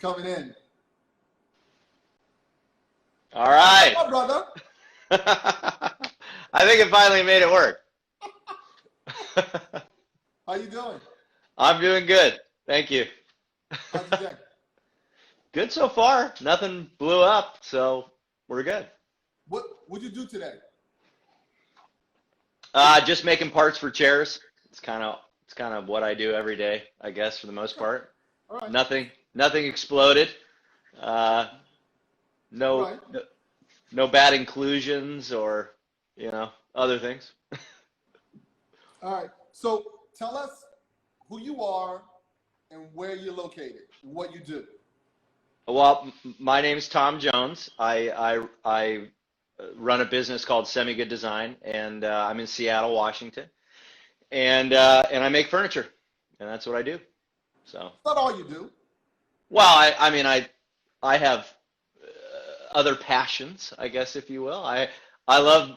coming in. All right. What's up, brother? I think it finally made it work. How you doing? I'm doing good. Thank you. How's your day? Good so far. Nothing blew up, so we're good. What'd you do today? Just making parts for chairs. It's kind of what I do every day, I guess, for the most part. All right. Nothing exploded. Uh, All no, right. no bad inclusions or other things. All right. So tell us who you are and where you're located and what you do. Well, my name is Thom Jones. I run a business called Semi Good Design, and I'm in Seattle, Washington, and I make furniture, and that's what I do. So, That's not all you do. well, I mean, I have other passions, I guess, if you will. I love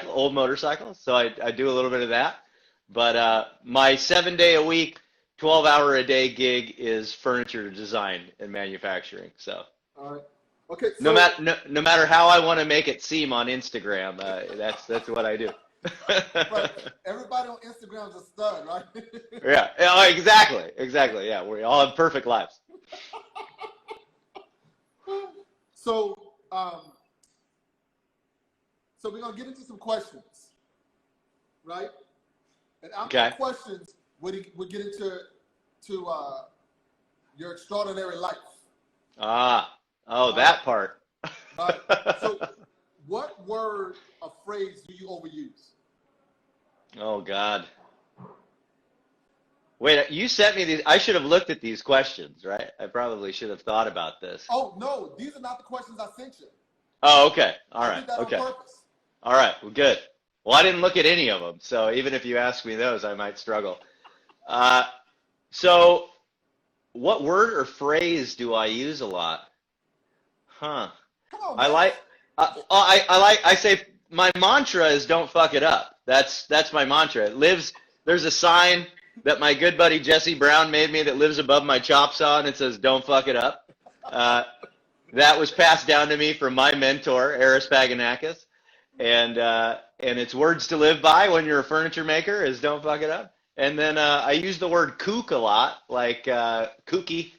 old motorcycles, so I do a little bit of that. But my 7 day a week, 12-hour a day gig is furniture design and manufacturing. So All right. Okay. no So matter no matter how I want to make it seem on Instagram, that's what I do. right. Everybody on Instagram's a stud, right? Yeah, oh, exactly. Yeah, we all have perfect lives. So, so we're gonna get into some questions, right? And after Okay. the questions, we get into your extraordinary life. That part. Right. So, what word or phrase do you overuse? Oh God. Wait, you sent me these. I should have looked at these questions, right? I probably should have thought about this. Oh no, these are not the questions I sent you. Oh, okay. All I right. did that Okay. on purpose. All right. Well, good. Well, I didn't look at any of them, so even if you ask me those, I might struggle. Uh, so, what word or phrase do I use a lot? Huh. Come on, I man. like. I say my mantra is don't fuck it up. That's my mantra. It lives. There's a sign that my good buddy Jesse Brown made me that lives above my chop saw, and it says "Don't fuck it up." That was passed down to me from my mentor, Eris Paganakis, and it's words to live by when you're a furniture maker is "Don't fuck it up." And then I use the word "kook" a lot, like kooky,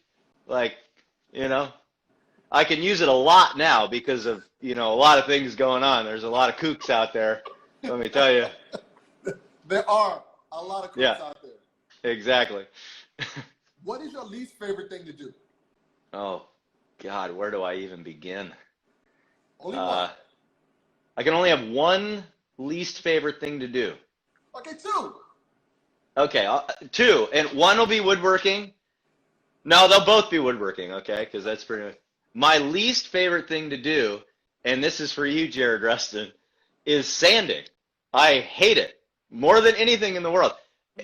like you know. I can use it a lot now because of a lot of things going on. There's a lot of kooks out there. Let me tell you. There are a lot of cooks Yeah. out there. Exactly. What is your least favorite thing to do? Oh, God, where do I even begin? Only one. I can only have one least favorite thing to do. Okay, two. Okay, two, and one will be woodworking. No, they'll both be woodworking, okay, because that's pretty much. My least favorite thing to do, and this is for you, Jared Rustin, is sanding. I hate it more than anything in the world.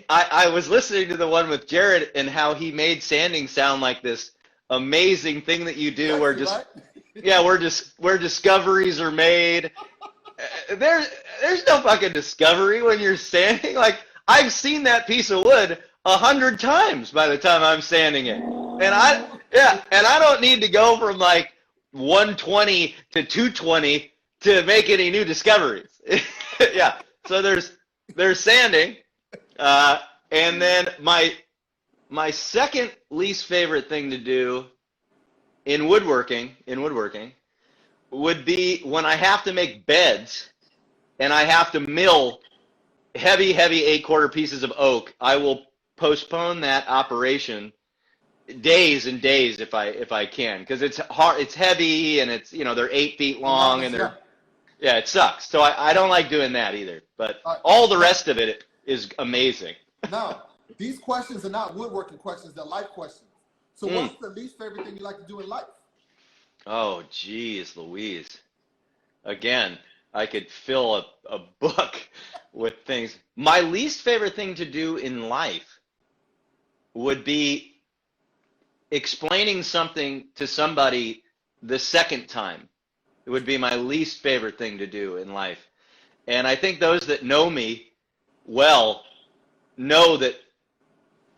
I was listening to the one with Jared and how he made sanding sound like this amazing thing that you do where Sexy, just right? yeah, where discoveries are made. There's no fucking discovery when you're sanding. Like I've seen that piece of wood 100 times by the time I'm sanding it. And I don't need to go from like 120 to 220 to make any new discoveries. Yeah. So there's sanding. And then my second least favorite thing to do in woodworking would be when I have to make beds and I have to mill heavy 8/4 pieces of oak. I will postpone that operation days and days if I can, because it's hard, it's heavy, and it's they're 8 feet long, and it sucks. So I don't like doing that either. But all the rest of it is amazing. Now, these questions are not woodworking questions; they're life questions. So, what's the least favorite thing you like to do in life? Oh, geez, Louise. Again, I could fill a book with things. My least favorite thing to do in life would be explaining something to somebody the second time. It would be my least favorite thing to do in life. And I think those that know me well know that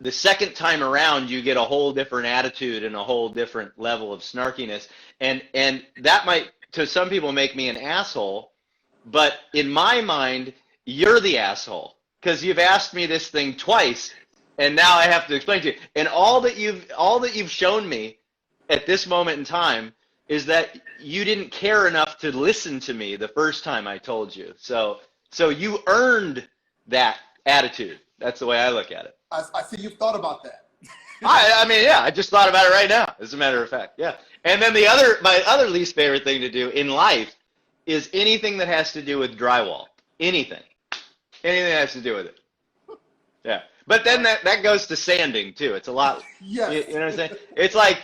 the second time around, you get a whole different attitude and a whole different level of snarkiness. And that might, to some people, make me an asshole. But in my mind, you're the asshole because you've asked me this thing twice, and now I have to explain to you. And all that you've shown me at this moment in time is that you didn't care enough to listen to me the first time I told you. So you earned that attitude. That's the way I look at it. I see you've thought about that. I mean, yeah, I just thought about it right now, as a matter of fact. Yeah. And then my other least favorite thing to do in life is anything that has to do with drywall. Anything that has to do with it. Yeah. But then that goes to sanding too. It's a lot. Yes. You know what I'm saying? It's like,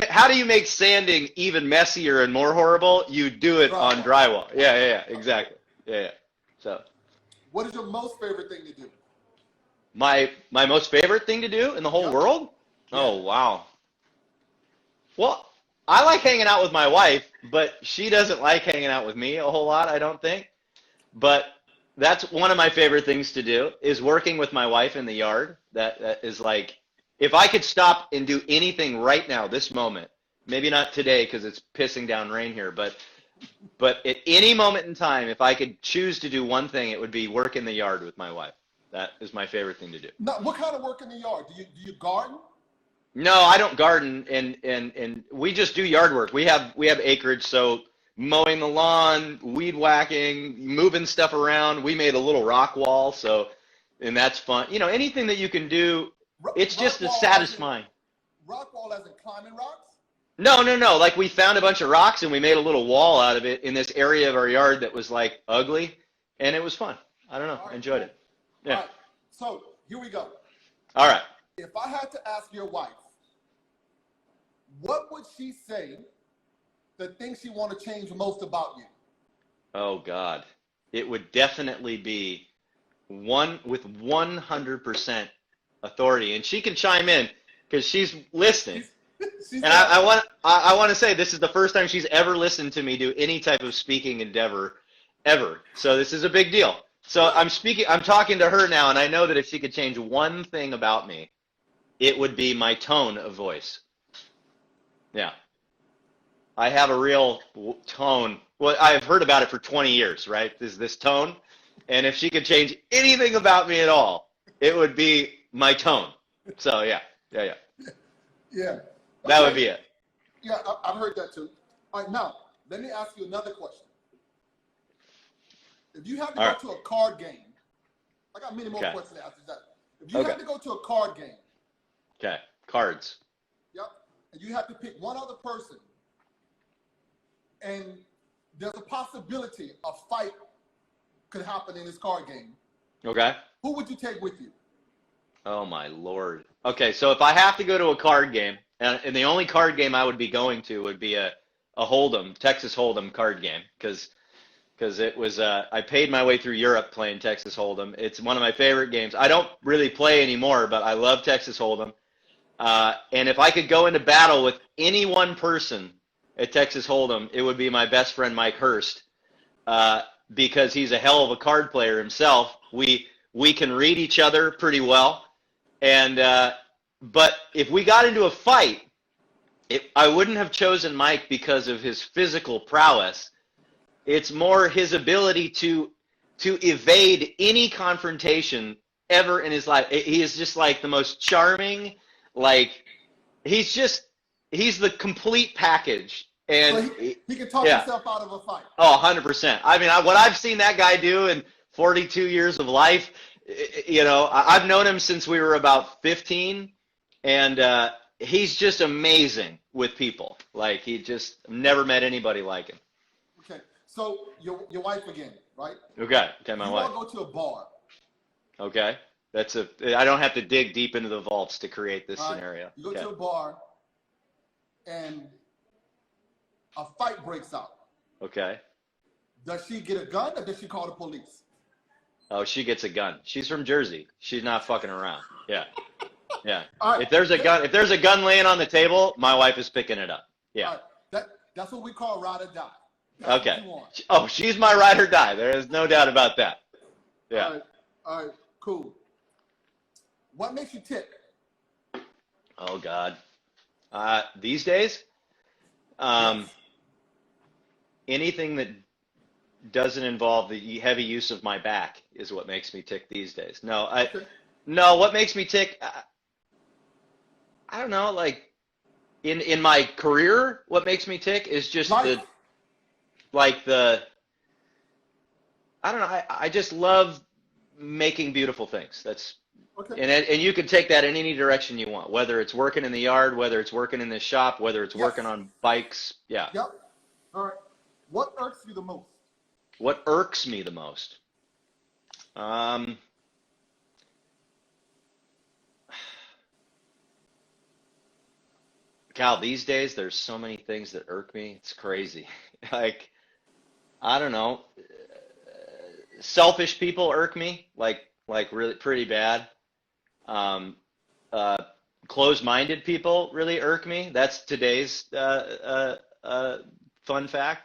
how do you make sanding even messier and more horrible? You do it on drywall. Yeah, exactly. Yeah. So. What is your most favorite thing to do? My most favorite thing to do in the whole world? Yeah. Oh, wow. Well, I like hanging out with my wife, but she doesn't like hanging out with me a whole lot, I don't think. But that's one of my favorite things to do, is working with my wife in the yard. That is like, if I could stop and do anything right now, this moment, maybe not today because it's pissing down rain here, but at any moment in time, if I could choose to do one thing, it would be work in the yard with my wife. That is my favorite thing to do. Now, what kind of work in the yard? Do you garden? No, I don't garden, and we just do yard work. We have acreage, so mowing the lawn, weed whacking, moving stuff around. We made a little rock wall, and that's fun. You know, anything that you can do, it's just as satisfying. Rock wall as in climbing rocks? No. Like, we found a bunch of rocks and we made a little wall out of it in this area of our yard that was like ugly, and it was fun. I don't know. I enjoyed it. Yeah. All right. So here we go. All right. If I had to ask your wife, what would she say the thing she want to change most about you? Oh, God. It would definitely be with 100% authority. And she can chime in because she's listening. And I want to say this is the first time she's ever listened to me do any type of speaking endeavor ever. So this is a big deal. So I'm talking to her now, and I know that if she could change one thing about me, it would be my tone of voice. Yeah. I have a real tone. Well, I've heard about it for 20 years, right? This tone. And if she could change anything about me at all, it would be my tone. So, yeah. Yeah. That would be it. Yeah, I've heard that too. All right, now, let me ask you another question. If you have to go to a card game, I got many more questions after that. If you have to go to a card game. Okay, cards. Yep. And you have to pick one other person, and there's a possibility a fight could happen in this card game. Okay. Who would you take with you? Oh, my Lord. Okay, so if I have to go to a card game, and the only card game I would be going to would be a Hold'em, Texas Hold'em card game, because it was, I paid my way through Europe playing Texas Hold'em. It's one of my favorite games. I don't really play anymore, but I love Texas Hold'em. And if I could go into battle with any one person at Texas Hold'em, it would be my best friend Mike Hurst, because he's a hell of a card player himself. We can read each other pretty well, and but if we got into a fight, I wouldn't have chosen Mike because of his physical prowess. It's more his ability to evade any confrontation ever in his life. He is just like the most charming, like he's the complete package. And so he can talk himself out of a fight. Oh, 100%. I mean, what I've seen that guy do in 42 years of life, you know, I've known him since we were about 15, and he's just amazing with people. Like, he just never met anybody like him. Okay, so your wife again, right? Okay, my wife. You want to go to a bar. Okay, I don't have to dig deep into the vaults to create this scenario. You go to a bar, and a fight breaks out. Okay. Does she get a gun, or does she call the police? Oh, she gets a gun. She's from Jersey. She's not fucking around. Yeah. All right. If there's a gun laying on the table, my wife is picking it up. Yeah. All right. That's what we call ride or die. Okay. Oh, she's my ride or die. There is no doubt about that. Yeah. All right. Cool. What makes you tick? Oh God. These days, um, Yes. anything that doesn't involve the heavy use of my back is what makes me tick these days. Okay. No, what makes me tick, I don't know, like in my career, what makes me tick is just Life. like the, I don't know, I just love making beautiful things. Okay. And you can take that in any direction you want, whether it's working in the yard, whether it's working in the shop, whether it's working Yes. on bikes. Yeah. Yep. All right. What irks you the most? What irks me the most? Um, Cal, these days there's so many things that irk me. It's crazy. Like, I don't know. Selfish people irk me, like really pretty bad. Um, uh, Closed-minded people really irk me. That's today's fun fact.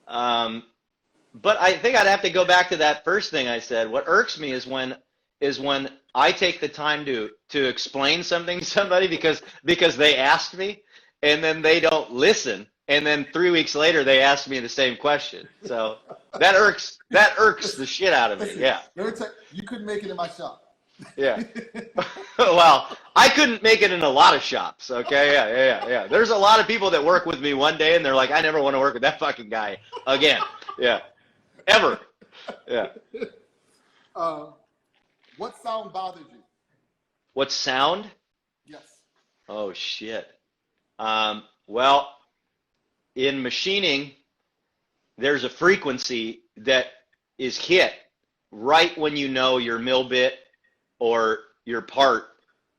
Um, but I think I'd have to go back to that first thing I said. What irks me is when I take the time to explain something to somebody because they asked me, and then they don't listen, and then 3 weeks later they ask me the same question. So that irks the shit out of me. Listen, Yeah. let me tell you, you couldn't make it in my shop. Yeah. Well, I couldn't make it in a lot of shops. Okay. Yeah. There's a lot of people that work with me one day and they're like, I never want to work with that fucking guy again. Yeah. Ever. Yeah. Uh, what sound bothers you? What sound? Yes. Oh shit. Well, in machining, there's a frequency that is hit right when you know your mill bit or your part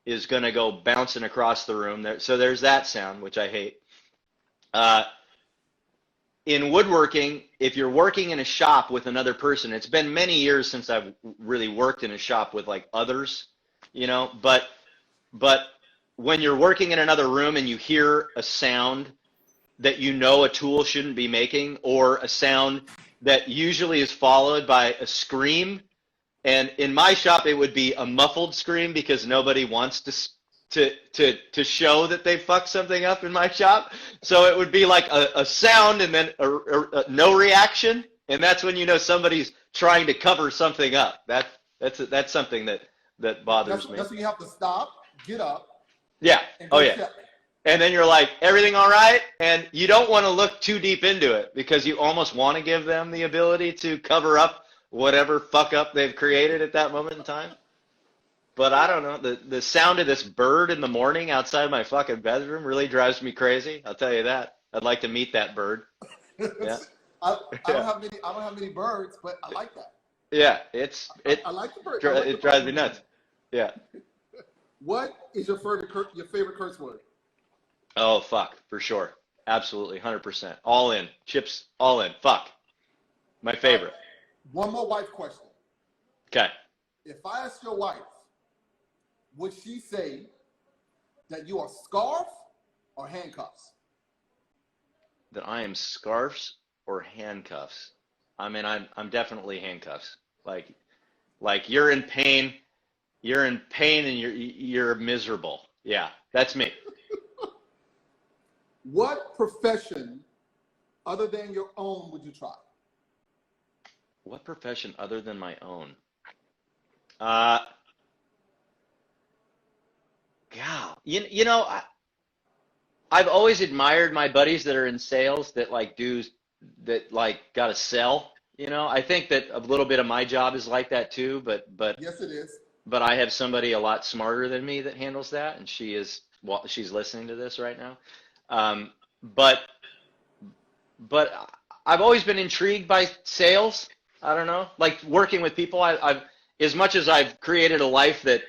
is going to go bouncing across the room. So there's that sound, which I hate. In woodworking, if you're working in a shop with another person, it's been many years since I've really worked in a shop with like others, but when you're working in another room and you hear a sound that you know a tool shouldn't be making, or a sound that usually is followed by a scream, and in my shop it would be a muffled scream because nobody wants to show that they fucked something up in my shop. So it would be like a sound and then no reaction, and that's when you know somebody's trying to cover something up. That's something that bothers me. That's when you have to stop, get up, Yeah. and Oh go yeah. check. And then you're like, everything all right? And you don't want to look too deep into it because you almost want to give them the ability to cover up whatever fuck up they've created at that moment in time. But I don't know, the sound of this bird in the morning outside my fucking bedroom really drives me crazy. I'll tell you that. I'd like to meet that bird. Yeah. I don't have many birds, but I like that. Yeah, I like the bird. it drives me nuts. Yeah. What is your favorite curse word? Oh fuck, for sure. Absolutely, 100%. All in. Chips all in. Fuck. My favorite. One more wife question. Okay. If I ask your wife, would she say that you are scarf or handcuffs? That I am scarves or handcuffs. I mean, I'm definitely handcuffs. Like you're in pain, and you're miserable. Yeah, that's me. What profession other than your own would you try? What profession other than my own? God, I've always admired my buddies that are in sales that gotta sell. I think that a little bit of my job is like that too, but Yes, it is. but I have somebody a lot smarter than me that handles that, and she's listening to this right now. Um, but but I've always been intrigued by sales. I don't know, like working with people. I've as much as I've created a life that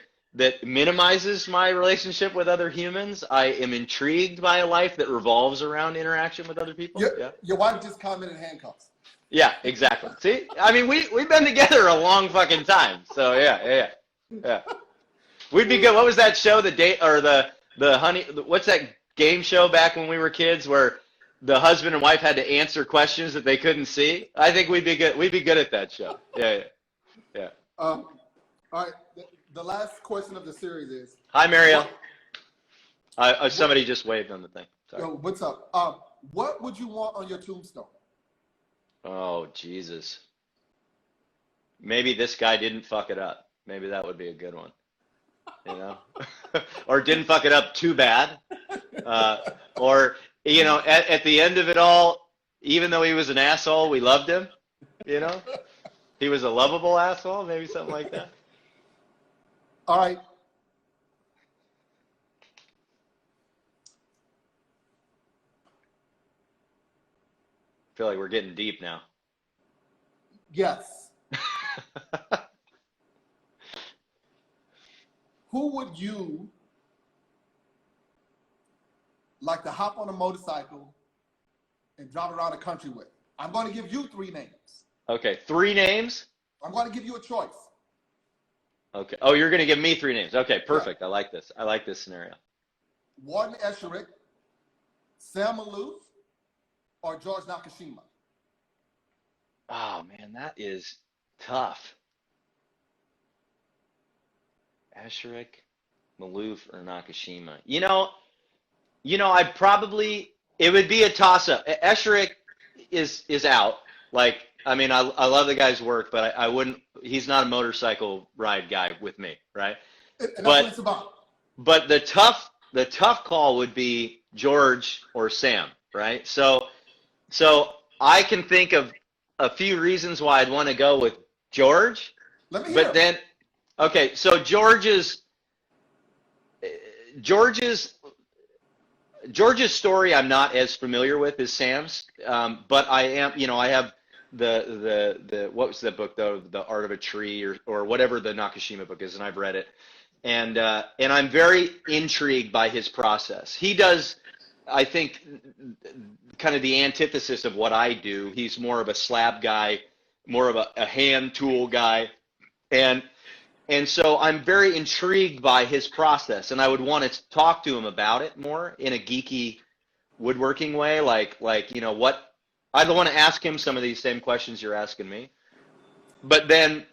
minimizes my relationship with other humans, I am intrigued by a life that revolves around interaction with other people. Your wife just commented handcuffs. Yeah, exactly. See, I mean, we've been together a long fucking time. So yeah. We'd be good. What was that show? The date or the honey? What's that game show back when we were kids where the husband and wife had to answer questions that they couldn't see? I think we'd be good. We'd be good at that show. Yeah. All right. The last question of the series is: Hi, Mariel. Somebody just waved on the thing. Sorry. Yo, what's up? What would you want on your tombstone? Oh, Jesus. Maybe this guy didn't fuck it up. Maybe that would be a good one. You know? Or didn't fuck it up too bad. Or, you know, at the end of it all, even though he was an asshole, we loved him. You know? He was a lovable asshole, maybe something like that. All right. I feel like we're getting deep now. Yes. Who would you like to hop on a motorcycle and drive around the country with? I'm going to give you 3 names. Okay, 3 names? I'm going to give you a choice. Okay. Oh, you're going to give me 3 names. Okay, perfect. Yeah. I like this. I like this scenario. Warren Esherick, Sam Maloof, or George Nakashima? Oh, man, that is tough. Esherick, Maloof, or Nakashima? You know, I'd probably, it would be a toss-up. Esherick is out. Like, I mean, I love the guy's work, but I wouldn't, he's not a motorcycle ride guy with me, right? And that's what it's about. But the tough call would be George or Sam, right? So I can think of a few reasons why I'd want to go with George. Let me hear. But then, okay, so George's story I'm not as familiar with as Sam's, but I am, you know, I have the what was the book though, The Art of a Tree or whatever the Nakashima book is, and I've read it, and I'm very intrigued by his process. He does, I think, kind of the antithesis of what I do. He's more of a slab guy, more of a hand tool guy, and so I'm very intrigued by his process, and I would want to talk to him about it more in a geeky woodworking way, like you know what. I'd want to ask him some of these same questions you're asking me. But then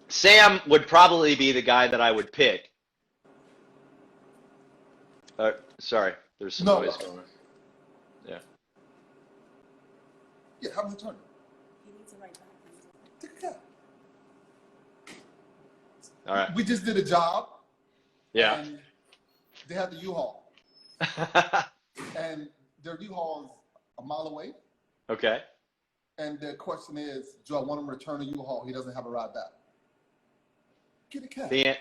Sam would probably be the guy that I would pick. Sorry, there's some noise going on. Yeah. Yeah, how about turn? He needs to write back. Take a cab. All right. We just did a job. Yeah. And they had the U-Haul. And their U-Haul is a mile away. Okay. And the question is, do I want him to return a U-Haul? He doesn't have a ride back. Get a cab. The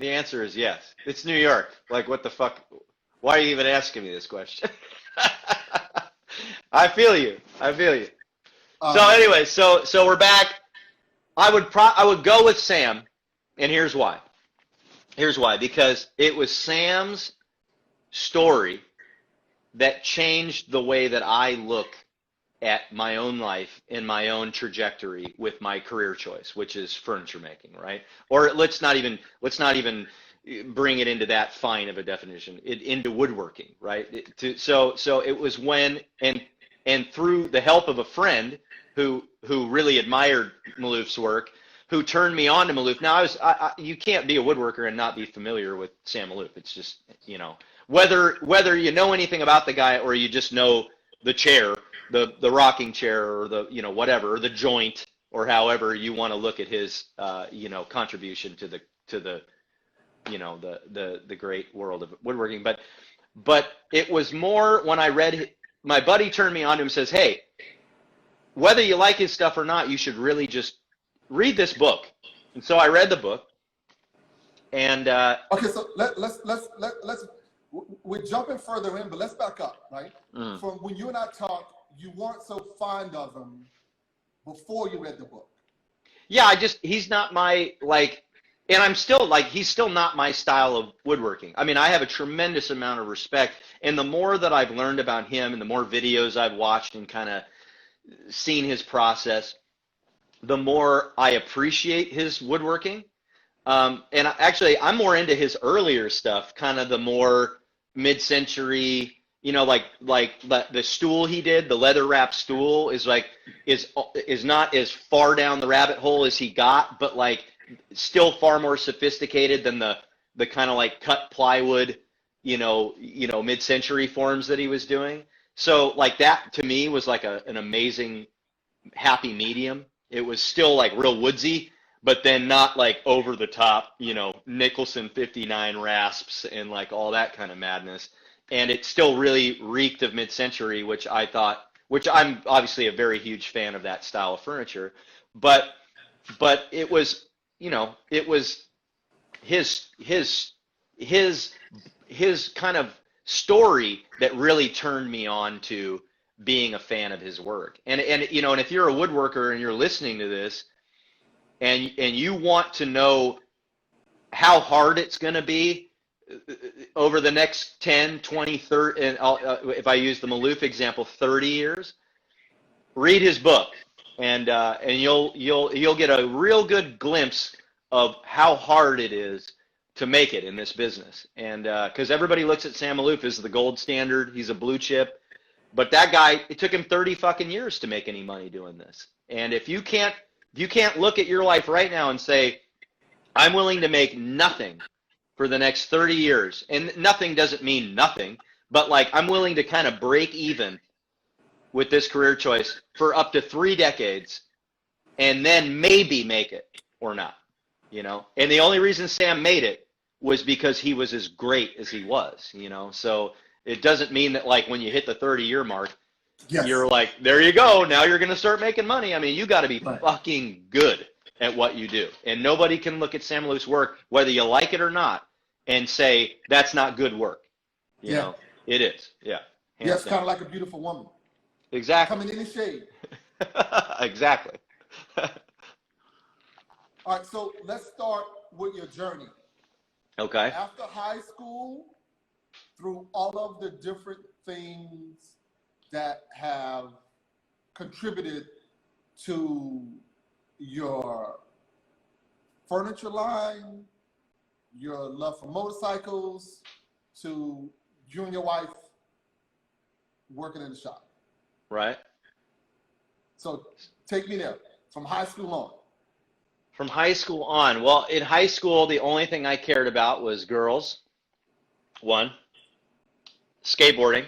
answer is yes. It's New York. Like, what the fuck? Why are you even asking me this question? I feel you. So anyway, so we're back. I would go with Sam, and here's why. Because it was Sam's story that changed the way that I look at my own life and my own trajectory with my career choice, which is furniture making, right? Or let's not even bring it into that fine of a definition, into woodworking, right? So it was when, and through the help of a friend who really admired Maloof's work, who turned me on to Maloof. Now you can't be a woodworker and not be familiar with Sam Maloof. It's just, you know, whether you know anything about the guy or you just know the chair, the rocking chair, or the, you know, whatever, or the joint, or however you want to look at his you know, contribution to the you know, the great world of woodworking. But it was more when I read, my buddy turned me on to him and says, hey, whether you like his stuff or not, you should really just read this book. And so I read the book, and okay, so let's we're jumping further in, but let's back up, right? From when you and I talked, you weren't so fond of him before you read the book. Yeah, he's not my, like, and I'm still, like, he's still not my style of woodworking. I mean, I have a tremendous amount of respect, and the more that I've learned about him and the more videos I've watched and kind of seen his process, the more I appreciate his woodworking. And actually, I'm more into his earlier stuff, kind of the more mid-century, you know, like the stool he did, the leather wrap stool is not as far down the rabbit hole as he got, but like still far more sophisticated than the kind of like cut plywood, mid-century forms that he was doing. So like that to me was like an amazing happy medium. It was still like real woodsy, but then not like over the top, Nicholson 59 rasps and like all that kind of madness. And it still really reeked of mid-century, which I'm obviously a very huge fan of that style of furniture, but it was, it was his kind of story that really turned me on to being a fan of his work. And if you're a woodworker and you're listening to this and you want to know how hard it's going to be over the next 10, 20, 30, and if I use the Maloof example, 30 years, read his book, and you'll get a real good glimpse of how hard it is to make it in this business. And because everybody looks at Sam Maloof as the gold standard, he's a blue chip, but that guy, it took him 30 fucking years to make any money doing this. And if you can't look at your life right now and say, I'm willing to make nothing for the next 30 years, and nothing doesn't mean nothing, but like I'm willing to kind of break even with this career choice for up to 3 decades and then maybe make it or not, And the only reason Sam made it was because he was as great as he was, So it doesn't mean that like when you hit the 30-year mark, yes, you're like, there you go, now you're going to start making money. I mean, you got to be fucking good at what you do. And nobody can look at Sam Maloof's work, whether you like it or not, and say, that's not good work. You know, it is. Yeah. Yes, kind of like a beautiful woman. Exactly. Coming in the shade. Exactly. All right, so let's start with your journey. Okay. After high school, through all of the different things that have contributed to your furniture line, your love for motorcycles, to you and your wife working in the shop. Right. So take me there, from high school on. From high school on. Well, in high school, the only thing I cared about was girls, one, skateboarding,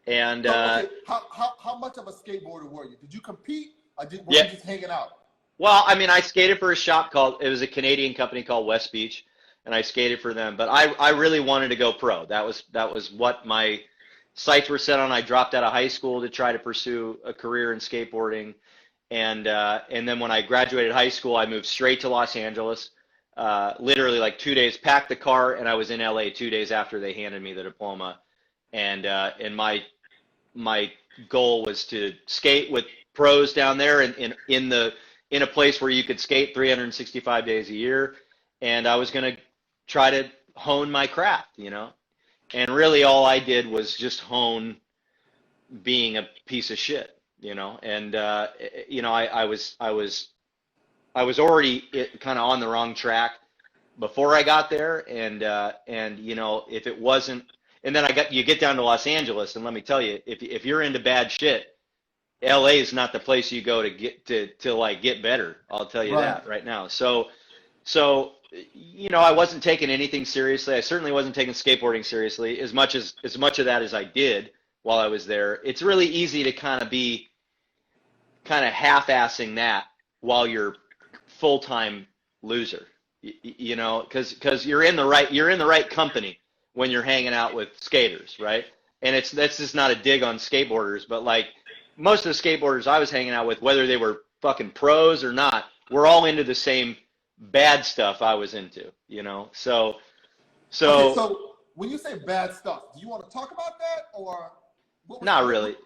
and so, okay, how much of a skateboarder were you? Did you compete, or were you just hanging out? Well, I mean, I skated for a shop it was a Canadian company called West Beach, and I skated for them. But I really wanted to go pro. That was what my sights were set on. I dropped out of high school to try to pursue a career in skateboarding. And then when I graduated high school, I moved straight to Los Angeles, literally like 2 days, packed the car, and I was in LA 2 days after they handed me the diploma. And my goal was to skate with pros down there in a place where you could skate 365 days a year. And I was going to try to hone my craft, and really all I did was just hone being a piece of shit. And I was already kind of on the wrong track before I got there, and if it wasn't, and then you get down to Los Angeles, and let me tell you, if you're into bad shit, LA is not the place you go to get better. I'll tell you that right now. So I wasn't taking anything seriously. I certainly wasn't taking skateboarding seriously as much of that as I did while I was there. It's really easy to kind of half-assing that while you're full-time loser, because you're in the right company when you're hanging out with skaters, right? And that's just not a dig on skateboarders, but like most of the skateboarders I was hanging out with, whether they were fucking pros or not, we're all into the same bad stuff I was into, So okay, so when you say bad stuff, do you want to talk about that, or not really?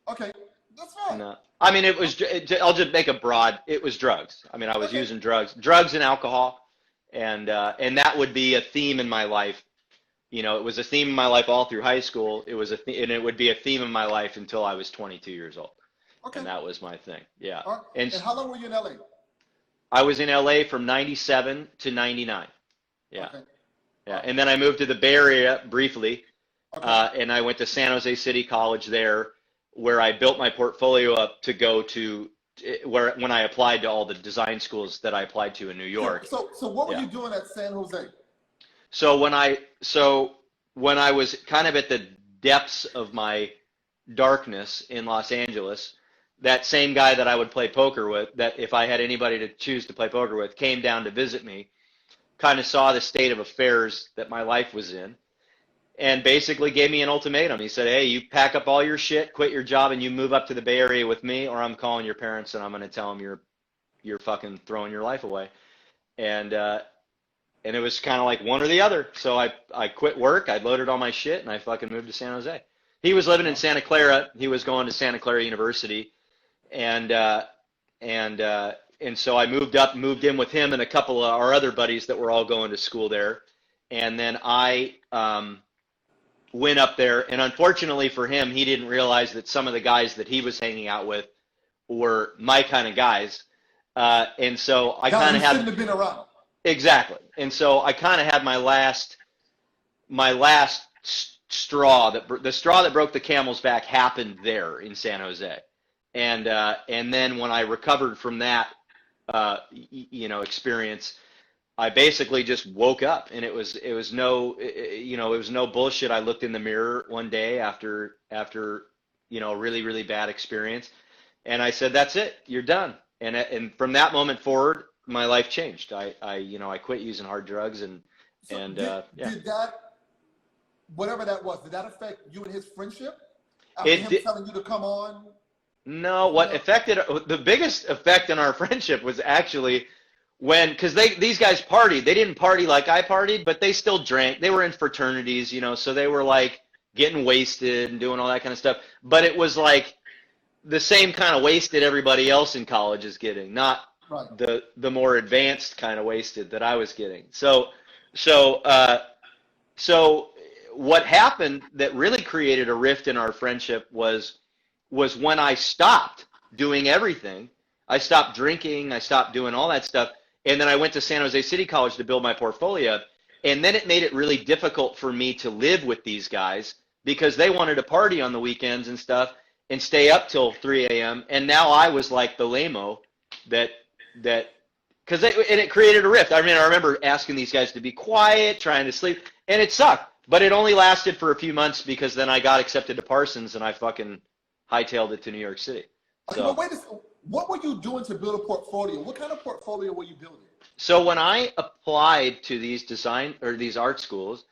Okay, that's fine. No. I mean, I'll just make it was drugs. I mean, I was using drugs and alcohol, and that would be a theme in my life. It was a theme in my life all through high school. It was and it would be a theme in my life until I was 22 years old. Okay. And that was my thing. Yeah. Right. And how long were you in LA? I was in LA from 97 to 99. Yeah. Okay. Yeah. And then I moved to the Bay Area briefly. Okay. And I went to San Jose City College there, where I built my portfolio up to go to when I applied to all the design schools that I applied to in New York. So what were you doing at San Jose? So when I was kind of at the depths of my darkness in Los Angeles, that same guy that I would play poker with, that if I had anybody to choose to play poker with, came down to visit me, kind of saw the state of affairs that my life was in, and basically gave me an ultimatum. He said, hey, you pack up all your shit, quit your job, and you move up to the Bay Area with me, or I'm calling your parents and I'm going to tell them you're fucking throwing your life away. And it was kind of like one or the other. So I quit work, I loaded all my shit, and I fucking moved to San Jose. He was living in Santa Clara. He was going to Santa Clara University. And so I moved in with him and a couple of our other buddies that were all going to school there. And then I went up there, and unfortunately for him, he didn't realize that some of the guys that he was hanging out with were my kind of guys. And so I kind of shouldn't have been around. Exactly. And so I kind of had my last straw, the straw that broke the camel's back happened there in San Jose. And then when I recovered from that, experience, I basically just woke up, and it was no bullshit. I looked in the mirror one day after a really, really bad experience, and I said, that's it, you're done. And from that moment forward, my life changed. I quit using hard drugs, did that, whatever that was, did that affect you and his friendship? After him telling you to come on? No, what affected, the biggest effect in our friendship was actually because these guys partied. They didn't party like I partied, but they still drank. They were in fraternities, so they were like getting wasted and doing all that kind of stuff. But it was like the same kind of wasted everybody else in college is getting, not right. the more advanced kind of wasted that I was getting. So what happened that really created a rift in our friendship was when I stopped doing everything. I stopped drinking, I stopped doing all that stuff, and then I went to San Jose City College to build my portfolio, and then it made it really difficult for me to live with these guys because they wanted to party on the weekends and stuff and stay up till 3 a.m., and now I was like the lame-o and it created a rift. I mean, I remember asking these guys to be quiet, trying to sleep, and it sucked, but it only lasted for a few months because then I got accepted to Parsons, and I fucking hightailed it to New York City. So, but wait a second. What were you doing to build a portfolio? What kind of portfolio were you building? So when I applied to these art schools,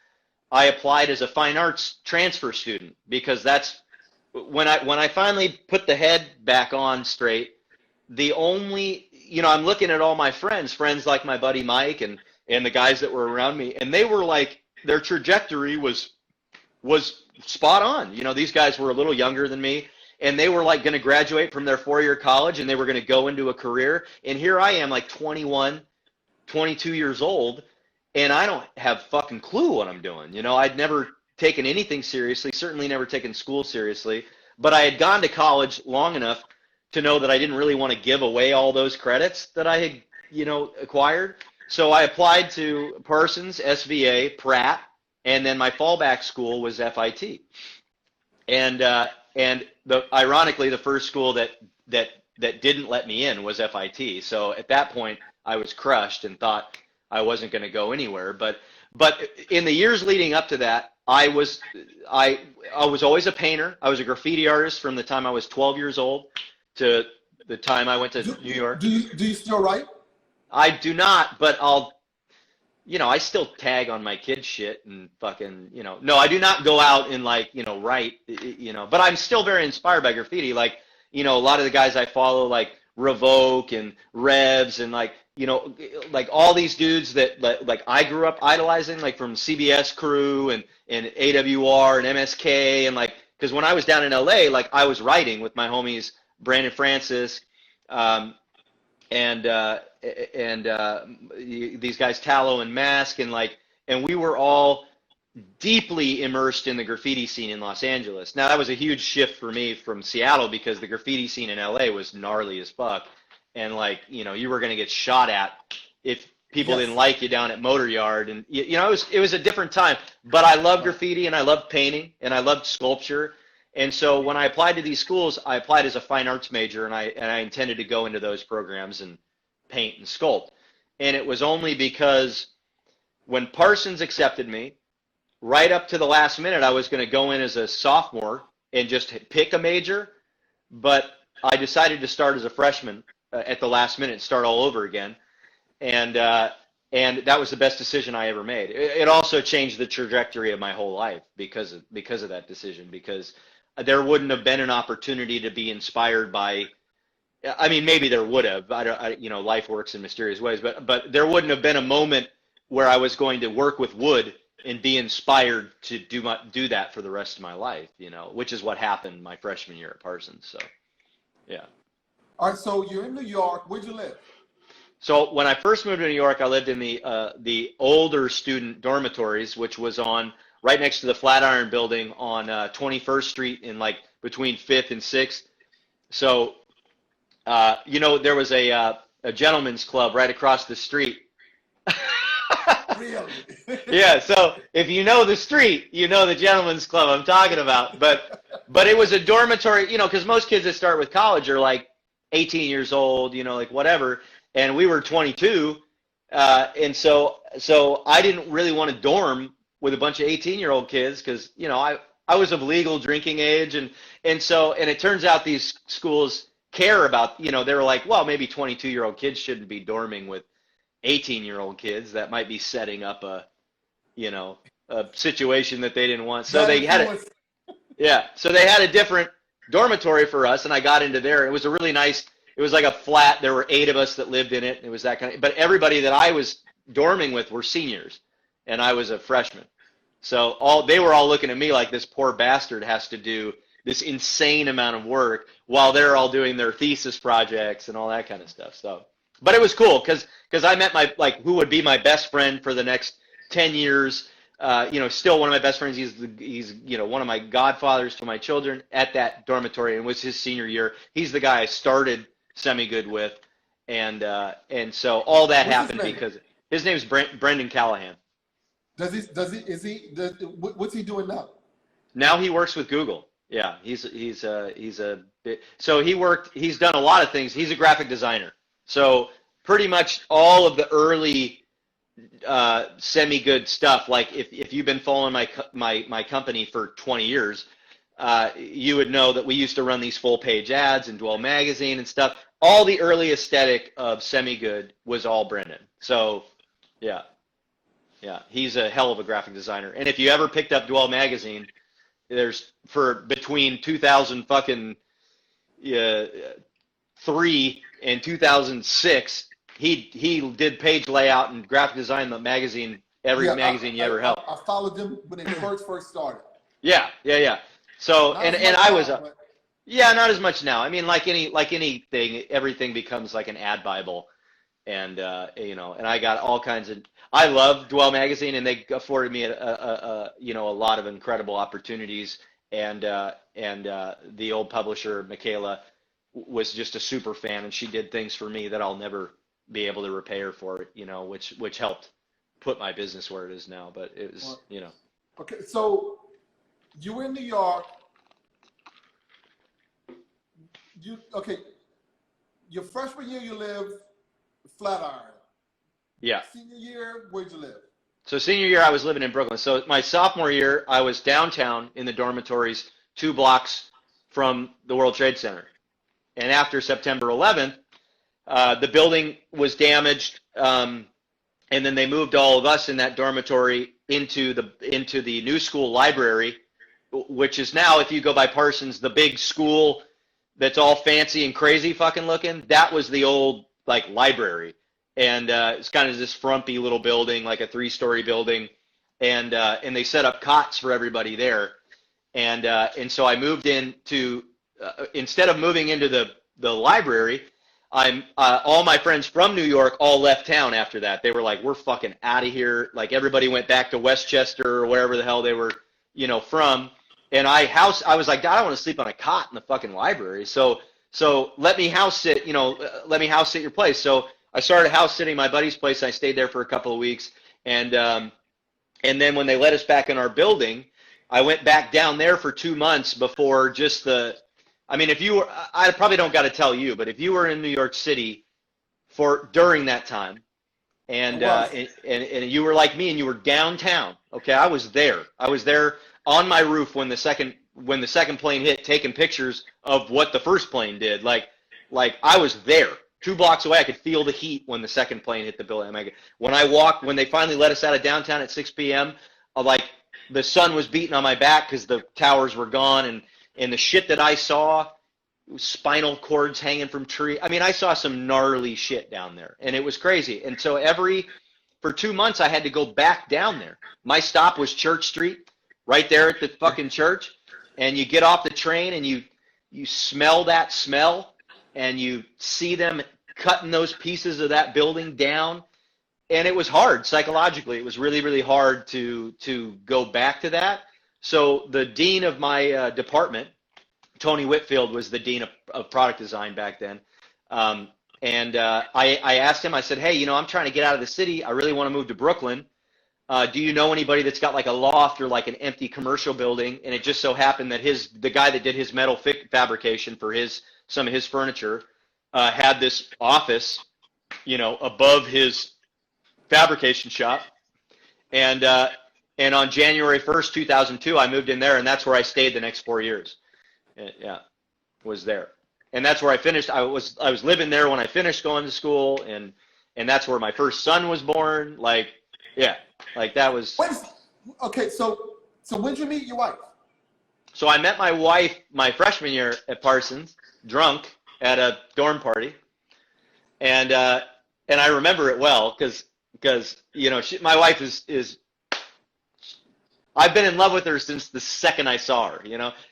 I applied as a fine arts transfer student because that's when I finally put the head back on straight. The only, I'm looking at all my friends like my buddy Mike and the guys that were around me, and they were like, their trajectory was spot on. These guys were a little younger than me, and they were like going to graduate from their 4-year college, and they were going to go into a career. And here I am, like 21, 22 years old, and I don't have fucking clue what I'm doing. I'd never taken anything seriously, certainly never taken school seriously, but I had gone to college long enough to know that I didn't really want to give away all those credits that I had, acquired. So I applied to Parsons, SVA, Pratt, and then my fallback school was FIT. And ironically, the first school that didn't let me in was FIT. So at that point, I was crushed and thought I wasn't going to go anywhere. But in the years leading up to that, I was always a painter. I was a graffiti artist from the time I was 12 years old to the time I went to New York. Do you still write? I do not, but I still tag on my kids' shit and fucking, no, I do not go out and write, but I'm still very inspired by graffiti. Like, a lot of the guys I follow, like Revoke and Revs and like all these dudes that like I grew up idolizing, like from CBS Crew and AWR and MSK. And like, cause when I was down in LA, like I was writing with my homies, Brandon Francis, these guys Tallow and Mask, and we were all deeply immersed in the graffiti scene in Los Angeles. Now that was a huge shift for me from Seattle because the graffiti scene in LA was gnarly as fuck, and you were going to get shot at if people didn't like you down at Motor Yard, and it was a different time. But I love graffiti and I love painting and I loved sculpture. And so when I applied to these schools, I applied as a fine arts major, and I intended to go into those programs and paint and sculpt. And it was only because when Parsons accepted me, right up to the last minute, I was going to go in as a sophomore and just pick a major, but I decided to start as a freshman at the last minute, start all over again, and that was the best decision I ever made. It also changed the trajectory of my whole life because of that decision. Because there wouldn't have been an opportunity to be inspired by. I mean, maybe there would have. Life works in mysterious ways, but there wouldn't have been a moment where I was going to work with wood and be inspired to do that for the rest of my life. Which is what happened my freshman year at Parsons. So, yeah. All right. So you're in New York. Where'd you live? So when I first moved to New York, I lived in the older student dormitories, which was on right next to the Flatiron Building on 21st Street in like between 5th and 6th. So, there was a gentleman's club right across the street. Really? Yeah. So if you know the street, you know the gentleman's club I'm talking about. But it was a dormitory, because most kids that start with college are like 18 years old, like whatever. And we were 22, and so I didn't really want to dorm with a bunch of 18-year-old kids because I was of legal drinking age, and it turns out these schools care about they were like, well, maybe 22-year-old kids shouldn't be dorming with 18-year-old kids that might be setting up a situation that they didn't want. So they had a different dormitory for us, and I got into there. It was a really nice. It was like a flat. There were 8 of us that lived in it. It was that kind of, but everybody that I was dorming with were seniors, and I was a freshman. So they were all looking at me like this poor bastard has to do this insane amount of work while they're all doing their thesis projects and all that kind of stuff. So, but it was cool because I met who would be my best friend for the next 10 years. Still one of my best friends. He's one of my godfathers to my children at that dormitory, and was his senior year. He's the guy I started semi-good with, and so all that happened because his name is Brendan Callahan. What's he doing now? Now he works with Google. Yeah, he's a bit, so he's done a lot of things. He's a graphic designer. So pretty much all of the early semi-good stuff, like if you've been following my company for 20 years, you would know that we used to run these full-page ads in Dwell Magazine and stuff. All the early aesthetic of semi-good was all Brendan. So, yeah, he's a hell of a graphic designer. And if you ever picked up Dwell Magazine, there's between 2000 fucking 3 and 2006, he did page layout and graphic design the magazine, magazine you ever held. I followed them when they first started. Yeah. So and I was not as much now. I mean, like anything, everything becomes like an ad bible, and and I got all kinds of. I love Dwell Magazine, and they afforded me a lot of incredible opportunities, and the old publisher Michaela was just a super fan, and she did things for me that I'll never be able to repay her for it, which helped put my business where it is now. But it was, Okay, so you were in New York. Your freshman year you lived Flatiron. Yeah. Senior year, where'd you live? So senior year I was living in Brooklyn. So my sophomore year I was downtown in the dormitories 2 blocks from the World Trade Center. And after September 11th, the building was damaged, and then they moved all of us in that dormitory into the new school library, which is now, if you go by Parsons, the big school that's all fancy and crazy fucking looking. That was the old library, and it's kind of this frumpy little building, like a 3-story building, and they set up cots for everybody there, and so I moved into instead of moving into the library. All my friends from New York all left town after that. They were like, we're fucking out of here. Like everybody went back to Westchester or wherever the hell they were, from. And I was like, God, I don't want to sleep on a cot in the fucking library. So let me house sit, let me house sit your place. So I started house sitting my buddy's place. I stayed there for a couple of weeks. And then when they let us back in our building, I went back down there for 2 months before I probably don't got to tell you, but if you were in New York City during that time, and you were like me, and you were downtown. Okay, I was there. I was there on my roof when the second plane hit, taking pictures of what the first plane did. Like I was there, 2 blocks away. I could feel the heat when the second plane hit the building. When they finally let us out of downtown at 6 p.m., like the sun was beating on my back because the towers were gone, and the shit that I saw, spinal cords hanging from trees. I mean, I saw some gnarly shit down there, and it was crazy. And so for 2 months, I had to go back down there. My stop was Church Street, right there at the fucking church. And you get off the train, and you smell that smell, and you see them cutting those pieces of that building down. And it was hard psychologically. It was really, really hard to go back to that. So the dean of my department, Tony Whitfield, was the dean of product design back then. I asked him, I said, hey, I'm trying to get out of the city. I really want to move to Brooklyn. Do you know anybody that's got like a loft or like an empty commercial building? And it just so happened that the guy that did his metal fabrication for some of his furniture had this office, above his fabrication shop. And on January 1st, 2002, I moved in there, and that's where I stayed the next 4 years. Yeah, was there. And that's where I finished. I was living there when I finished going to school, and that's where my first son was born. Like, yeah, like that was. Okay, so when did you meet your wife? So I met my wife my freshman year at Parsons, drunk at a dorm party, and I remember it well because my wife is. I've been in love with her since the second I saw her,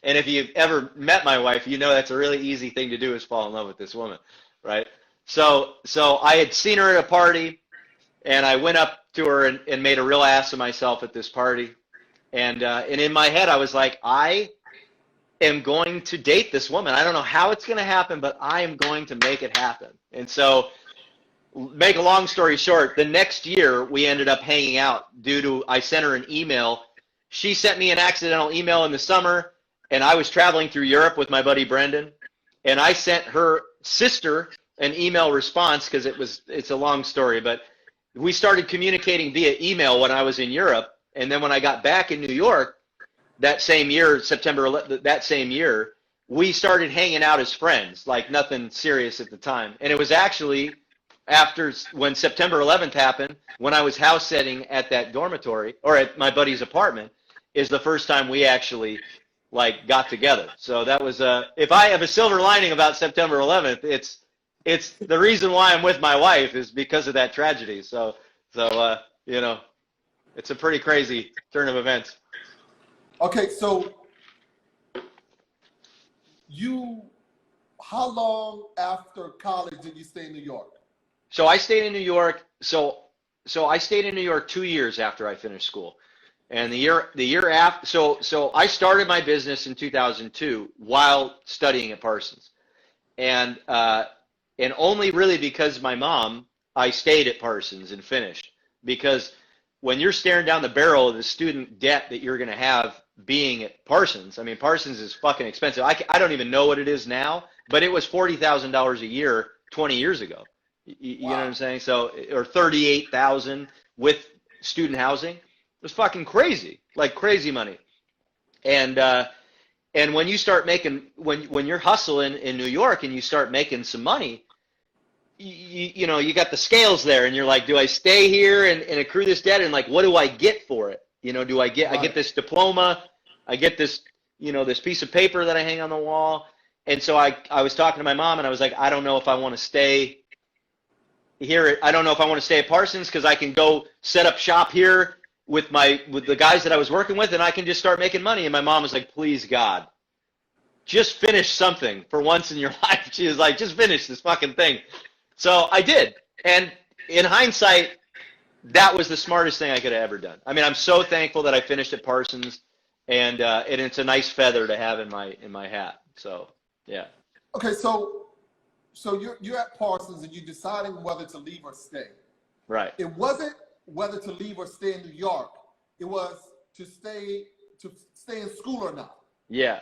and if you've ever met my wife, that's a really easy thing to do is fall in love with this woman, right? So I had seen her at a party, and I went up to her and made a real ass of myself at this party, and in my head I was like, I am going to date this woman. I don't know how it's going to happen, but I am going to make it happen. And so, make a long story short, the next year we ended up hanging out I sent her an email. She sent me an accidental email in the summer, and I was traveling through Europe with my buddy Brendan, and I sent her sister an email response because it's a long story, but we started communicating via email when I was in Europe, and then when I got back in New York that same year, September 11th, that same year, we started hanging out as friends, like nothing serious at the time. And it was actually when September 11th happened, when I was house sitting at that dormitory or at my buddy's apartment, is the first time we actually like got together. So that was if I have a silver lining about September 11th, it's the reason why I'm with my wife is because of that tragedy. So it's a pretty crazy turn of events. Okay, so how long after college did you stay in New York? So I stayed in New York. So I stayed in New York 2 years after I finished school. And the year after, so I started my business in 2002 while studying at Parsons. And only really because my mom, I stayed at Parsons and finished. Because when you're staring down the barrel of the student debt that you're going to have being at Parsons, I mean, Parsons is fucking expensive. I don't even know what it is now, but it was $40,000 a year 20 years ago. You know what I'm saying? So, or 38,000 with student housing. It was fucking crazy, like crazy money. And when you start making, when you're hustling in New York and you start making some money, you got the scales there, and you're like, do I stay here and accrue this debt, and like, what do I get for it? Do I get this diploma, I get this, this piece of paper that I hang on the wall. And so I was talking to my mom, and I was like, I don't know if I want to stay here. I don't know if I want to stay at Parsons because I can go set up shop here with the guys that I was working with, and I can just start making money. And my mom was like, please God, just finish something for once in your life. She was like, just finish this fucking thing. So I did. And in hindsight, that was the smartest thing I could have ever done. I mean, I'm so thankful that I finished at Parsons, and it's a nice feather to have in my hat. So yeah. Okay, so you're at Parsons and you're deciding whether to leave or stay. Right. It wasn't whether to leave or stay in New York. It was to stay in school or not. Yeah.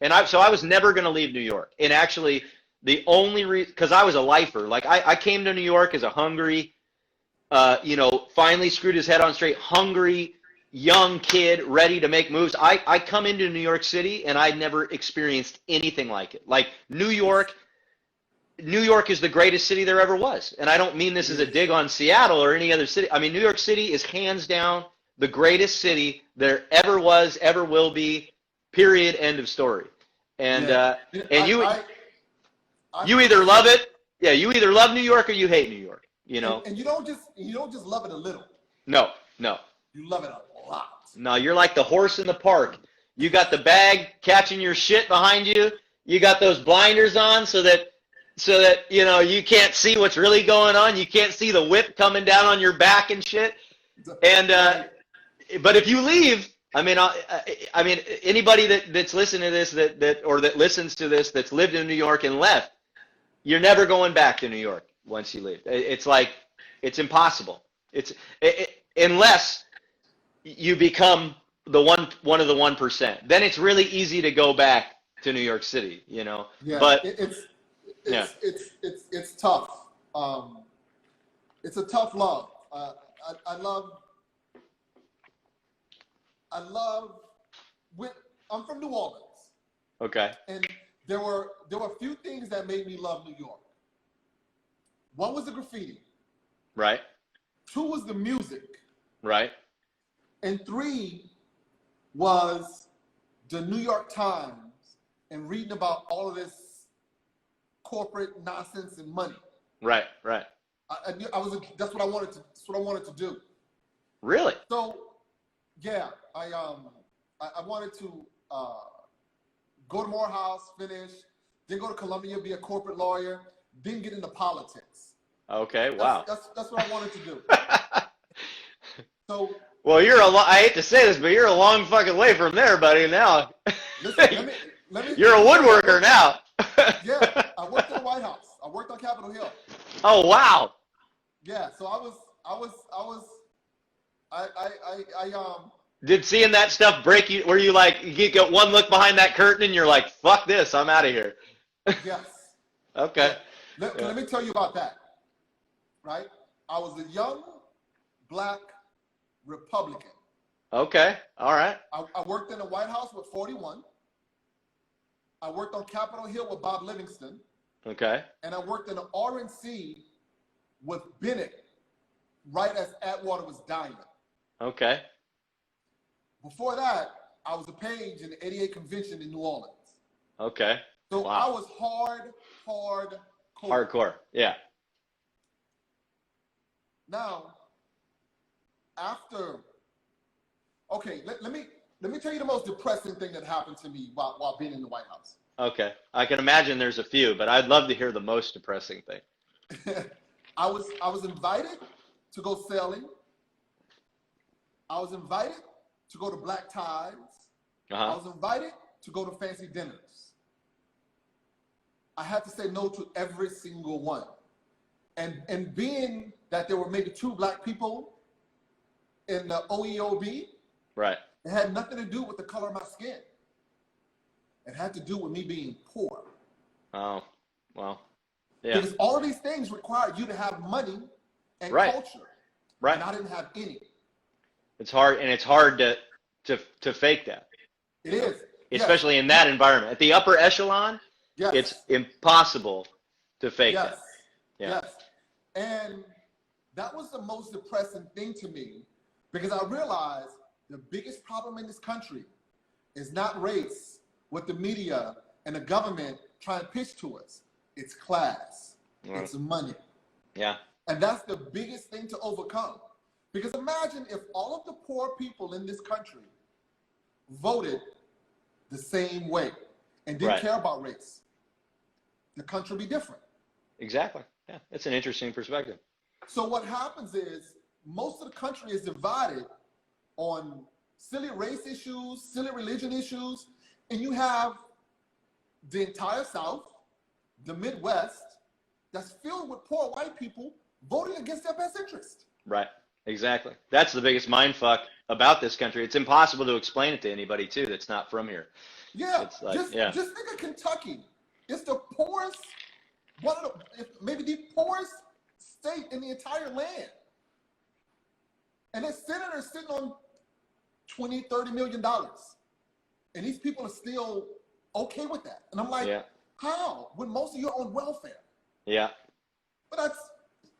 And I was never going to leave New York. And actually, the only reason, because I was a lifer, like I came to New York as a hungry, finally screwed his head on straight, hungry, young kid, ready to make moves. I come into New York City and I never experienced anything like it. Like New York is the greatest city there ever was. And I don't mean this as a dig on Seattle or any other city. I mean, New York City is hands down the greatest city there ever was, ever will be, period, end of story. And you either love it, you either love New York or you hate New York, And you don't just love it a little. No. You love it a lot. No, you're like the horse in the park. You got the bag catching your shit behind you. You got those blinders on so that you can't see what's really going on. You can't see the whip coming down on your back and shit. And but if you leave, I mean anybody that's listening to this that listens to this that's lived in New York and left, you're never going back to New York once you leave. It's impossible. Unless you become one of the 1%. Then it's really easy to go back to New York City, Yeah, but it's tough. It's a tough love. I'm from New Orleans. Okay. And there were a few things that made me love New York. One was the graffiti. Right. 2 was the music. Right. And 3 was the New York Times and reading about all of this corporate nonsense and money. Right. That's what I wanted to do. Really? So, yeah, I wanted to go to Morehouse, finish, then go to Columbia, be a corporate lawyer, then get into politics. Okay. Wow. That's what I wanted to do. So. Well, I hate to say this, but you're a long fucking way from there, buddy. Now. Listen, let me you're a woodworker now. Yeah, I worked in the White House. I worked on Capitol Hill. Oh wow. Yeah, so Did seeing that stuff break you? Were you like, you get one look behind that curtain and you're like, fuck this, I'm out of here? Yes. Okay. Let me tell you about that. Right? I was a young black Republican. Okay. All right. I worked in the White House with 41. I worked on Capitol Hill with Bob Livingston. Okay. And I worked in the RNC with Bennett right as Atwater was dying. Okay. Before that, I was a page in the 88 convention in New Orleans. Okay. So wow. I was hardcore. Yeah. Now, let me tell you the most depressing thing that happened to me while being in the White House. Okay. I can imagine there's a few, but I'd love to hear the most depressing thing. I was invited to go sailing. I was invited to go to black ties. I was invited to go to fancy dinners. I had to say no to every single one. And being that there were maybe 2 black people in the OEOB, right, it had nothing to do with the color of my skin. It had to do with me being poor. Oh, well, yeah. Because all of these things require you to have money and culture. Right. And I didn't have any. It's hard, and it's hard to fake that. It is. Especially in that environment. At the upper echelon, it's impossible to fake that. Yeah. Yes. And that was the most depressing thing to me, because I realized the biggest problem in this country is not race, what the media and the government try and pitch to us. It's class. It's money. Yeah. And that's the biggest thing to overcome. Because imagine if all of the poor people in this country voted the same way and didn't care about race. The country would be different. Exactly. Yeah, it's an interesting perspective. So what happens is most of the country is divided on silly race issues, silly religion issues, and you have the entire South, the Midwest, that's filled with poor white people voting against their best interest. Right. Exactly. That's the biggest mindfuck about this country. It's impossible to explain it to anybody too that's not from here. Yeah. It's like, just think of Kentucky. It's the poorest, maybe the poorest state in the entire land. And there's senators sitting on $20-30 million. And these people are still okay with that. And I'm like, how? When most of you are on welfare. Yeah. But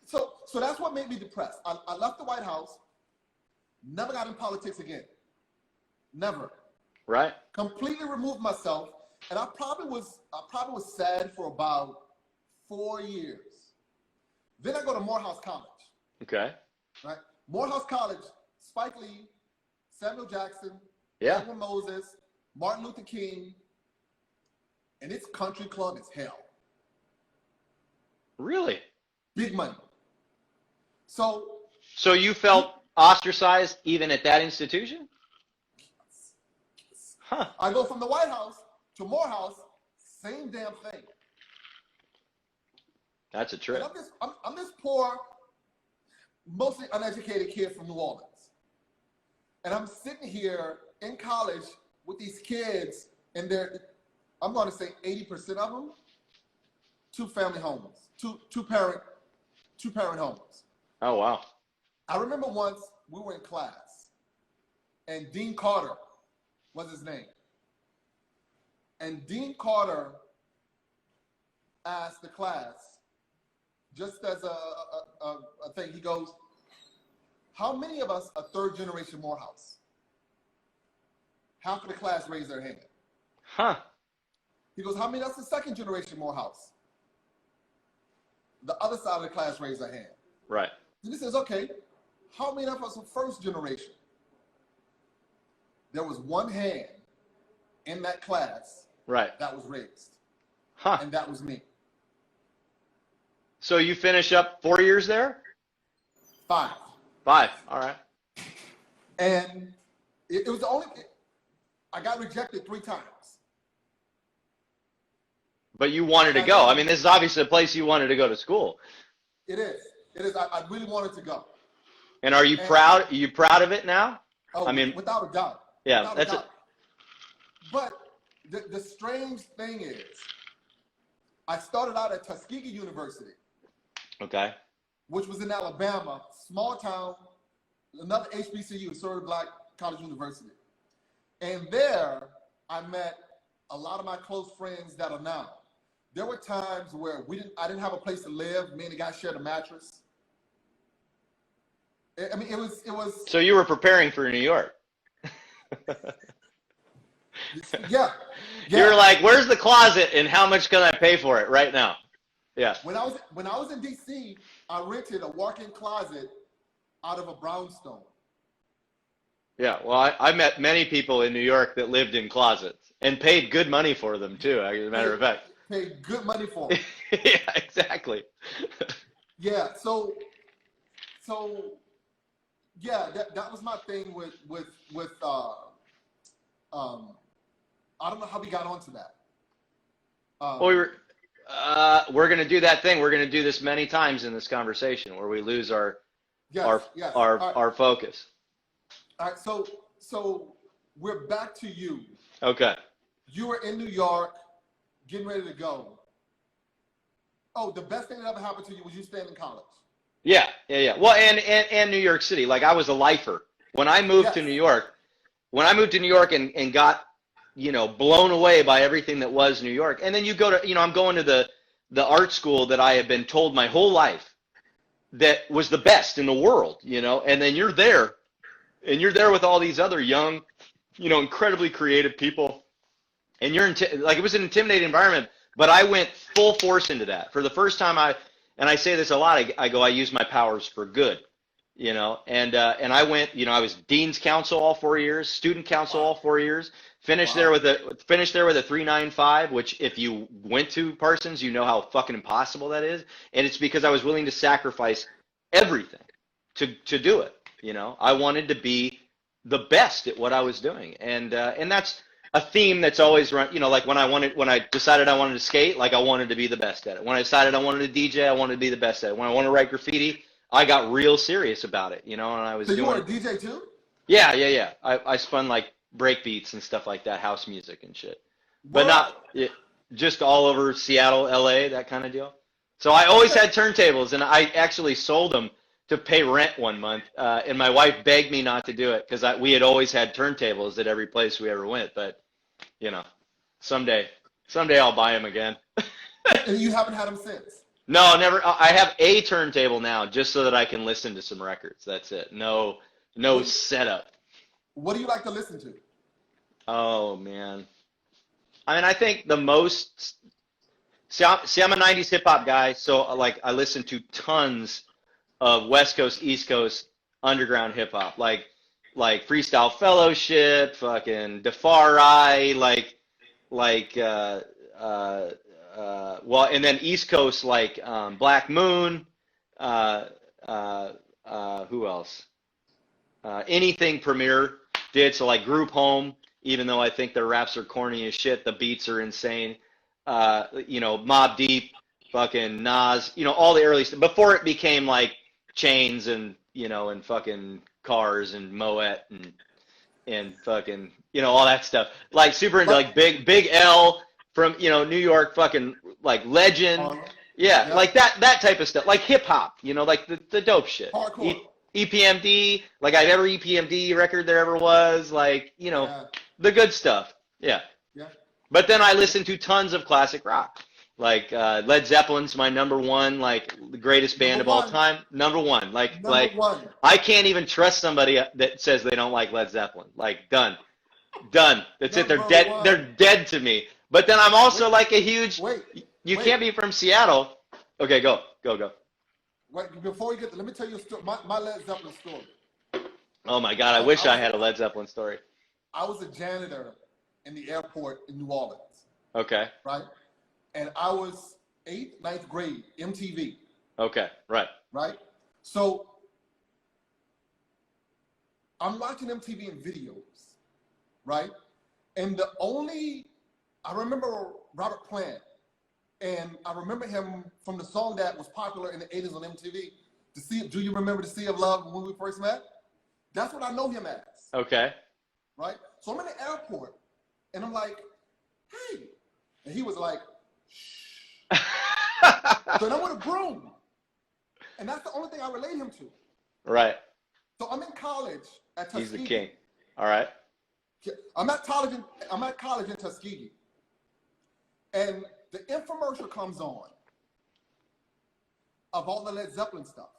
so that's what made me depressed. I left the White House, never got in politics again. Never. Right. Completely removed myself. And I probably was sad for about 4 years. Then I go to Morehouse College. Okay. Right? Morehouse College, Spike Lee, Samuel Jackson, yeah. Edwin Moses, Martin Luther King, and it's country club as hell. Really? Big money. So you felt ostracized even at that institution? Huh. I go from the White House to Morehouse, same damn thing. That's a trip. And I'm this poor, mostly uneducated kid from New Orleans. And I'm sitting here in college with these kids, and I'm going to say 80% of them, two-family homes, two-parent homes. Oh, wow. I remember once we were in class, and Dean Carter was his name. And Dean Carter asked the class, just as a thing, he goes, how many of us are third-generation Morehouse? Half of the class raised their hand. Huh. He goes, how many of us are second-generation Morehouse? The other side of the class raised their hand. Right. And he says, okay, how many of us are first generation? There was one hand in that class that was raised. Huh. And that was me. So you finish up 4 years there? 5. All right. And it was the only, I got rejected 3 times. But you wanted to go. I mean, this is obviously a place you wanted to go to school. It is. I really wanted to go. And are you proud? Are you proud of it now? Oh, I mean, without a doubt. Yeah, that's it. But the strange thing is, I started out at Tuskegee University. Okay. Which was in Alabama, small town, another HBCU, Surrey Black College University. And there, I met a lot of my close friends that are now. There were times where I didn't have a place to live. Me and the guy shared a mattress. I mean, it was. So you were preparing for New York. Yeah. You were like, where's the closet and how much can I pay for it right now? Yeah. When I was in DC, I rented a walk-in closet out of a brownstone. Yeah, well, I met many people in New York that lived in closets and paid good money for them too, as a matter of fact. Paid good money for them. Yeah, exactly. Yeah, so yeah, that was my thing with I don't know how we got onto that. Well, we're going to do that thing. We're going to do this many times in this conversation where we lose our focus. All right, so we're back to you. Okay. You were in New York, getting ready to go. Oh, the best thing that ever happened to you was you staying in college. Yeah. Well, and New York City. Like, I was a lifer. When I moved to New York, and got, blown away by everything that was New York. And then you go to, I'm going to the art school that I have been told my whole life that was the best in the world, and then you're there with all these other young, incredibly creative people. And it was an intimidating environment, but I went full force into that. For the first time, I say this a lot, I use my powers for good, and I went, I was dean's counsel all 4 years, student counsel all 4 years, finished there with a 3.95, which if you went to Parsons, you know how fucking impossible that is. And it's because I was willing to sacrifice everything to do it. I wanted to be the best at what I was doing. And that's a theme that's always run, like when I decided I wanted to skate, like I wanted to be the best at it. When I decided I wanted to DJ, I wanted to be the best at it. When I wanted to write graffiti, I got real serious about it, and I was doing. So you doing. were a DJ too? Yeah. I spun like break beats and stuff like that, house music and shit. But not just all over Seattle, LA, that kind of deal. So I always had turntables, and I actually sold them to pay rent one month, and my wife begged me not to do it because we had always had turntables at every place we ever went. But you know, someday I'll buy them again. And you haven't had them since? No, never. I have a turntable now just so that I can listen to some records. That's it. No setup. What do you like to listen to? Oh man, I mean, I think the most. See, I'm a '90s hip hop guy, so like I listen to tons of West Coast, East Coast underground hip hop, like Freestyle Fellowship, fucking Defari, well, and then East Coast like Black Moon, who else? Anything Premier did, so like Group Home, even though I think their raps are corny as shit, the beats are insane. You know, Mobb Deep, fucking Nas, you know, all the early stuff before it became like Chains and, you know, and fucking Cars and Moet and fucking, you know, all that stuff. Like super into like Big L from, you know, New York, fucking like Legend. Yeah, like that type of stuff. Like hip hop, you know, like the dope shit. Hardcore. EPMD, like every EPMD record there ever was, like, you know, the good stuff. Yeah. Yeah. But then I listen to tons of classic rock. Like Led Zeppelin's my number one, like the greatest band of all time. Number one. Like I can't even trust somebody that says they don't like Led Zeppelin. Like done. That's it. They're dead. They're dead to me. But then I'm also like a huge. You can't be from Seattle. Okay, go. Wait, before we get there, let me tell you a story. My Led Zeppelin story. Oh my God, I wish I had a Led Zeppelin story. I was a janitor in the airport in New Orleans. Okay. Right? And I was 8th, 9th grade, MTV. Okay, right. Right? So I'm watching MTV in videos, right? And I remember Robert Plant, and I remember him from the song that was popular in the 80s on MTV, Do You Remember the Sea of Love, when we first met? That's what I know him as. Okay. Right? So I'm in the airport, and I'm like, hey. And he was like, shh. So then I went a broom. And that's the only thing I relate him to. Right. So I'm in college at Tuskegee. He's the king. All right. I'm at college in Tuskegee. And the infomercial comes on of all the Led Zeppelin stuff.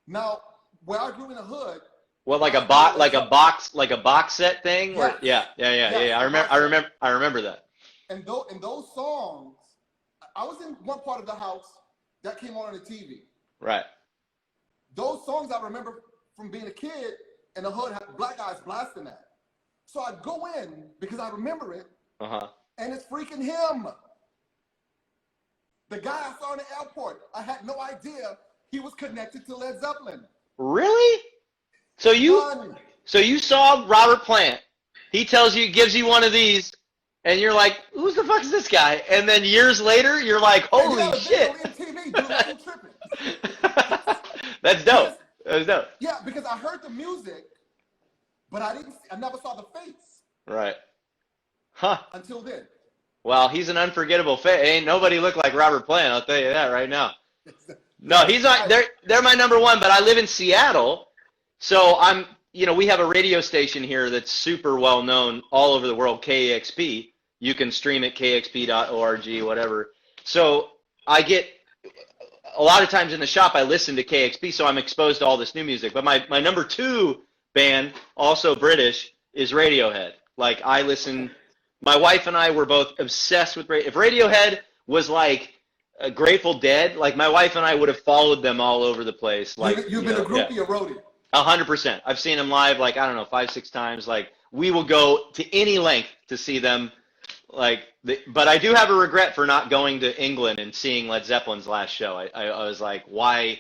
Now, where I grew in the hood. What, like a box set thing? Yes. Yeah. I remember that. And those songs, I was in one part of the house that came on the TV. Right. Those songs I remember from being a kid in the hood had black guys blasting that. So I'd go in because I remember it. And it's freaking him. The guy I saw in the airport, I had no idea he was connected to Led Zeppelin. Really? So you saw Robert Plant. He gives you one of these, and you're like, who the fuck is this guy? And then years later, you're like, holy shit. TV, dude, I'm tripping. That's dope. That's dope. Yeah, because I heard the music, but I never saw the face. Right. Huh. Until then. Well, he's an unforgettable face. Ain't nobody look like Robert Plant, I'll tell you that right now. No, he's not. They're my number one, but I live in Seattle, so we have a radio station here that's super well known all over the world, KEXP. You can stream it, kexp.org, whatever. So I get, a lot of times in the shop, I listen to KEXP, so I'm exposed to all this new music. But my number two band, also British, is Radiohead. Like, my wife and I were both obsessed with Radiohead. If Radiohead was like Grateful Dead, like my wife and I would have followed them all over the place. Like you've been a groupie or roadie? 100%. I've seen them live, like, I don't know, 5-6 times. Like, we will go to any length to see them. But I do have a regret for not going to England and seeing Led Zeppelin's last show. I was like, why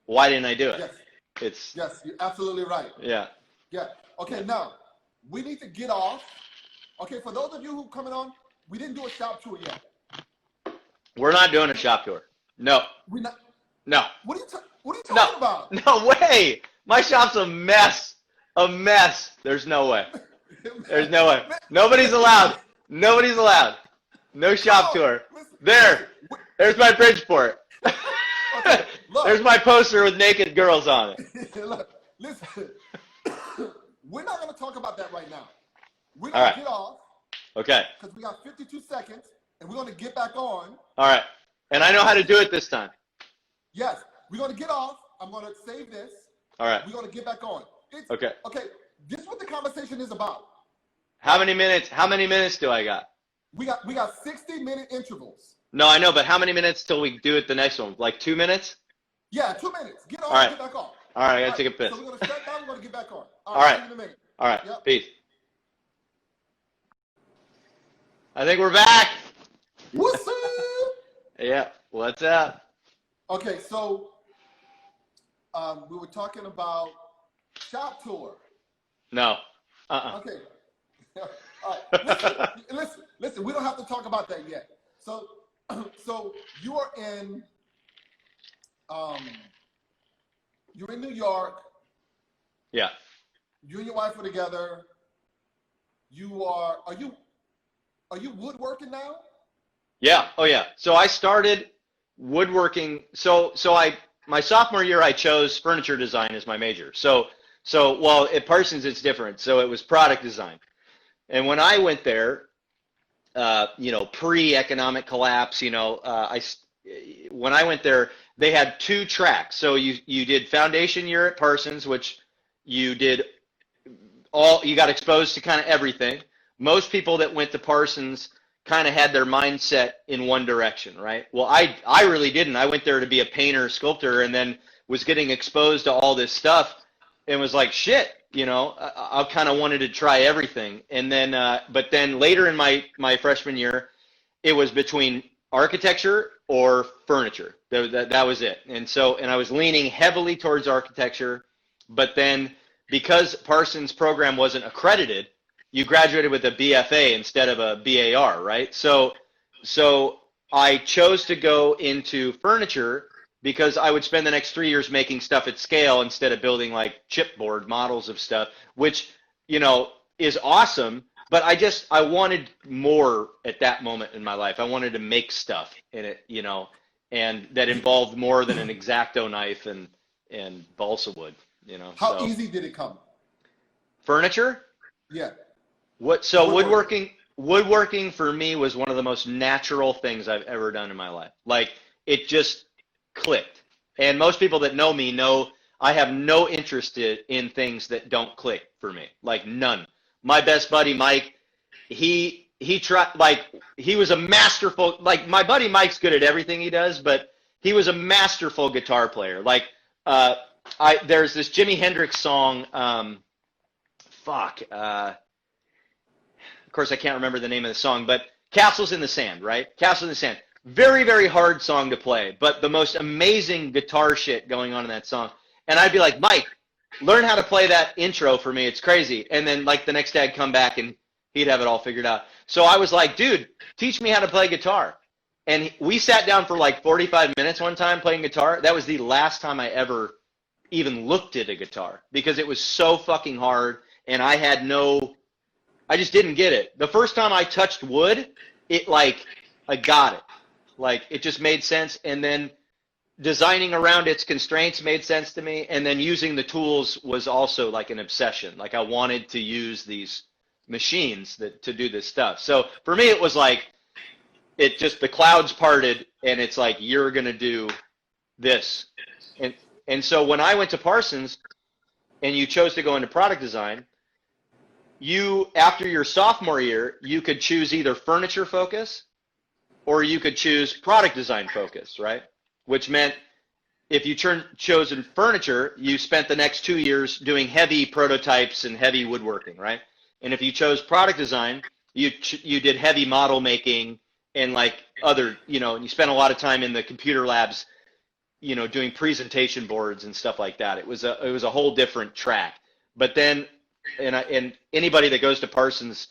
didn't I do it? Yes. Yes, you're absolutely right. Yeah. Yeah. Okay, now we need to get off. Okay, for those of you who are coming on, we didn't do a shop tour yet. We're not doing a shop tour. No. We're not. No. What are you talking about? No way. My shop's a mess. A mess. There's no way. There's no way. Nobody's allowed. Nobody's allowed. No shop tour. There's my Bridgeport. Okay, There's my poster with naked girls on it. Look, listen. We're not going to talk about that right now. We're going to get off. Okay. Because we got 52 seconds, and we're going to get back on. All right. And I know how to do it this time. Yes. We're going to get off. I'm going to save this. All right. We're going to get back on. Okay. Okay. This is what the conversation is about. How many minutes do I got? We got 60-minute intervals. No, I know, but how many minutes till we do it the next one? Like 2 minutes? Yeah, 2 minutes. Get on, All right. get back on. All right, I got to take a piss. So we're going to shut down, we're going to get back on. All right. See you in a minute. All right. Yep. Peace. I think we're back. What's up? Yeah, what's up? Okay, so we were talking about shop tour. No. Okay. All right. Listen. We don't have to talk about that yet. So you are in. You're in New York. Yeah. You and your wife are together. Are you woodworking now? Yeah. Oh yeah. So I started woodworking. So my sophomore year I chose furniture design as my major. So well at Parsons it's different. So it was product design. And when I went there, pre-economic collapse, when I went there, they had 2 tracks. So you did foundation year at Parsons, which you got exposed to kind of everything. Most people that went to Parsons kind of had their mindset in one direction, right? Well, I really didn't. I went there to be a painter, sculptor, and then was getting exposed to all this stuff and was like, shit, I kind of wanted to try everything. And then, but then later in my freshman year, it was between architecture or furniture. That was it. And I was leaning heavily towards architecture, but then because Parsons program wasn't accredited, you graduated with a BFA instead of a BAR, right? So I chose to go into furniture because I would spend the next 3 years making stuff at scale instead of building like chipboard models of stuff, which, is awesome. But I wanted more at that moment in my life. I wanted to make stuff in it, and that involved more than an X-Acto knife and balsa wood, How easy did it come? Furniture? Yeah. Woodworking for me was one of the most natural things I've ever done in my life. Like it just clicked. And most people that know me know I have no interest in things that don't click for me. Like none. My best buddy Mike, he was a masterful, like my buddy Mike's good at everything he does, but he was a masterful guitar player. Like there's this Jimi Hendrix song, of course, I can't remember the name of the song, but Castles in the Sand, right? Castles in the Sand. Very, very hard song to play, but the most amazing guitar shit going on in that song. And I'd be like, Mike, learn how to play that intro for me. It's crazy. And then like the next day I'd come back and he'd have it all figured out. So I was like, dude, teach me how to play guitar. And we sat down for like 45 minutes one time playing guitar. That was the last time I ever even looked at a guitar because it was so fucking hard and I just didn't get it. The first time I touched wood, I got it. Like it just made sense. And then designing around its constraints made sense to me. And then using the tools was also like an obsession. Like I wanted to use these machines to do this stuff. So for me, it was like, the clouds parted and it's like, you're going to do this. And so when I went to Parsons and you chose to go into product design, after your sophomore year, you could choose either furniture focus or you could choose product design focus, right? Which meant if you chosen furniture, you spent the next 2 years doing heavy prototypes and heavy woodworking, right? And if you chose product design, you did heavy model making and like other, and you spent a lot of time in the computer labs, doing presentation boards and stuff like that. It was a whole different track. But then, and anybody that goes to Parsons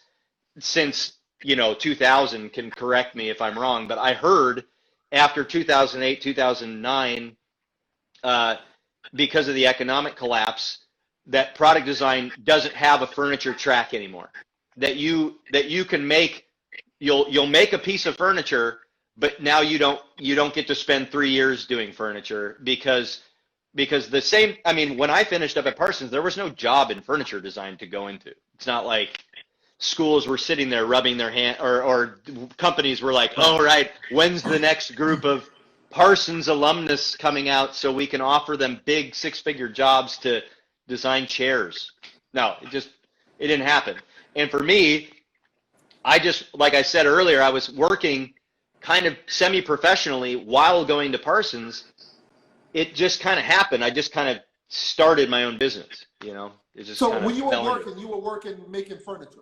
since 2000 can correct me if I'm wrong, but I heard after 2008, 2009, because of the economic collapse, that product design doesn't have a furniture track anymore. That you can make, you'll make a piece of furniture, but now you don't get to spend 3 years doing furniture because the same, I mean, when I finished up at Parsons, there was no job in furniture design to go into. It's not like schools were sitting there rubbing their hand, or companies were like, all right, when's the next group of Parsons alumnus coming out so we can offer them big 6-figure jobs to design chairs? No, it didn't happen. And for me, I just, like I said earlier, I was working kind of semi-professionally while going to Parsons. It just kind of happened. I just kind of started my own business, you know. It just so when you were working making furniture?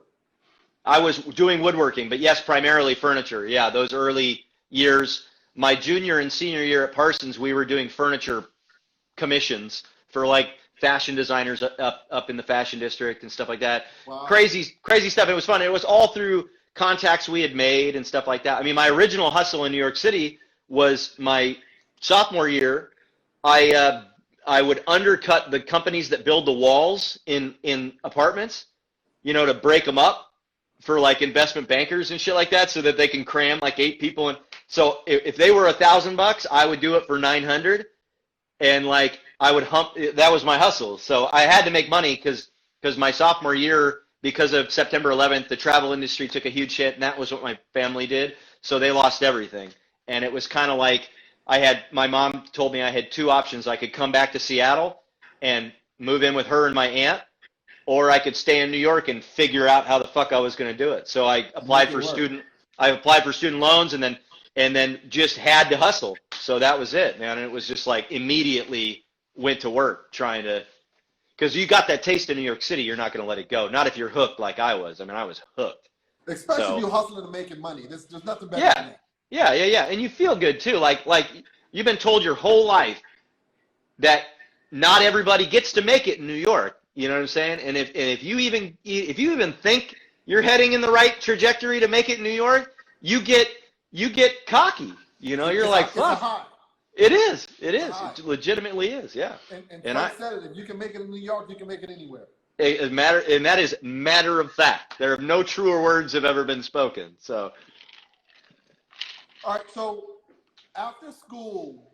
I was doing woodworking, but yes, primarily furniture. Yeah, those early years. My junior and senior year at Parsons, we were doing furniture commissions for like fashion designers up in the fashion district and stuff like that. Wow. Crazy stuff. It was fun. It was all through contacts we had made and stuff like that. I mean, my original hustle in New York City was my sophomore year. I would undercut the companies that build the walls in apartments, you know, to break them up for like investment bankers and shit like that, so that they can cram like 8 people in. So if they were $1,000, I would do it for 900, and like I would that was my hustle. So I had to make money because my sophomore year, because of September 11th, the travel industry took a huge hit, and that was what my family did. So they lost everything, and it was kind of like my mom told me I had 2 options. I could come back to Seattle and move in with her and my aunt, or I could stay in New York and figure out how the fuck I was going to do it. So I applied for student loans, and then just had to hustle. So that was it, man. And it was just like immediately went to work trying to, because you got that taste in New York City, you're not going to let it go. Not if you're hooked like I was. I mean, I was hooked. Especially if you're hustling and making money. There's nothing better than that. Yeah. And you feel good too. Like you've been told your whole life that not everybody gets to make it in New York. You know what I'm saying? And if you even think you're heading in the right trajectory to make it in New York, you get cocky. You know, you're like, fuck. It is. It legitimately is. Yeah. And I said it. If you can make it in New York, you can make it anywhere. And that is matter of fact. There have no truer words have ever been spoken. So. All right. So after school,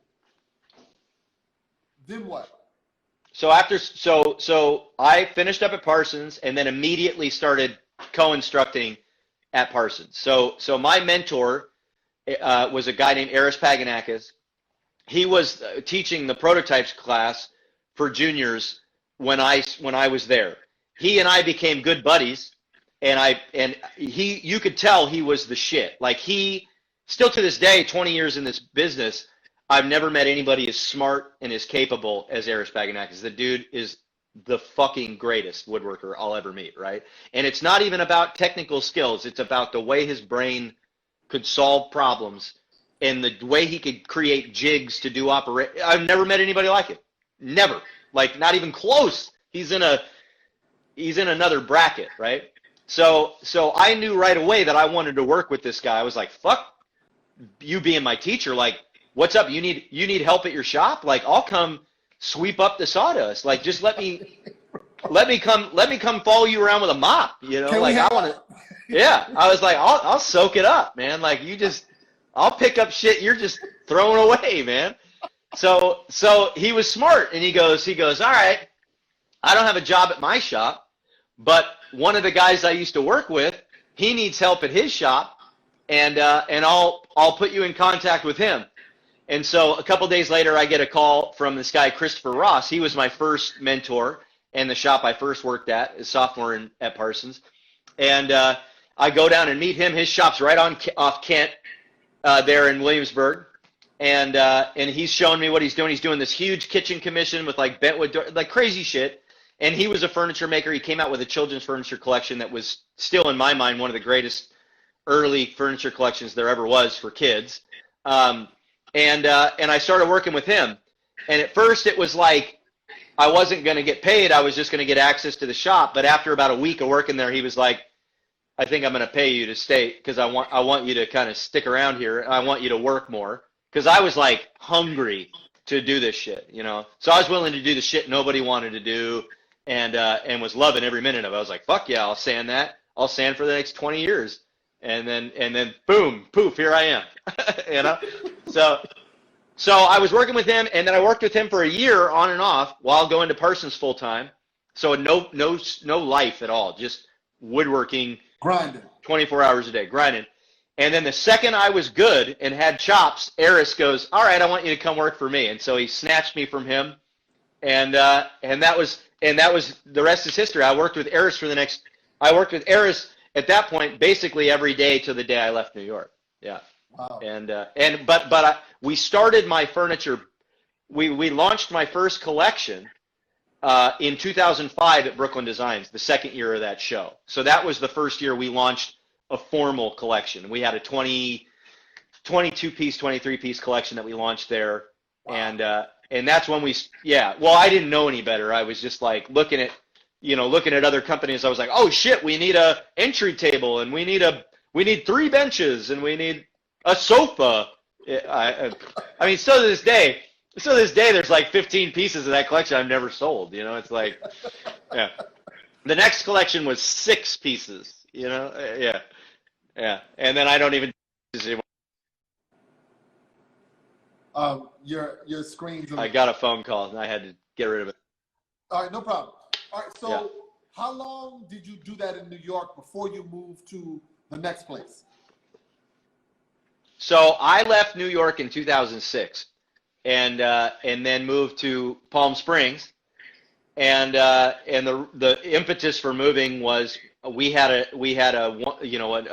then what? So I finished up at Parsons and then immediately started co-instructing at Parsons. So my mentor was a guy named Eris Paganakis. He was teaching the prototypes class for juniors when I was there. He and I became good buddies, and you could tell he was the shit. Like, he still to this day, 20 years in this business, I've never met anybody as smart and as capable as Eris Paganakis. The dude is the fucking greatest woodworker I'll ever meet, right? And it's not even about technical skills. It's about the way his brain could solve problems and the way he could create jigs to do I've never met anybody like him. Never. Like, not even close. He's in another bracket, right? So I knew right away that I wanted to work with this guy. I was like, fuck you being my teacher. Like, what's up? You need help at your shop? Like, I'll come sweep up the sawdust. Like, just let me come follow you around with a mop, you know? Like, I want to. Yeah, I was like, I'll soak it up, man. Like, I'll pick up shit you're just throwing away, man. So he was smart, and he goes, all right, I don't have a job at my shop, but one of the guys I used to work with, he needs help at his shop, and I'll put you in contact with him. And so a couple days later, I get a call from this guy, Christopher Ross. He was my first mentor and the shop I first worked at, as sophomore at Parsons. And I go down and meet him. His shop's right off Kent there in Williamsburg. And he's showing me what he's doing. He's doing this huge kitchen commission with like bentwood door, like crazy shit. And he was a furniture maker. He came out with a children's furniture collection that was still, in my mind, one of the greatest early furniture collections there ever was for kids. And I started working with him. And at first it was like I wasn't going to get paid. I was just going to get access to the shop. But after about a week of working there, he was like, I think I'm going to pay you to stay because I want you to kind of stick around here. I want you to work more, because I was like hungry to do this shit, you know. So I was willing to do the shit nobody wanted to do, and was loving every minute of it. I was like, fuck yeah, I'll sand that. I'll sand for the next 20 years. and then boom, poof, here I am. You know, so I was working with him, and then I worked with him for a year on and off while going to Parsons full time. So no life at all, just woodworking, grinding, 24 hours a day, grinding. And then the second I was good and had chops, Eris goes, "All right, I want you to come work for me." And so he snatched me from him, and that was the rest is history. I worked with Eris at that point basically every day till the day I left New York. Yeah. Wow. But we started my furniture. We launched my first collection in 2005 at Brooklyn Designs, the second year of that show. So that was the first year we launched a formal collection. We had a 22-piece, 23-piece collection that we launched there. Wow. And that's when well, I didn't know any better. I was just like looking at other companies. I was like, oh shit, we need a entry table, and we need 3 benches, and we need a sofa. I mean, still to this day, there's like 15 pieces of that collection I've never sold. You know, it's like, yeah. The next collection was 6 pieces. You know, yeah. And then I don't even. Your screen's. I got a phone call and I had to get rid of it. All right, no problem. All right, so how long did you do that in New York before you moved to the next place? So I left New York in 2006, and then moved to Palm Springs, and the impetus for moving was we had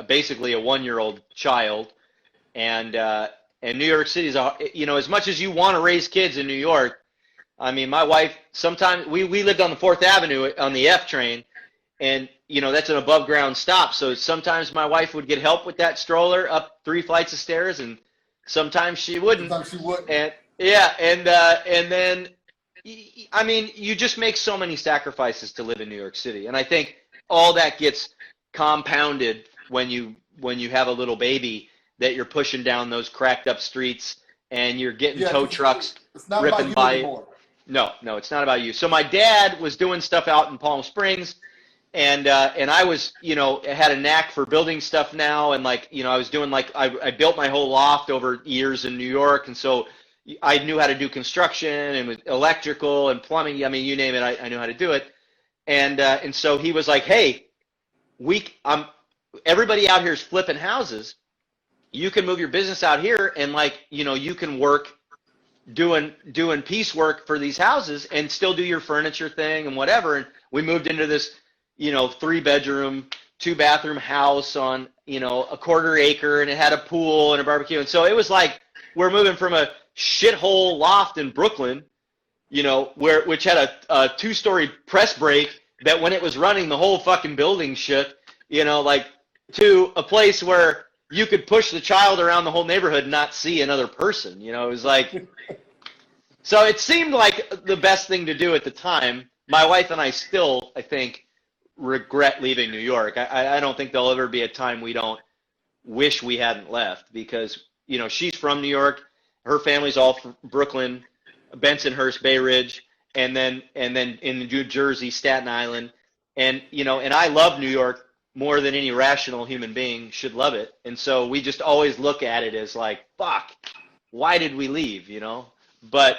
basically a 1-year-old child, and New York City is as much as you want to raise kids in New York. I mean, my wife, sometimes we lived on the 4th Avenue on the F train, and that's an above ground stop. So sometimes my wife would get help with that stroller up 3 flights of stairs, and sometimes she wouldn't. Sometimes she wouldn't. And then I mean, you just make so many sacrifices to live in New York City, and I think all that gets compounded when you have a little baby that you're pushing down those cracked up streets, and you're getting tow trucks ripping by. Anymore. No, it's not about you. So my dad was doing stuff out in Palm Springs, and I was, had a knack for building stuff now, and I was doing I built my whole loft over years in New York, and so I knew how to do construction and with electrical and plumbing. I mean, you name it, I knew how to do it, and so he was like, hey, everybody out here is flipping houses. You can move your business out here, and you can work doing piecework for these houses and still do your furniture thing and whatever. And we moved into this 3-bedroom, 2-bathroom house on a 1/4 acre, and it had a pool and a barbecue. And so it was like we're moving from a shithole loft in Brooklyn, which had a 2-story press brake that when it was running the whole fucking building shook, to a place where you could push the child around the whole neighborhood and not see another person. It was like, so it seemed like the best thing to do at the time. My wife and I still, I think, regret leaving New York. I don't think there'll ever be a time we don't wish we hadn't left, because, she's from New York. Her family's all from Brooklyn, Bensonhurst, Bay Ridge, and then in New Jersey, Staten Island. And, and I love New York more than any rational human being should love it. And so we just always look at it as like, fuck, why did we leave, But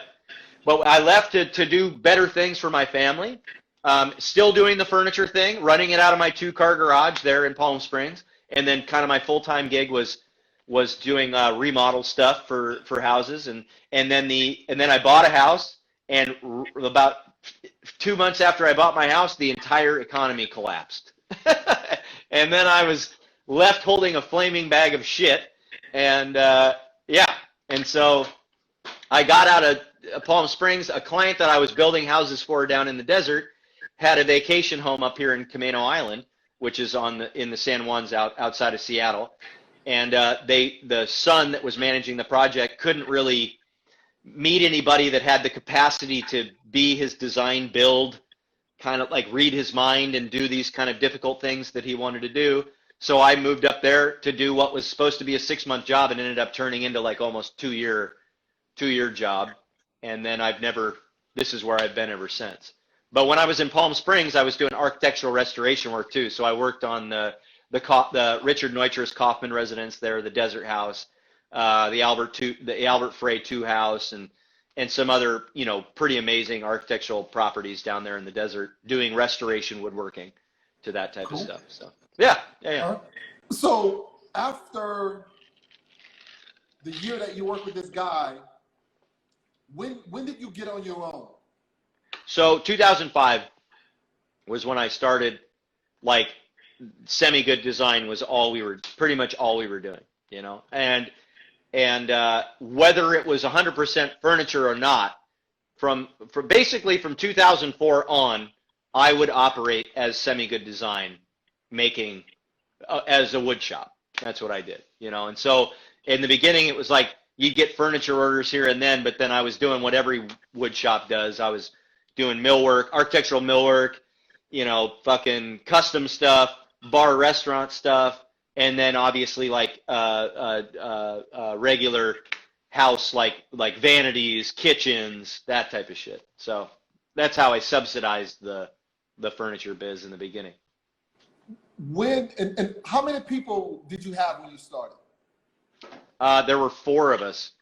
I left to do better things for my family, still doing the furniture thing, running it out of my 2-car garage there in Palm Springs. And then kind of my full-time gig was doing remodel stuff for houses. And then I bought a house, and about 2 months after I bought my house, the entire economy collapsed. And then I was left holding a flaming bag of shit. And and so I got out of Palm Springs. A client that I was building houses for down in the desert had a vacation home up here in Camano Island, which is in the San Juans outside of Seattle. And the son that was managing the project couldn't really meet anybody that had the capacity to be his design build, kind of like read his mind and do these kind of difficult things that he wanted to do. So I moved up there to do what was supposed to be a 6-month job and ended up turning into like almost 2-year job. And then this is where I've been ever since. But when I was in Palm Springs, I was doing architectural restoration work too. So I worked on the the Richard Neutrus Kaufman residence there, the Desert House, the Albert Frey II house, and some other, pretty amazing architectural properties down there in the desert, doing restoration woodworking to that type of stuff. So yeah. So after the year that you worked with this guy, when did you get on your own? So 2005 was when I started. Like, semi-good design was pretty much all we were doing, and whether it was 100% furniture or not, basically from 2004 on, I would operate as semi-good design, making as a wood shop. That's what I did, and so in the beginning it was like you'd get furniture orders here and then, but then I was doing what every wood shop does. I was doing millwork, architectural millwork, fucking custom stuff, bar restaurant stuff, and then obviously like regular house, like vanities, kitchens, that type of shit. So that's how I subsidized the furniture biz in the beginning. When and how many people did you have when you started? There were 4 of us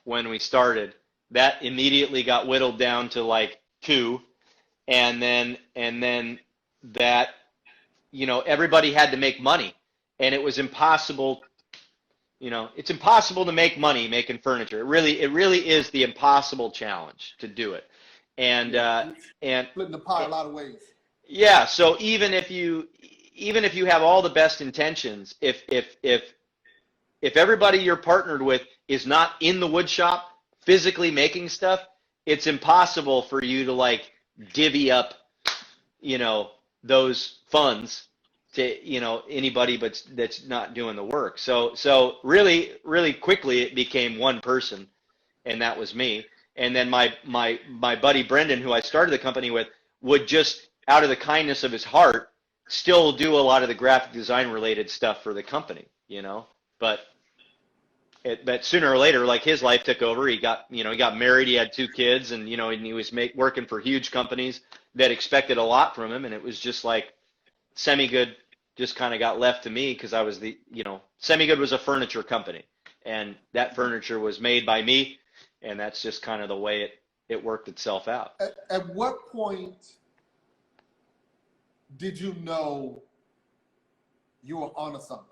when we started. That immediately got whittled down to like 2, and then that, everybody had to make money, and it was impossible. It's impossible to make money making furniture. It really is the impossible challenge to do it. And splitting the pie a lot of ways. Yeah. So even if you have all the best intentions, if everybody you're partnered with is not in the wood shop physically making stuff, it's impossible for you to like divvy up, those funds to, anybody that's not doing the work. So really quickly it became one person, and that was me. And then my buddy Brendan, who I started the company with, would just, out of the kindness of his heart, still do a lot of the graphic design related stuff for the company, but sooner or later, like, his life took over. He got married, he had 2 kids, and, and he was working for huge companies that expected a lot from him. And it was just like Semi-Good just kind of got left to me, because I was Semi-Good was a furniture company, and that furniture was made by me. And that's just kind of the way it worked itself out. At what point did you know you were onto something?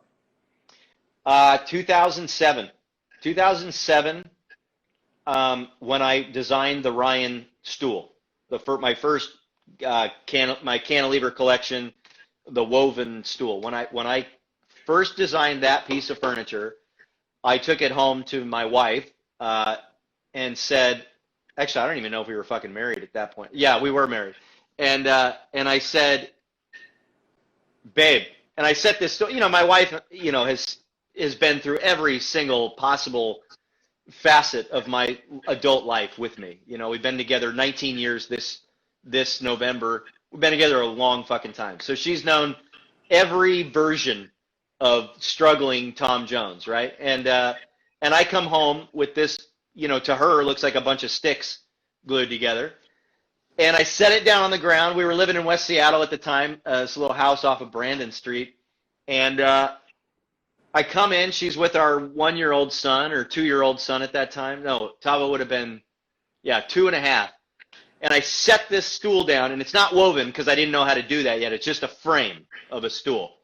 2007. 2007, when I designed the Ryan stool, my first my cantilever collection, the woven stool. When I first designed that piece of furniture, I took it home to my wife and said, actually, I don't even know if we were fucking married at that point. Yeah, we were married. And I said, babe, and I set this, my wife, has been through every single possible facet of my adult life with me. We've been together 19 years this November. We've been together a long fucking time. So she's known every version of struggling Thom Jones, right? And I come home with this, to her, looks like a bunch of sticks glued together. And I set it down on the ground. We were living in West Seattle at the time, this little house off of Brandon Street. And I come in, she's with our 1-year-old son, or 2-year-old son at that time. No, Tava would have been, 2.5. And I set this stool down, and it's not woven because I didn't know how to do that yet. It's just a frame of a stool.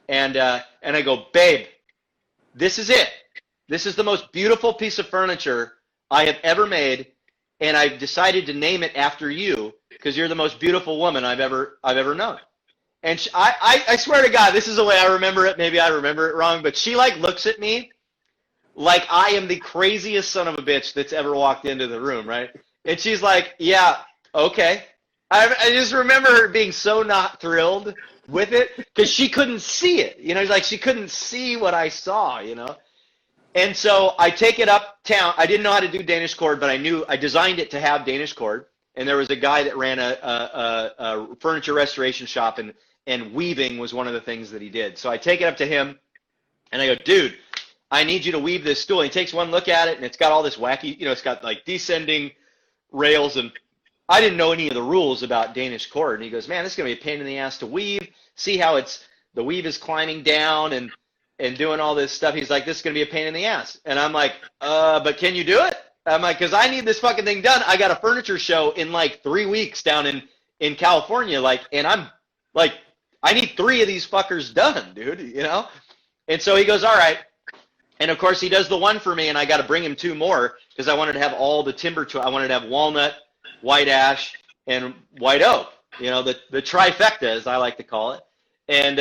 And I go, babe, this is it. This is the most beautiful piece of furniture I have ever made, and I've decided to name it after you because you're the most beautiful woman I've ever known. And I swear to God, this is the way I remember it. Maybe I remember it wrong, but she like looks at me like I am the craziest son of a bitch that's ever walked into the room, right? And she's like, yeah, okay. I just remember her being so not thrilled with it because she couldn't see it. Like she couldn't see what I saw, And so I take it uptown. I didn't know how to do Danish cord, but I designed it to have Danish cord. And there was a guy that ran a furniture restoration shop, and weaving was one of the things that he did. So I take it up to him, and I go, dude, I need you to weave this stool. And he takes one look at it, and it's got all this wacky, it's got like descending rails, and I didn't know any of the rules about Danish cord. And he goes, man, this is going to be a pain in the ass to weave. See how it's the weave is climbing down and doing all this stuff. He's like, this is going to be a pain in the ass. And I'm like, but can you do it? I'm like, because I need this fucking thing done. I got a furniture show in like 3 weeks down in California. Like, and I'm like, I need 3 of these fuckers done, dude, you know? And so he goes, all right. And of course he does the one for me, and I got to bring him 2 more because I wanted to have all the timber. I wanted to have walnut, white ash, and white oak, you know, the trifecta, as I like to call it. And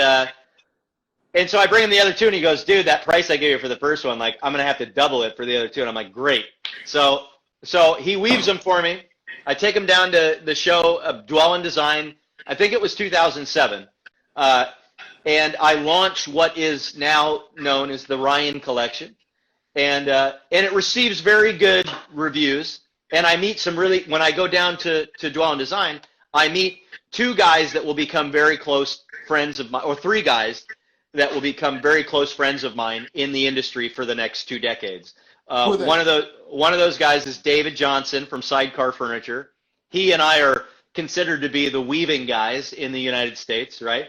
so I bring him the other 2, and he goes, dude, that price I gave you for the first one, like, I'm going to have to double it for the other 2. And I'm like, great. So he weaves them for me. I take him down to the show of Dwell and Design. I think it was 2007. And I launch what is now known as the Ryan Collection. And it receives very good reviews. And I meet some really, when I go down to Dwell and Design, I meet 2 guys that will become very close friends of mine, or 3 guys that will become very close friends of mine in the industry for the next 2 decades. One of those guys is David Johnson from Sidecar Furniture. He and I are considered to be the weaving guys in the United States, right?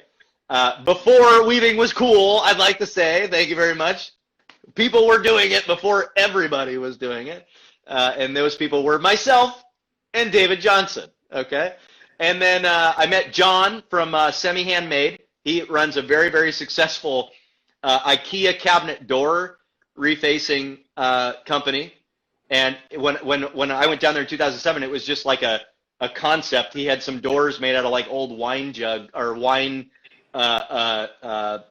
Before weaving was cool, I'd like to say, thank you very much. People were doing it before everybody was doing it. And those people were myself and David Johnson, okay? And then I met John from Semi-Handmade. He runs a very, very successful IKEA cabinet door refacing company. And when I went down there in 2007, it was just like a concept. He had some doors made out of like old wine jug or wine flat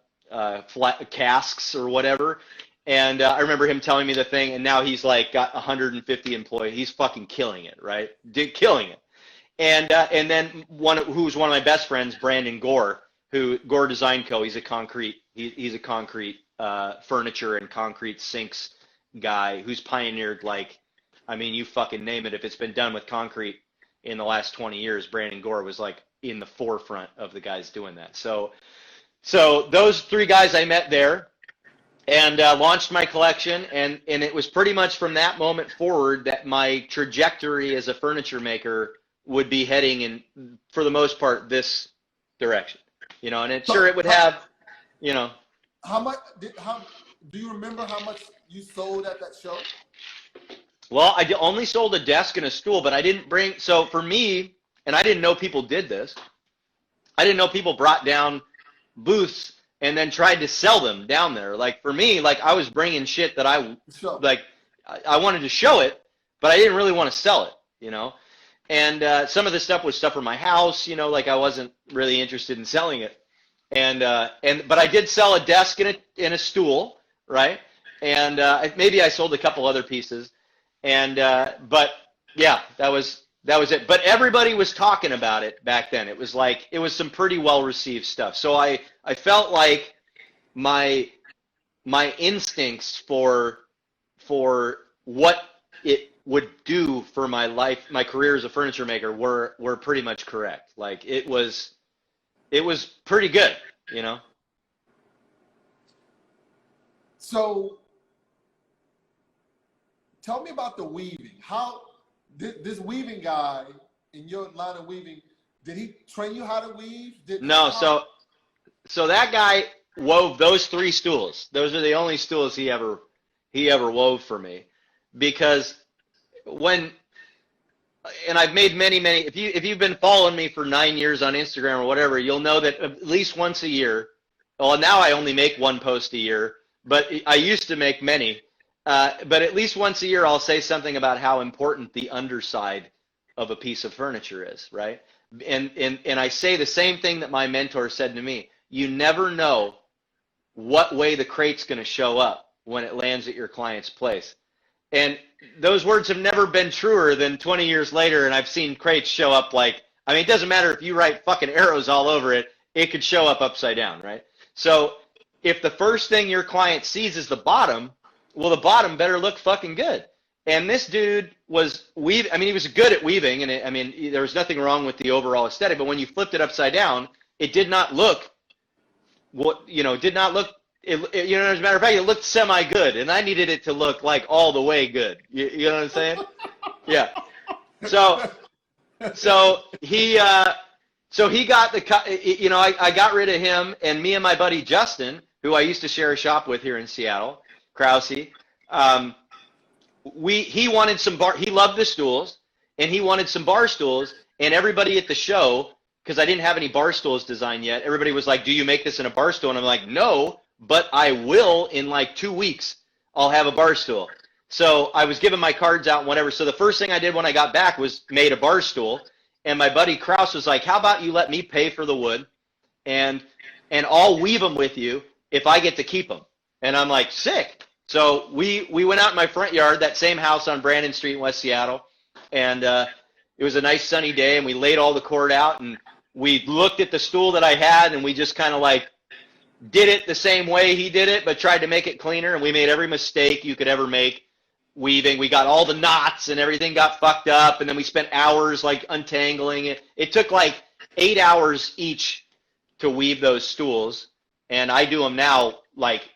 casks or whatever. And I remember him telling me the thing, and now he's like got 150 employees. He's fucking killing it, right? Killing it. And then who's one of my best friends, Brandon Gore, Gore Design Co. He's a concrete furniture and concrete sinks guy who's pioneered, like, I mean, you fucking name it. If it's been done with concrete in the last 20 years, Brandon Gore was like in the forefront of the guys doing that. So those 3 guys I met there and launched my collection, and it was pretty much from that moment forward that my trajectory as a furniture maker would be heading in, for the most part, this direction. You know, and it would have, you know. How do you remember how much you sold at that show? Well, I only sold a desk and a stool, but I didn't bring, so for me, and I didn't know people did this, I didn't know people brought down booths and then tried to sell them down there. Like for me, like I was bringing shit that I wanted to show it, but I didn't really want to sell it, you know. And some of the stuff was stuff from my house, you know, like I wasn't really interested in selling it. But I did sell a desk and a stool, right? And maybe I sold a couple other pieces. But yeah, that was it. But everybody was talking about it back then. It was like, it was some pretty well received stuff. So I felt like my instincts for what it would do for my life, my career as a furniture maker were pretty much correct. Like it was pretty good, you know? So tell me about the weaving. How did this weaving guy in your line of weaving, did he train you how to weave? No, so that guy wove those 3 stools. Those are the only stools he ever wove for me. Because and I've made many, if you've been following me for 9 years on Instagram or whatever, you'll know that at least once a year, well, now I only make 1 post a year, but I used to make many. But at least once a year, I'll say something about how important the underside of a piece of furniture is, right? And I say the same thing that my mentor said to me. You never know what way the crate's going to show up when it lands at your client's place. And those words have never been truer than 20 years later, and I've seen crates show up like, I mean, it doesn't matter if you write fucking arrows all over it, it could show up upside down, right? So if the first thing your client sees is the bottom, well, the bottom better look fucking good. And this dude was he was good at weaving, and there was nothing wrong with the overall aesthetic, but when you flipped it upside down, it did not look, as a matter of fact, it looked semi-good, and I needed it to look like all the way good. You know what I'm saying? Yeah. So he So he got I got rid of him, and me and my buddy Justin, who I used to share a shop with here in Seattle, Krause, he wanted some he loved the stools, and he wanted some bar stools, and everybody at the show, because I didn't have any bar stools designed yet, everybody was like, do you make this in a bar stool? And I'm like, no, but I will in like 2 weeks. I'll have a bar stool. So I was giving my cards out and whatever. So the first thing I did when I got back was made a bar stool. And my buddy Krause was like, how about you let me pay for the wood and I'll weave them with you if I get to keep them. And I'm like, sick. So we went out in my front yard, that same house on Brandon Street in West Seattle. And it was a nice sunny day, and we laid all the cord out, and we looked at the stool that I had, and we just kind of like did it the same way he did it, but tried to make it cleaner. And we made every mistake you could ever make weaving. We got all the knots and everything got fucked up, and then we spent hours like untangling it. It took like 8 hours each to weave those stools, and I do them now like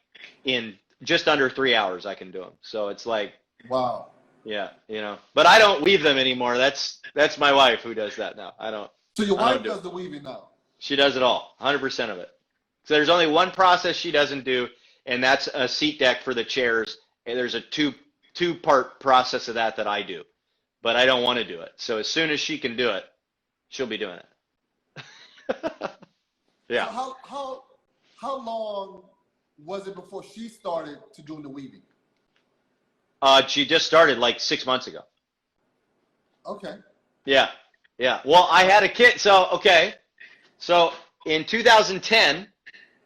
in just under 3 hours. I can do them. So it's like, wow. Yeah, but I don't weave them anymore. That's my wife who does that now. I don't. So your wife does the weaving now? She does it all, 100% of it. So there's only one process she doesn't do, and that's a seat deck for the chairs. And there's a two-part process of that I do, but I don't want to do it. So as soon as she can do it, she'll be doing it. Yeah. So how long was it before she started to doing the weaving? She just started like 6 months ago. Okay. Yeah. Well, I had a kid. So in 2010,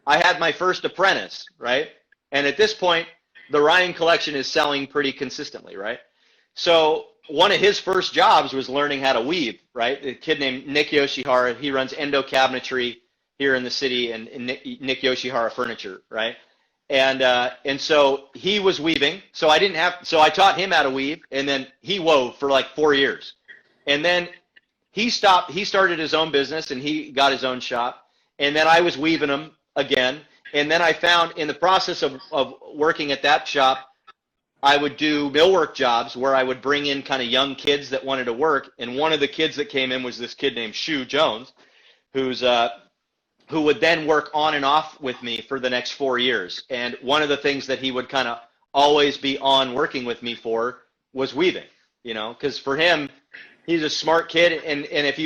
I had my first apprentice, right? And at this point, the Ryan collection is selling pretty consistently, right? So one of his first jobs was learning how to weave, right? A kid named Nick Yoshihara. He runs Endo Cabinetry here in the city, and Nick Yoshihara Furniture, right? And so he was weaving. So I taught him how to weave, and then he wove for like 4 years. And then he started his own business, and he got his own shop. And then I was weaving him again. And then I found in the process of working at that shop, I would do millwork jobs where I would bring in kind of young kids that wanted to work. And one of the kids that came in was this kid named Shu Jones, who would then work on and off with me for the next 4 years. And one of the things that he would kind of always be on working with me for was weaving, because for him, he's a smart kid. And if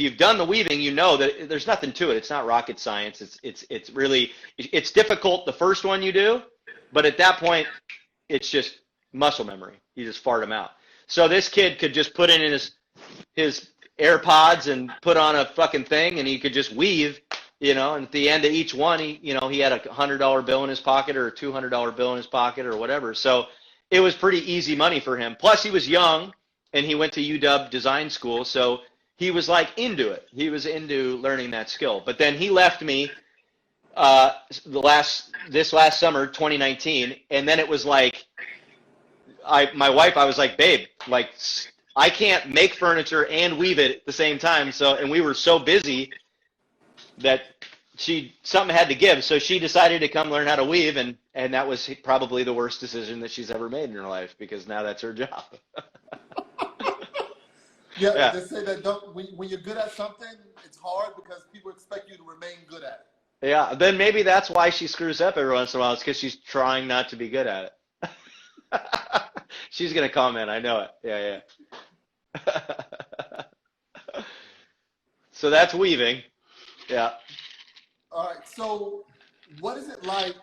you've done the weaving, you know that there's nothing to it. It's not rocket science. It's really difficult the first one you do, but at that point, it's just muscle memory. You just fart them out. So this kid could just put in his AirPods and put on a fucking thing, and he could just weave. And at the end of each one, he had a $100 bill in his pocket or a $200 bill in his pocket or whatever. So it was pretty easy money for him. Plus, he was young, and he went to UW design school, so he was like into it. He was into learning that skill. But then he left me this last summer, 2019, and then it was like my wife. I was like, babe, like I can't make furniture and weave it at the same time. And we were so busy that something had to give, so she decided to come learn how to weave, and that was probably the worst decision that she's ever made in her life, because now that's her job. Yeah, they say that when you're good at something, it's hard because people expect you to remain good at it. Yeah, then maybe that's why she screws up every once in a while. It's because she's trying not to be good at it. She's gonna comment. I know it. Yeah. So that's weaving. Yeah. All right. So what is it like?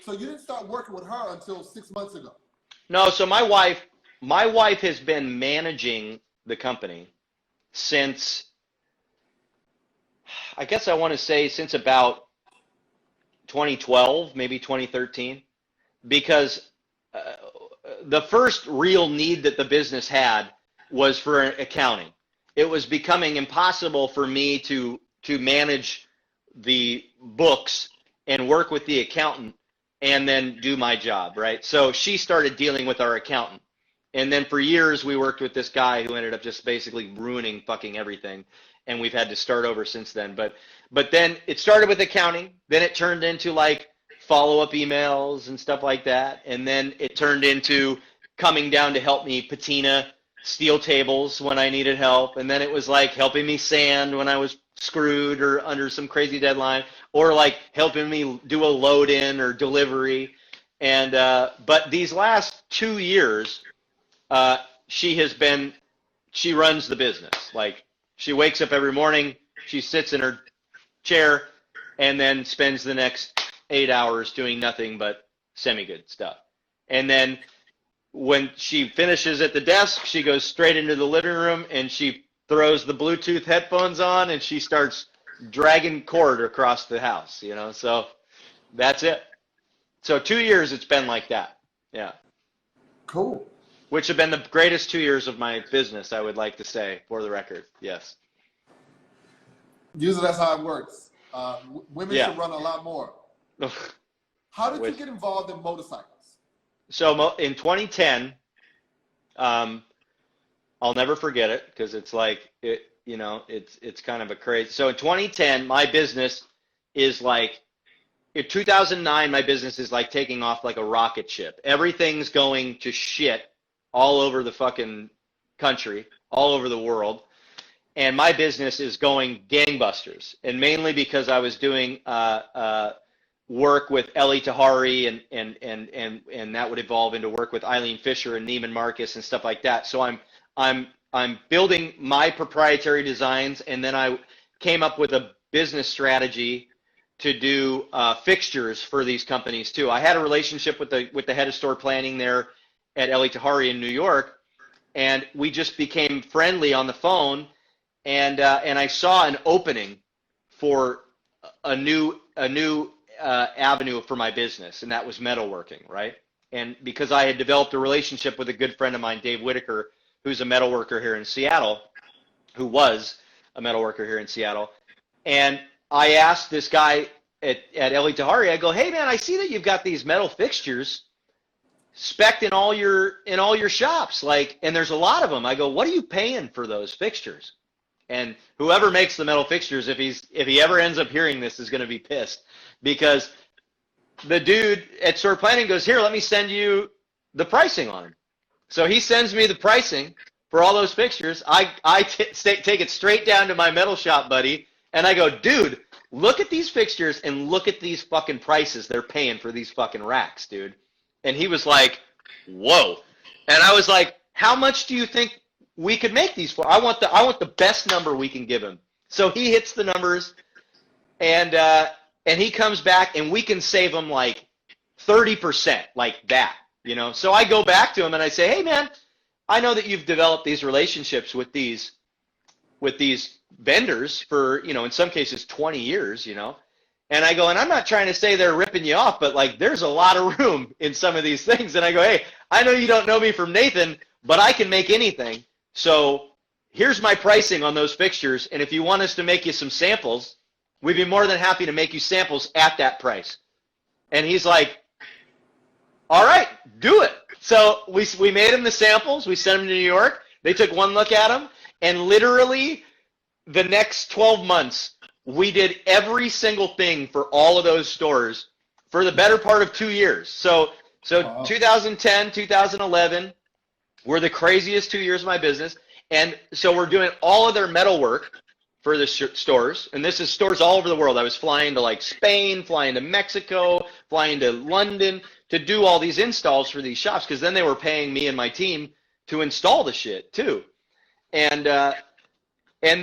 So you didn't start working with her until 6 months ago. No. So my wife has been managing the company since, I guess I want to say since about 2012, maybe 2013, because the first real need that the business had was for accounting. It was becoming impossible for me to manage the books and work with the accountant and then do my job, right? So she started dealing with our accountant. And then for years, we worked with this guy who ended up just basically ruining fucking everything. And we've had to start over since then. But then it started with accounting. Then it turned into like follow-up emails and stuff like that. And then it turned into coming down to help me patina steel tables when I needed help, and then it was like helping me sand when I was screwed or under some crazy deadline, or like helping me do a load in or delivery. And but these last 2 years, she runs the business. Like, she wakes up every morning, she sits in her chair, and then spends the next 8 hours doing nothing but semi-good stuff. And then when she finishes at the desk, she goes straight into the living room and she throws the Bluetooth headphones on and she starts dragging cord across the house, you know? So that's it. So 2 years it's been like that. Yeah. Cool. Which have been the greatest 2 years of my business, I would like to say, for the record. Yes. Usually that's how it works. Women should run a lot more. How did you get involved in motorcycles? So in 2010, I'll never forget it because it's like, it's kind of a crazy. So in 2010, my business is like, in 2009, my business is like taking off like a rocket ship. Everything's going to shit all over the fucking country, all over the world. And my business is going gangbusters. And mainly because I was doing work with Ellie Tahari and that would evolve into work with Eileen Fisher and Neiman Marcus and stuff like that. So I'm building my proprietary designs, and then I came up with a business strategy to do fixtures for these companies too. I had a relationship with the head of store planning there at Ellie Tahari in New York, and we just became friendly on the phone. And I saw an opening for a new avenue for my business, and that was metalworking, right? And because I had developed a relationship with a good friend of mine, Dave Whitaker, who's a metalworker here in Seattle, who was a metalworker here in Seattle, and I asked this guy at Ellie Tahari, I go, hey man, I see that you've got these metal fixtures spec'd in all your shops, like, and there's a lot of them. I go, what are you paying for those fixtures? And whoever makes the metal fixtures, if he ever ends up hearing this, is going to be pissed, because the dude at store planning goes, here, let me send you the pricing on them. So he sends me the pricing for all those fixtures. I take it straight down to my metal shop buddy, and I go, dude, look at these fixtures and look at these fucking prices they're paying for these fucking racks, dude. And he was like, whoa. And I was like, how much do you think we could make these for? I want the best number we can give him. So he hits the numbers, and he comes back, and we can save him like 30%, like that, you know. So I go back to him and I say, hey man, I know that you've developed these relationships with these vendors for, you know, in some cases 20 years, you know. And I go, and I'm not trying to say they're ripping you off, but like there's a lot of room in some of these things. And I go, hey, I know you don't know me from Nathan, but I can make anything. So here's my pricing on those fixtures, and if you want us to make you some samples, we'd be more than happy to make you samples at that price. And he's like, all right, do it. So we made him the samples. We sent them to New York. They took one look at them, and literally the next 12 months, we did every single thing for all of those stores for the better part of 2 years. So wow. 2010, 2011 were the craziest 2 years of my business. And so we're doing all of their metal work for the stores. And this is stores all over the world. I was flying to like Spain, flying to Mexico, flying to London to do all these installs for these shops, because then they were paying me and my team to install the shit too. And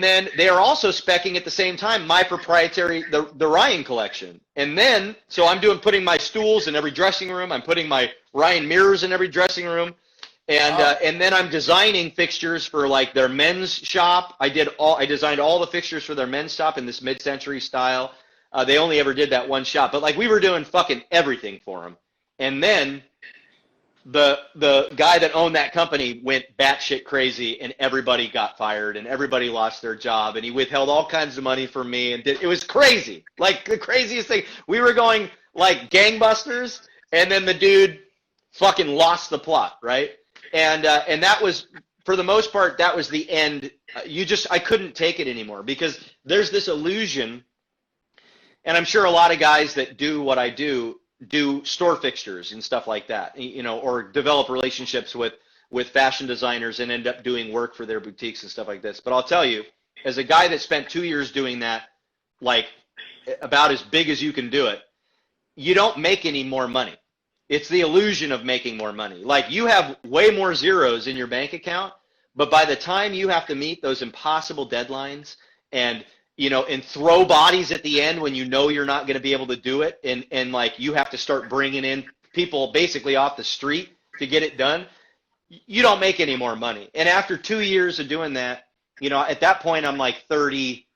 then they are also speccing at the same time my proprietary, the Ryan collection. And then, so I'm putting my stools in every dressing room. I'm putting my Ryan mirrors in every dressing room. And then I'm designing fixtures for like their men's shop. I designed all the fixtures for their men's shop in this mid-century style. They only ever did that one shop, but like we were doing fucking everything for them. And then the guy that owned that company went batshit crazy, and everybody got fired, and everybody lost their job, and he withheld all kinds of money from me, and it was crazy, like the craziest thing. We were going like gangbusters, and then the dude fucking lost the plot, right? And that was, for the most part, that was the end. I couldn't take it anymore, because there's this illusion, and I'm sure a lot of guys that do what I do store fixtures and stuff like that, you know, or develop relationships with with fashion designers and end up doing work for their boutiques and stuff like this. But I'll tell you, as a guy that spent 2 years doing that, like about as big as you can do it, you don't make any more money. It's the illusion of making more money. Like, you have way more zeros in your bank account, but by the time you have to meet those impossible deadlines and, you know, and throw bodies at the end when you know you're not going to be able to do it, and like you have to start bringing in people basically off the street to get it done, you don't make any more money. And after 2 years of doing that, you know, at that point I'm like 30,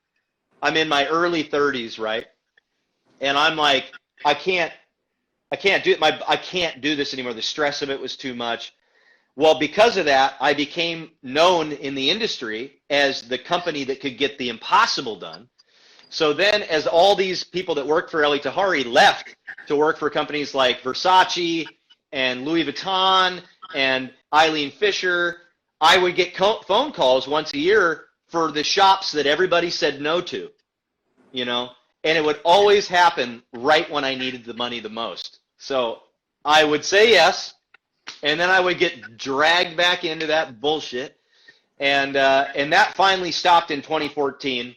I'm in my early 30s, right? And I'm like, I can't do this anymore. The stress of it was too much. Well, because of that, I became known in the industry as the company that could get the impossible done. So then, as all these people that worked for Eli Tahari left to work for companies like Versace and Louis Vuitton and Eileen Fisher, I would get phone calls once a year for the shops that everybody said no to, you know, and it would always happen right when I needed the money the most. So I would say yes, and then I would get dragged back into that bullshit, and that finally stopped in 2014,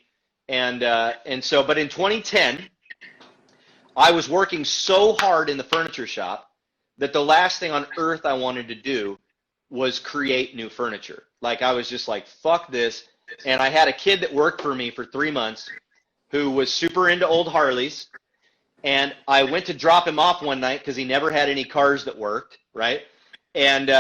and so, but in 2010, I was working so hard in the furniture shop that the last thing on earth I wanted to do was create new furniture. Like, I was just like, fuck this. And I had a kid that worked for me for 3 months who was super into old Harleys, and I went to drop him off one night because he never had any cars that worked, right? And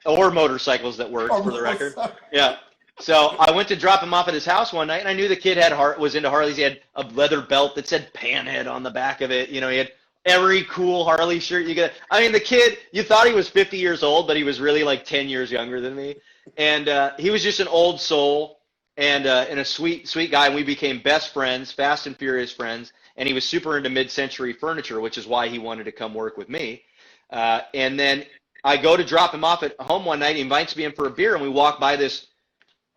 or motorcycles that worked, for the record. Yeah. So I went to drop him off at his house one night, and I knew the kid was into Harleys. He had a leather belt that said Panhead on the back of it. You know, he had every cool Harley shirt you get. I mean, the kid, you thought he was 50 years old, but he was really like 10 years younger than me. And he was just an old soul and a sweet guy. And we became best friends, fast and furious friends. And he was super into mid-century furniture, which is why he wanted to come work with me. And then I go to drop him off at home one night. He invites me in for a beer, and we walk by this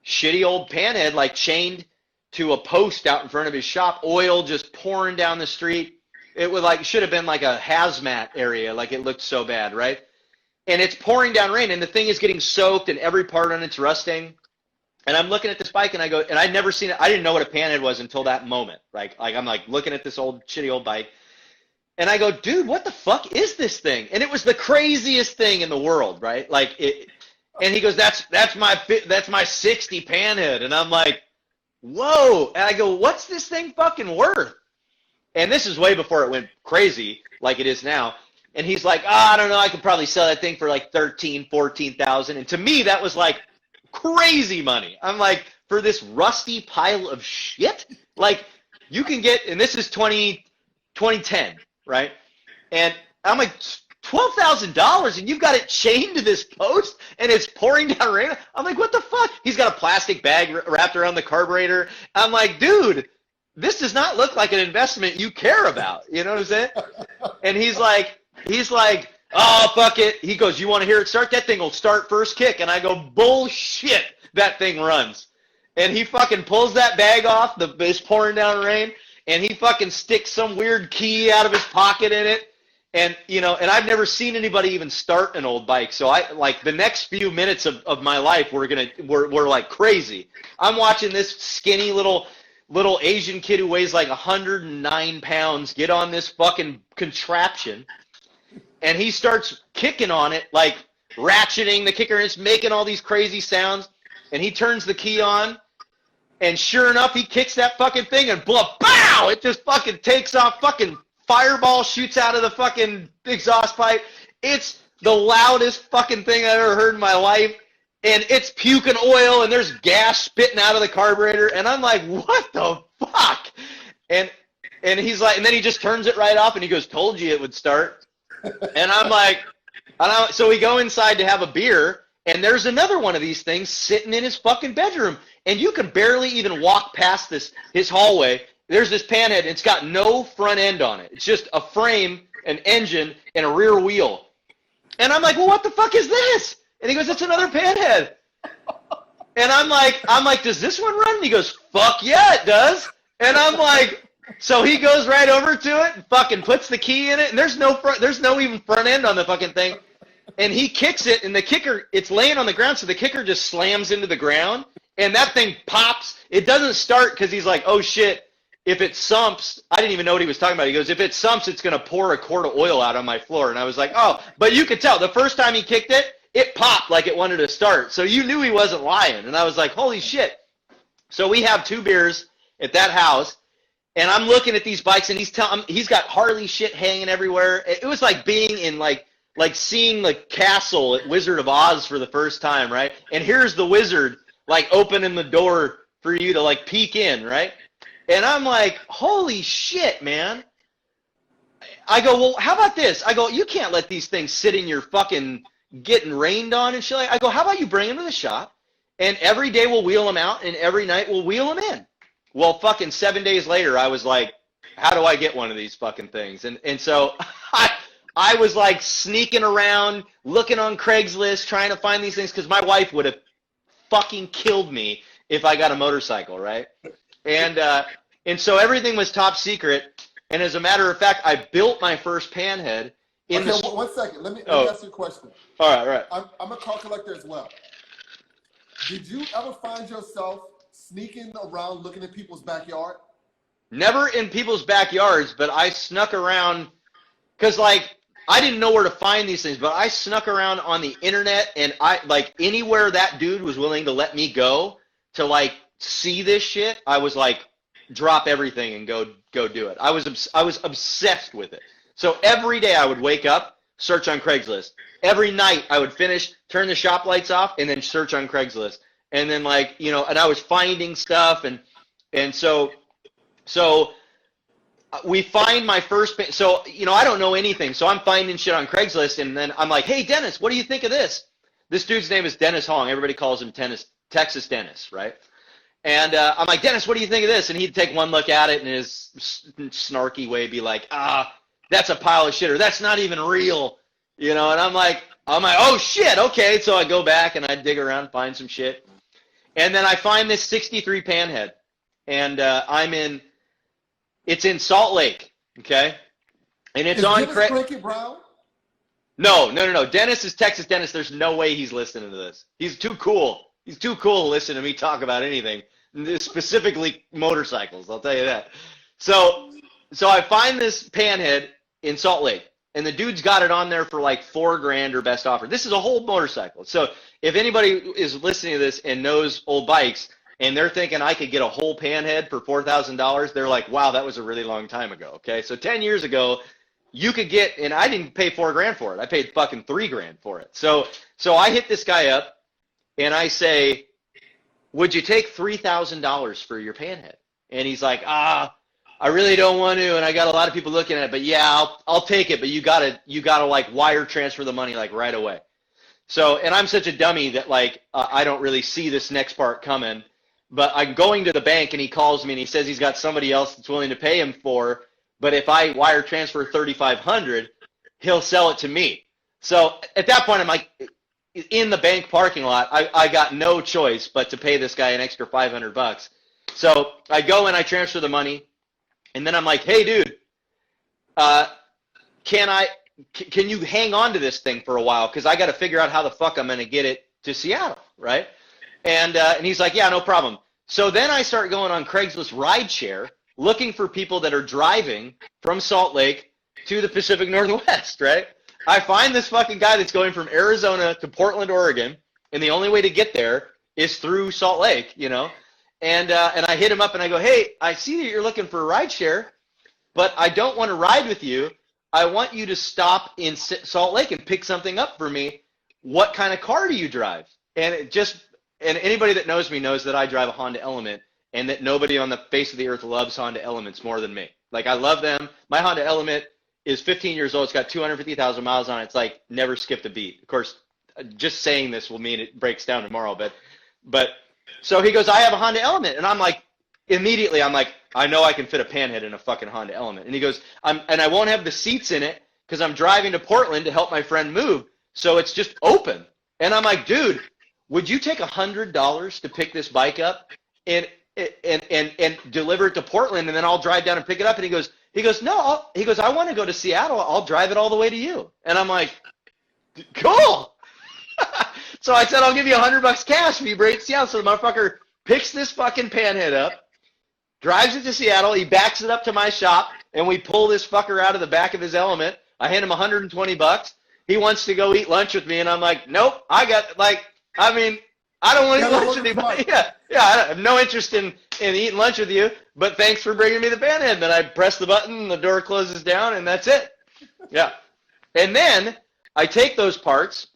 shitty old Panhead, like chained to a post out in front of his shop, oil just pouring down the street. It was like, should have been like a hazmat area. Like, it looked so bad, right? And it's pouring down rain, and the thing is getting soaked, and every part on it's rusting. And I'm looking at this bike, and I go, and I'd never seen it. I didn't know what a Panhead was until that moment. Like I'm like looking at this old shitty old bike, and I go, dude, what the fuck is this thing? And it was the craziest thing in the world, right? Like it. And he goes, that's my 60 Panhead. And I'm like, whoa. And I go, what's this thing fucking worth? And this is way before it went crazy like it is now. And he's like, I don't know, I could probably sell that thing for like 13, 14,000. And to me, that was like crazy money. I'm like, for this rusty pile of shit? Like, you can get, and this is 2010, right? And I'm like, $12,000, and you've got it chained to this post, and it's pouring down rain. I'm like, what the fuck? He's got a plastic bag wrapped around the carburetor. I'm like, dude, this does not look like an investment you care about. You know what I'm saying? And he's like, oh, fuck it. He goes, you want to hear it start? That thing will start first kick. And I go, bullshit, that thing runs. And he fucking pulls that bag off, it's pouring down rain, and he fucking sticks some weird key out of his pocket in it. And, you know, and I've never seen anybody even start an old bike. So I, like, the next few minutes of my life were like crazy. I'm watching this skinny little Asian kid who weighs like 109 pounds get on this fucking contraption, and he starts kicking on it, like ratcheting the kicker, and it's making all these crazy sounds, and he turns the key on, and sure enough, he kicks that fucking thing, and bow! It just fucking takes off, fucking fireball shoots out of the fucking exhaust pipe. It's the loudest fucking thing I've ever heard in my life. And it's puking oil, and there's gas spitting out of the carburetor. And I'm like, what the fuck? And he's like, and then he just turns it right off, and he goes, told you it would start. And I'm like, so we go inside to have a beer, and there's another one of these things sitting in his fucking bedroom. And you can barely even walk past his hallway. There's this Panhead, and it's got no front end on it. It's just a frame, an engine, and a rear wheel. And I'm like, well, what the fuck is this? And he goes, it's another Panhead. And I'm like, does this one run? And he goes, fuck yeah, it does. And I'm like, so he goes right over to it and fucking puts the key in it, and there's no even front end on the fucking thing. and he kicks it, and the kicker, it's laying on the ground, so the kicker just slams into the ground, and that thing pops. It doesn't start because he's like, oh shit, if it sumps, I didn't even know what he was talking about. He goes, if it sumps, it's going to pour a quart of oil out on my floor. And I was like, oh, but you could tell the first time he kicked it, it popped like it wanted to start. So you knew he wasn't lying. And I was like, holy shit. So we have 2 beers at that house, and I'm looking at these bikes, and he's got Harley shit hanging everywhere. It was like being in like seeing the castle at Wizard of Oz for the first time, right? And here's the wizard like opening the door for you to like peek in, right? And I'm like, holy shit, man. I go, well, how about this? I go, you can't let these things sit in your fucking getting rained on and shit. I go, how about you bring them to the shop, and every day we'll wheel them out, and every night we'll wheel them in. Well, fucking 7 days later, I was like, how do I get one of these fucking things? And so I was like sneaking around, looking on Craigslist, trying to find these things, because my wife would have fucking killed me if I got a motorcycle, right? And so everything was top secret. And as a matter of fact, I built my first panhead in okay, 1 second. Let me ask you a question. All right. I'm a car collector as well. Did you ever find yourself sneaking around looking at people's backyard? Never in people's backyards, but I snuck around because, like, I didn't know where to find these things, but I snuck around on the internet, and I, like, anywhere that dude was willing to let me go to, like, see this shit, I was like, drop everything and go do it. I was obsessed with it. So every day I would wake up, search on Craigslist. Every night I would finish, turn the shop lights off, and then search on Craigslist. And then, like, you know, and I was finding stuff, and so we find my first, so, you know, I don't know anything, so I'm finding shit on Craigslist, and then I'm like, hey, Dennis, what do you think of this? This dude's name is Dennis Hong. Everybody calls him Texas Dennis, right? And I'm like, Dennis, what do you think of this? And he'd take one look at it in his snarky way, be like, that's a pile of shit, or that's not even real, you know? And I'm like, oh shit, okay. So I go back and I dig around, find some shit, and then I find this '63 Panhead, and it's in Salt Lake, okay? And it's on Frankie Brown? No. Dennis is Texas Dennis. There's no way he's listening to this. He's too cool. He's too cool to listen to me talk about anything, specifically motorcycles, I'll tell you that. So I find this Panhead in Salt Lake, and the dude's got it on there for like $4,000 or best offer. This is a whole motorcycle. So if anybody is listening to this and knows old bikes, and they're thinking I could get a whole Panhead for $4,000, they're like, wow, that was a really long time ago, okay? So 10 years ago, you could get, and I didn't pay $4,000 for it. I paid fucking $3,000 for it. So I hit this guy up, and I say, would you take $3,000 for your Panhead? And he's like, I really don't want to, and I got a lot of people looking at it, but yeah, I'll take it, but you gotta like wire transfer the money like right away. So, and I'm such a dummy that like I don't really see this next part coming, but I'm going to the bank, and he calls me and he says he's got somebody else that's willing to pay him for, but if I wire transfer $3,500, he'll sell it to me. So at that point, I'm like, in the bank parking lot, I got no choice but to pay this guy an extra $500. So I go and I transfer the money, and then I'm like, hey, dude, can you hang on to this thing for a while? Because I got to figure out how the fuck I'm going to get it to Seattle, right? And he's like, yeah, no problem. So then I start going on Craigslist rideshare, looking for people that are driving from Salt Lake to the Pacific Northwest, right? I find this fucking guy that's going from Arizona to Portland, Oregon, and the only way to get there is through Salt Lake, you know? And I hit him up and I go, hey, I see that you're looking for a rideshare, but I don't want to ride with you. I want you to stop in Salt Lake and pick something up for me. What kind of car do you drive? And anybody that knows me knows that I drive a Honda Element, and that nobody on the face of the earth loves Honda Elements more than me. Like, I love them. My Honda Element is 15 years old. It's got 250,000 miles on it. It's like never skipped a beat. Of course, just saying this will mean it breaks down tomorrow. But so he goes, I have a Honda Element. And I'm like, immediately, I'm like, I know I can fit a Panhead in a fucking Honda Element. And he goes, and I won't have the seats in it because I'm driving to Portland to help my friend move. So it's just open. And I'm like, dude, would you take $100 to pick this bike up and deliver it to Portland, and then I'll drive down and pick it up? And he goes, no, I want to go to Seattle. I'll drive it all the way to you. And I'm like, Cool. So I said, I'll give you $100 cash if you bring it to Seattle. So the motherfucker picks this fucking panhead up, drives it to Seattle. He backs it up to my shop, and we pull this fucker out of the back of his element. I hand him $120. He wants to go eat lunch with me, and I'm like, nope. I don't want to eat lunch with anybody. Yeah, I have no interest in eating lunch with you, but thanks for bringing me the panhead. And then I press the button, the door closes down, and that's it. Yeah. And then I take those parts,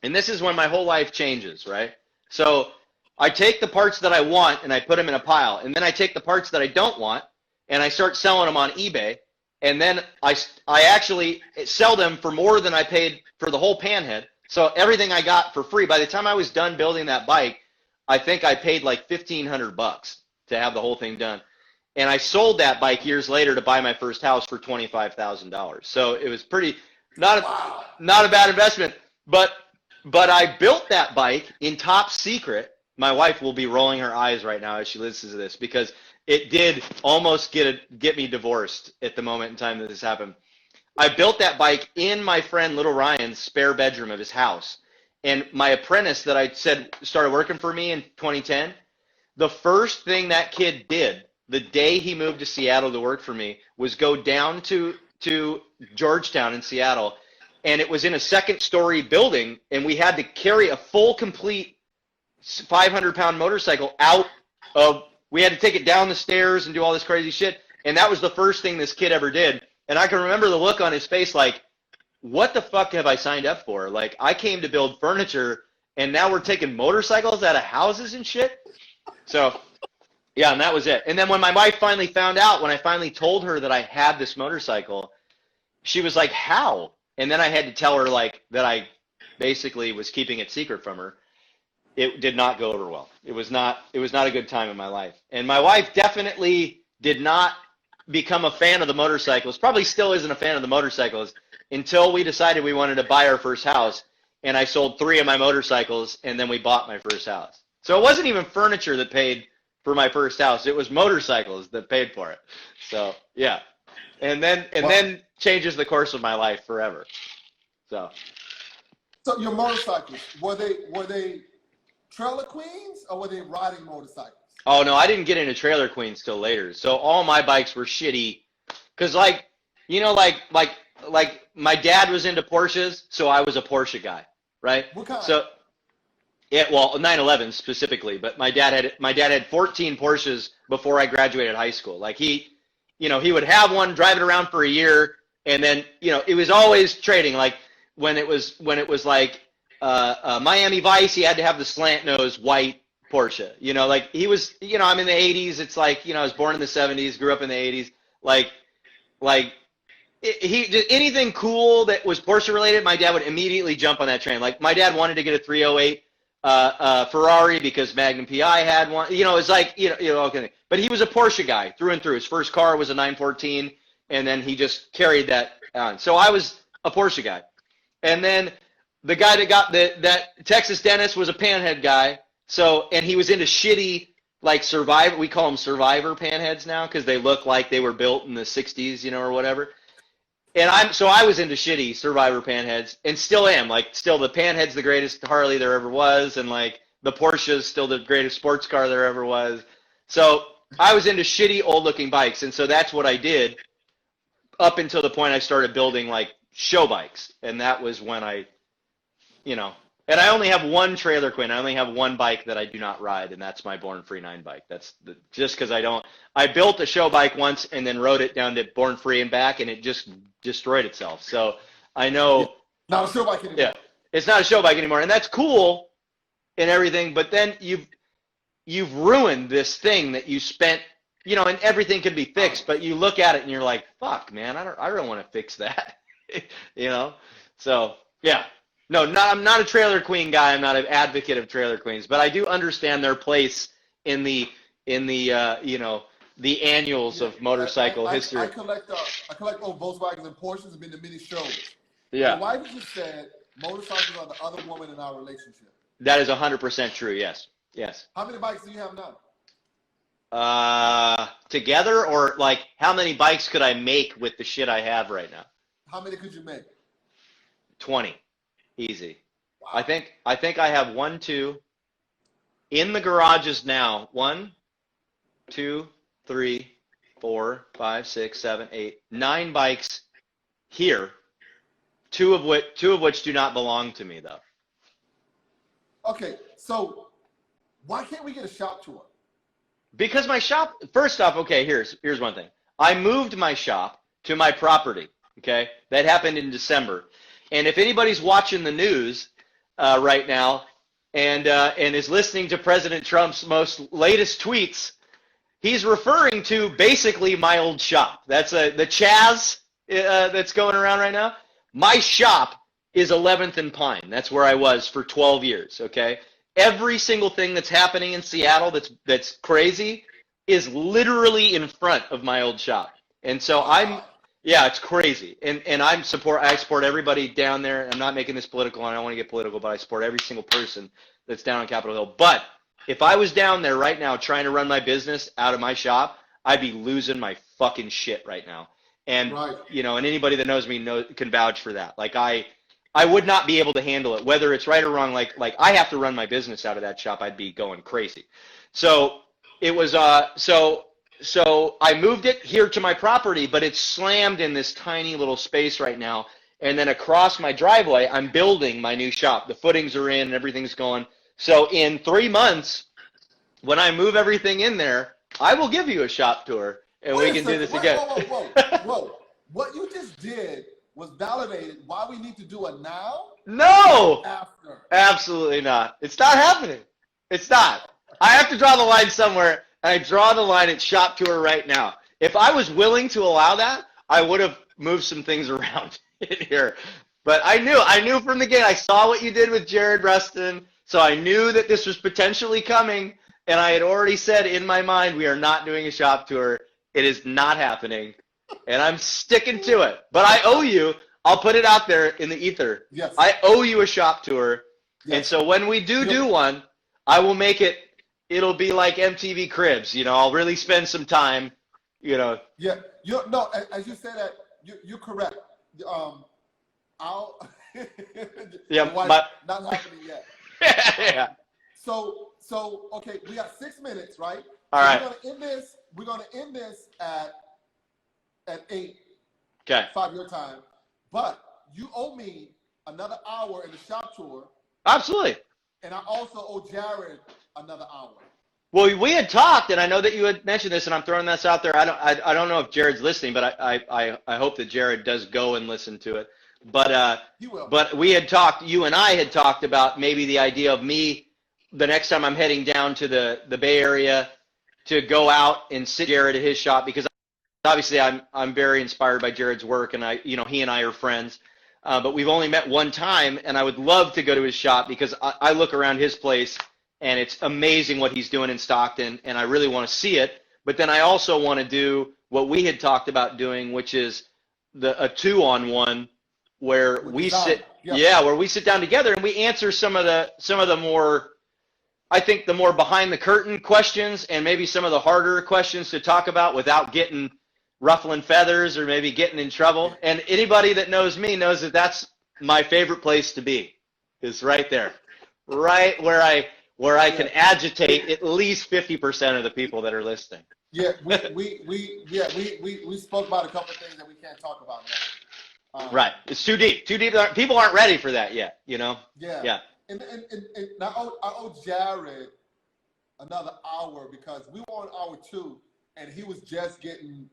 and this is when my whole life changes, right? So I take the parts that I want, and I put them in a pile. And then I take the parts that I don't want, and I start selling them on eBay. And then I actually sell them for more than I paid for the whole panhead. So everything I got for free. By the time I was done building that bike, I think I paid like $1,500 to have the whole thing done. And I sold that bike years later to buy my first house for $25,000. So it was not a bad investment. But I built that bike in top secret. My wife will be rolling her eyes right now as she listens to this, because it did almost get me divorced at the moment in time that this happened. I built that bike in my friend Little Ryan's spare bedroom of his house. And my apprentice that I said started working for me in 2010, the first thing that kid did the day he moved to Seattle to work for me was go down to Georgetown in Seattle, and it was in a second-story building, and we had to carry a full, complete 500-pound motorcycle we had to take it down the stairs and do all this crazy shit, and that was the first thing this kid ever did. And I can remember the look on his face like, what the fuck have I signed up for? Like, I came to build furniture, and now we're taking motorcycles out of houses and shit? So, yeah, and that was it. And then when my wife finally found out, when I finally told her that I had this motorcycle, she was like, how? And then I had to tell her, like, that I basically was keeping it secret from her. It did not go over well. It was not a good time in my life. And my wife definitely did not become a fan of the motorcycles, probably still isn't a fan of the motorcycles, until we decided we wanted to buy our first house. And I sold 3 of my motorcycles, and then we bought my first house. So it wasn't even furniture that paid for my first house. It was motorcycles that paid for it. So, yeah. And then changes the course of my life forever. So your motorcycles, were they trailer queens, or were they riding motorcycles? Oh, no, I didn't get into trailer queens till later. So all my bikes were shitty. Because, like my dad was into Porsches, so I was a Porsche guy, right? What kind? So, 911 specifically. But my dad had 14 Porsches before I graduated high school. Like, he would have one, drive it around for a year, and then, it was always trading. Like, when it was like Miami Vice, he had to have the slant nose white Porsche. Like, he was, I'm in the 80s. It's like, I was born in the 70s, grew up in the 80s. Anything cool that was Porsche related, my dad would immediately jump on that train. Like, my dad wanted to get a 308 Ferrari because Magnum PI had one. It's like, okay. But he was a Porsche guy through and through. His first car was a 914, and then he just carried that on. So I was a Porsche guy. And then the guy that got that Texas dentist was a panhead guy. So, and he was into shitty, like, Survivor. We call them Survivor panheads now because they look like they were built in the 60s, or whatever. And I was into shitty Survivor panheads, and still am. Like, still the panhead's the greatest Harley there ever was, and like the Porsche's still the greatest sports car there ever was. So I was into shitty old looking bikes, and so that's what I did up until the point I started building like show bikes, and that was when and I only have one trailer queen. I only have one bike that I do not ride, and that's my Born Free 9 bike. That's just because I built a show bike once and then rode it down to Born Free and back, and it just destroyed itself. So I know. Not a show bike anymore. Yeah, it's not a show bike anymore, and that's cool and everything, but then you've ruined this thing that you spent, and everything can be fixed, but you look at it and you're like, fuck, man, I don't want to fix that, So, yeah. No, I'm not a trailer queen guy. I'm not an advocate of trailer queens, but I do understand their place in the annuals of motorcycle history. I collect old Volkswagens and Porsches. I've been to many shows. Yeah. My wife just said motorcycles are the other woman in our relationship. That is 100% true. Yes. Yes. How many bikes do you have now? Together, or like how many bikes could I make with the shit I have right now? How many could you make? 20. Easy. Wow. I think I have 1, 2 in the garages now. 1, 2, 3, 4, 5, 6, 7, 8, 9 bikes here. Two of which do not belong to me, though. Okay, so why can't we get a shop tour? Because my shop, first off, okay, here's one thing. I moved my shop to my property, okay? That happened in December. And if anybody's watching the news right now and is listening to President Trump's most latest tweets, he's referring to basically my old shop. That's the Chaz that's going around right now. My shop is 11th and Pine. That's where I was for 12 years, okay? Every single thing that's happening in Seattle that's crazy is literally in front of my old shop. And so yeah, it's crazy. And I support everybody down there. I'm not making this political, and I don't want to get political, but I support every single person that's down on Capitol Hill. But if I was down there right now trying to run my business out of my shop, I'd be losing my fucking shit right now. And you know, and anybody that knows me can vouch for that. Like I would not be able to handle it, whether it's right or wrong. Like I have to run my business out of that shop. I'd be going crazy. So it was so I moved it here to my property, but it's slammed in this tiny little space right now. And then across my driveway, I'm building my new shop. The footings are in and everything's going. So in 3 months, when I move everything in there, I will give you a shop tour and we can do this again. Whoa. What you just did was validated why we need to do it now? No! After. Absolutely not. It's not happening. It's not. I have to draw the line somewhere, and I draw the line at shop tour right now. If I was willing to allow that, I would have moved some things around here. But I knew from the gate. I saw what you did with Jared Rustin, so I knew that this was potentially coming, and I had already said in my mind, we are not doing a shop tour. It is not happening, and I'm sticking to it. But I owe you. I'll put it out there in the ether. Yes. I owe you a shop tour, yes. And so when we do one, I will make it. It'll be like MTV Cribs. You know, I'll really spend some time. You know. Yeah. No. As you say that, you're correct. I'll. Yeah. Not happening yet. Yeah. So okay, we got 6 minutes, right? All right. We're gonna end this at 8. Okay. 5 your time, but you owe me another hour in the shop tour. Absolutely. And I also owe Jared another hour. Well, we had talked, and I know that you had mentioned this, and I'm throwing this out there. I don't know if Jared's listening, but I hope that Jared does go and listen to it. But he will. But we had talked. You and I had talked about maybe the idea of me the next time I'm heading down to the Bay Area to go out and sit Jared at his shop, because obviously I'm very inspired by Jared's work, and he and I are friends. But we've only met one time, and I would love to go to his shop because I look around his place, and it's amazing what he's doing in Stockton, and I really want to see it. But then I also want to do what we had talked about doing, which is a 2-on-1 where we sit, where we sit down together and we answer some of the more, I think, the more behind the curtain questions, and maybe some of the harder questions to talk about without getting ruffling feathers or maybe getting in trouble. And anybody that knows me knows that that's my favorite place to be, is right there, right where I can agitate at least 50% of the people that are listening. Yeah, we spoke about a couple of things that we can't talk about now. Right, it's too deep. People aren't ready for that yet, you know. Yeah. And I owe Jared another hour because we were on hour 2. And he was just getting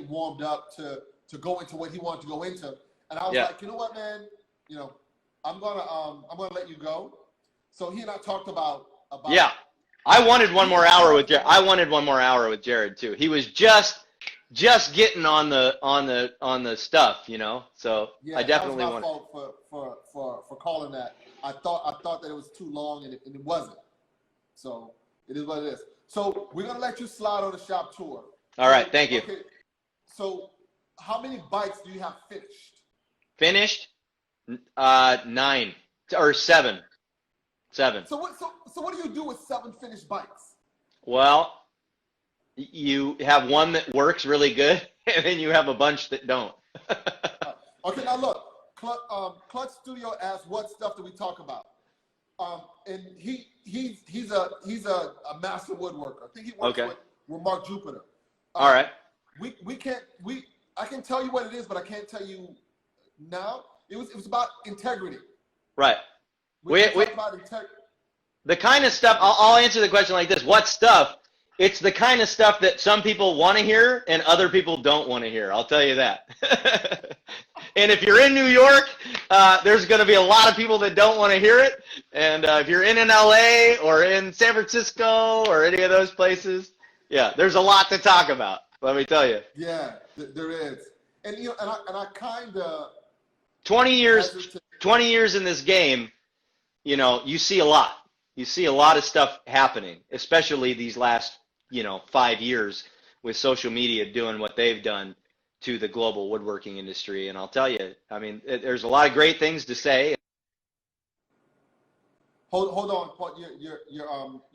warmed up to go into what he wanted to go into, and I was like, you know what, man, I'm gonna let you go. So he and I talked about. Yeah, I wanted one more hour with Jared. I wanted one more hour with Jared too. He was just getting on the stuff, you know. So yeah, I definitely that was my fault for calling that. I thought that it was too long, and it wasn't. So it is what it is. So we're going to let you slide on the shop tour. All right, thank you. Okay. So how many bikes do you have finished? Finished? 9 or 7. 7. So what do you do with 7 finished bikes? Well, you have one that works really good, and then you have a bunch that don't. Okay, now look, Clutch Studio asked what stuff do we talk about, and he's a master woodworker. I think he works with Mark Jupiter. All right. I can tell you what it is, but I can't tell you now. It was about integrity. Right. We talk about integrity. The kind of stuff, I'll answer the question like this. What stuff? It's the kind of stuff that some people want to hear and other people don't want to hear. I'll tell you that. And if you're in New York, there's going to be a lot of people that don't want to hear it. And if you're in LA or in San Francisco or any of those places, yeah, there's a lot to talk about. Let me tell you. Yeah, there is. And I kind of 20 years in this game, you see a lot. You see a lot of stuff happening, especially these last, 5 years with social media doing what they've done to the global woodworking industry. And I'll tell you, I mean, there's a lot of great things to say. Hold on, Paul. Your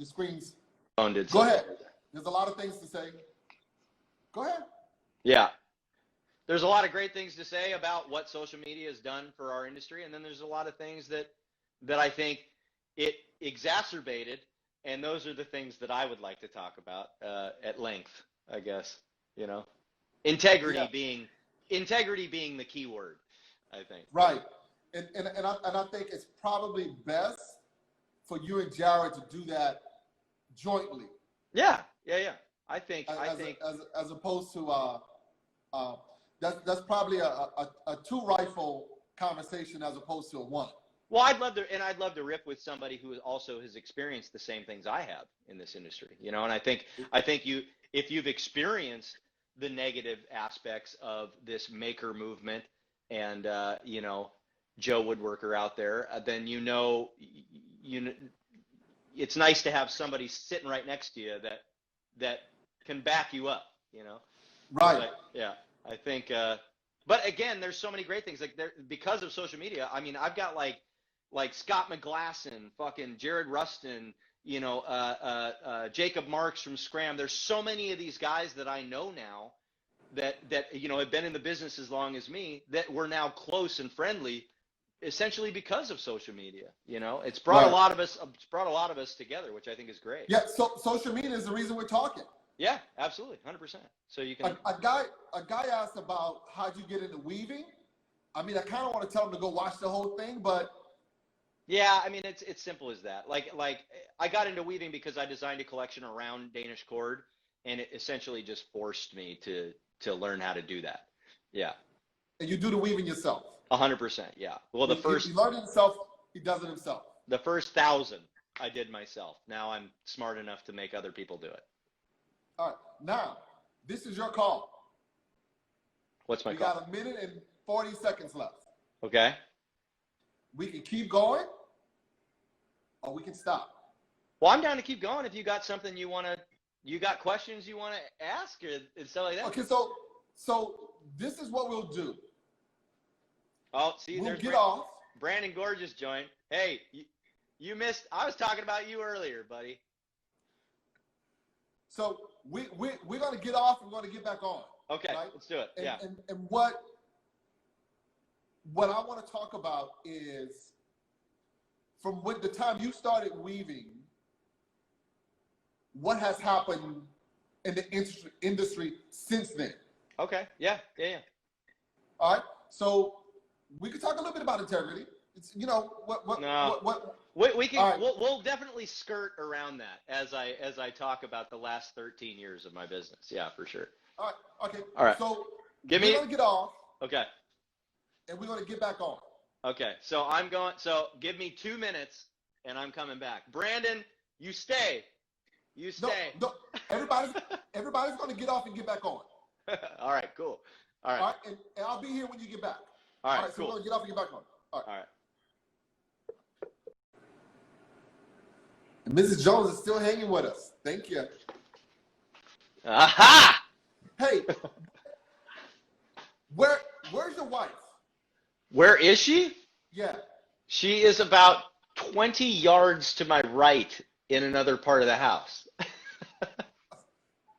screen's. Go ahead. There's a lot of things to say. Go ahead. Yeah. There's a lot of great things to say about what social media has done for our industry. And then there's a lot of things that I think it exacerbated. And those are the things that I would like to talk about at length, I guess, integrity being the key word, I think. Right. And I think it's probably best for you and Jared to do that jointly. Yeah. I think as opposed to that's probably a two rifle conversation as opposed to a one. Well, I'd love to rip with somebody who also has experienced the same things I have in this industry, and I think if you've experienced the negative aspects of this maker movement and Joe Woodworker out there, then it's nice to have somebody sitting right next to you that can back you up, Right. But, yeah, I think. But again, there's so many great things because of social media. I mean, I've got like Scott McGlasson, fucking Jared Rustin, Jacob Marks from Scram. There's so many of these guys that I know now that have been in the business as long as me that we're now close and friendly, essentially because of social media. It's brought a lot of us together, which I think is great. Yeah. So social media is the reason we're talking. Yeah, absolutely, 100%. So you can. A guy asked about how'd you get into weaving. I mean, I kind of want to tell him to go watch the whole thing, but. Yeah, I mean, it's simple as that. Like I got into weaving because I designed a collection around Danish cord, and it essentially just forced me to learn how to do that. Yeah. And you do the weaving yourself. 100%. Yeah. Well, he learned it himself. He does it himself. The first 1,000 I did myself. Now I'm smart enough to make other people do it. All right. Now, this is your call. What's my call? We got 1 minute and 40 seconds left. Okay. We can keep going, or we can stop. Well, I'm down to keep going if you got something you got questions you want to ask and stuff like that. Okay, so this is what we'll do. Oh, see, we'll there's off. Brandon Gorgeous joined. Hey, you missed. I was talking about you earlier, buddy. So we're going to get off and we're going to get back on. Okay, right? Let's do it. And what I want to talk about is from the time you started weaving, what has happened in the industry since then. Okay. Yeah. All right. So we could talk a little bit about integrity. It's we can. Right. We'll definitely skirt around that as I talk about the last 13 years of my business. Yeah, for sure. All right. Okay. All right. So we're going to get off. Okay. And we're going to get back on. Okay. So give me 2 minutes and I'm coming back. Brandon, you stay. You stay. No. Everybody's going to get off and get back on. All right. Cool. All right. All right. And I'll be here when you get back. All right. So we're going to get off and get back on. All right. And Mrs. Jones is still hanging with us. Thank you. Aha! Hey, where's your wife? Where is she? Yeah. She is about 20 yards to my right in another part of the house.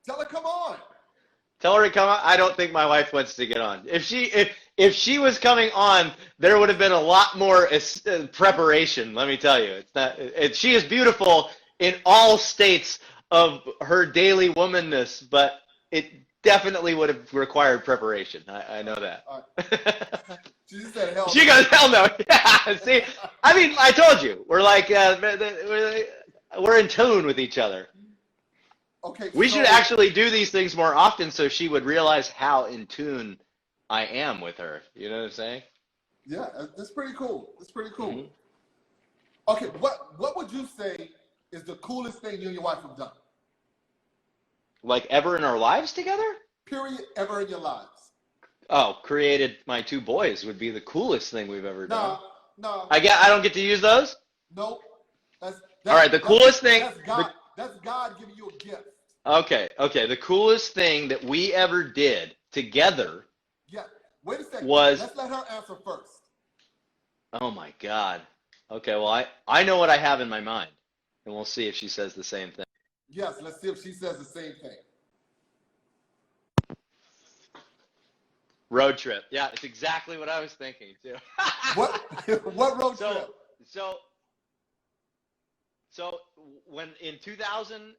Tell her, come on. Tell her to come on. I don't think my wife wants to get on. If she was coming on, there would have been a lot more preparation. Let me tell you, it's not. She is beautiful in all states of her daily womanness, but it definitely would have required preparation. I know that. Right. She said hell. She goes, hell no. Yeah, see, I mean, I told you, we're like, we're in tune with each other. Okay. We should actually do these things more often so she would realize how in tune I am with her. You know what I'm saying? Yeah, that's pretty cool. That's pretty cool. Mm-hmm. Okay, what would you say is the coolest thing you and your wife have done? Like ever in our lives together? Period, ever in your lives. Oh, created my 2 boys would be the coolest thing we've ever done. No. I don't get to use those? Nope. All right, the coolest thing. That's God giving you a gift. Okay. The coolest thing that we ever did together. Yeah. Wait a second. Was. Let's let her answer first. Oh my God. Okay, well I know what I have in my mind, and we'll see if she says the same thing. Yes, let's see if she says the same thing. Road trip. Yeah, it's exactly what I was thinking too. What road trip? So when in 2000,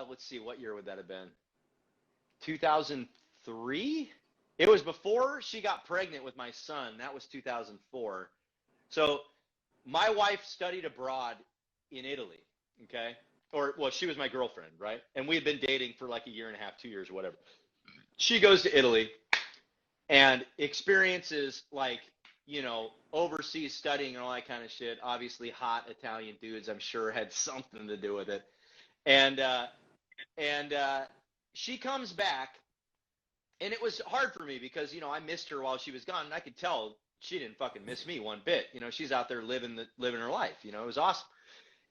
let's see, what year would that have been? 2003? It was before she got pregnant with my son. That was 2004. So my wife studied abroad in Italy, okay? Well, she was my girlfriend, right? And we had been dating for like a year and a half, 2 years, whatever. She goes to Italy and experiences like, overseas studying and all that kind of shit. Obviously hot Italian dudes, I'm sure, had something to do with it. And she comes back, and it was hard for me because, I missed her while she was gone, and I could tell she didn't fucking miss me one bit. She's out there living her life. It was awesome.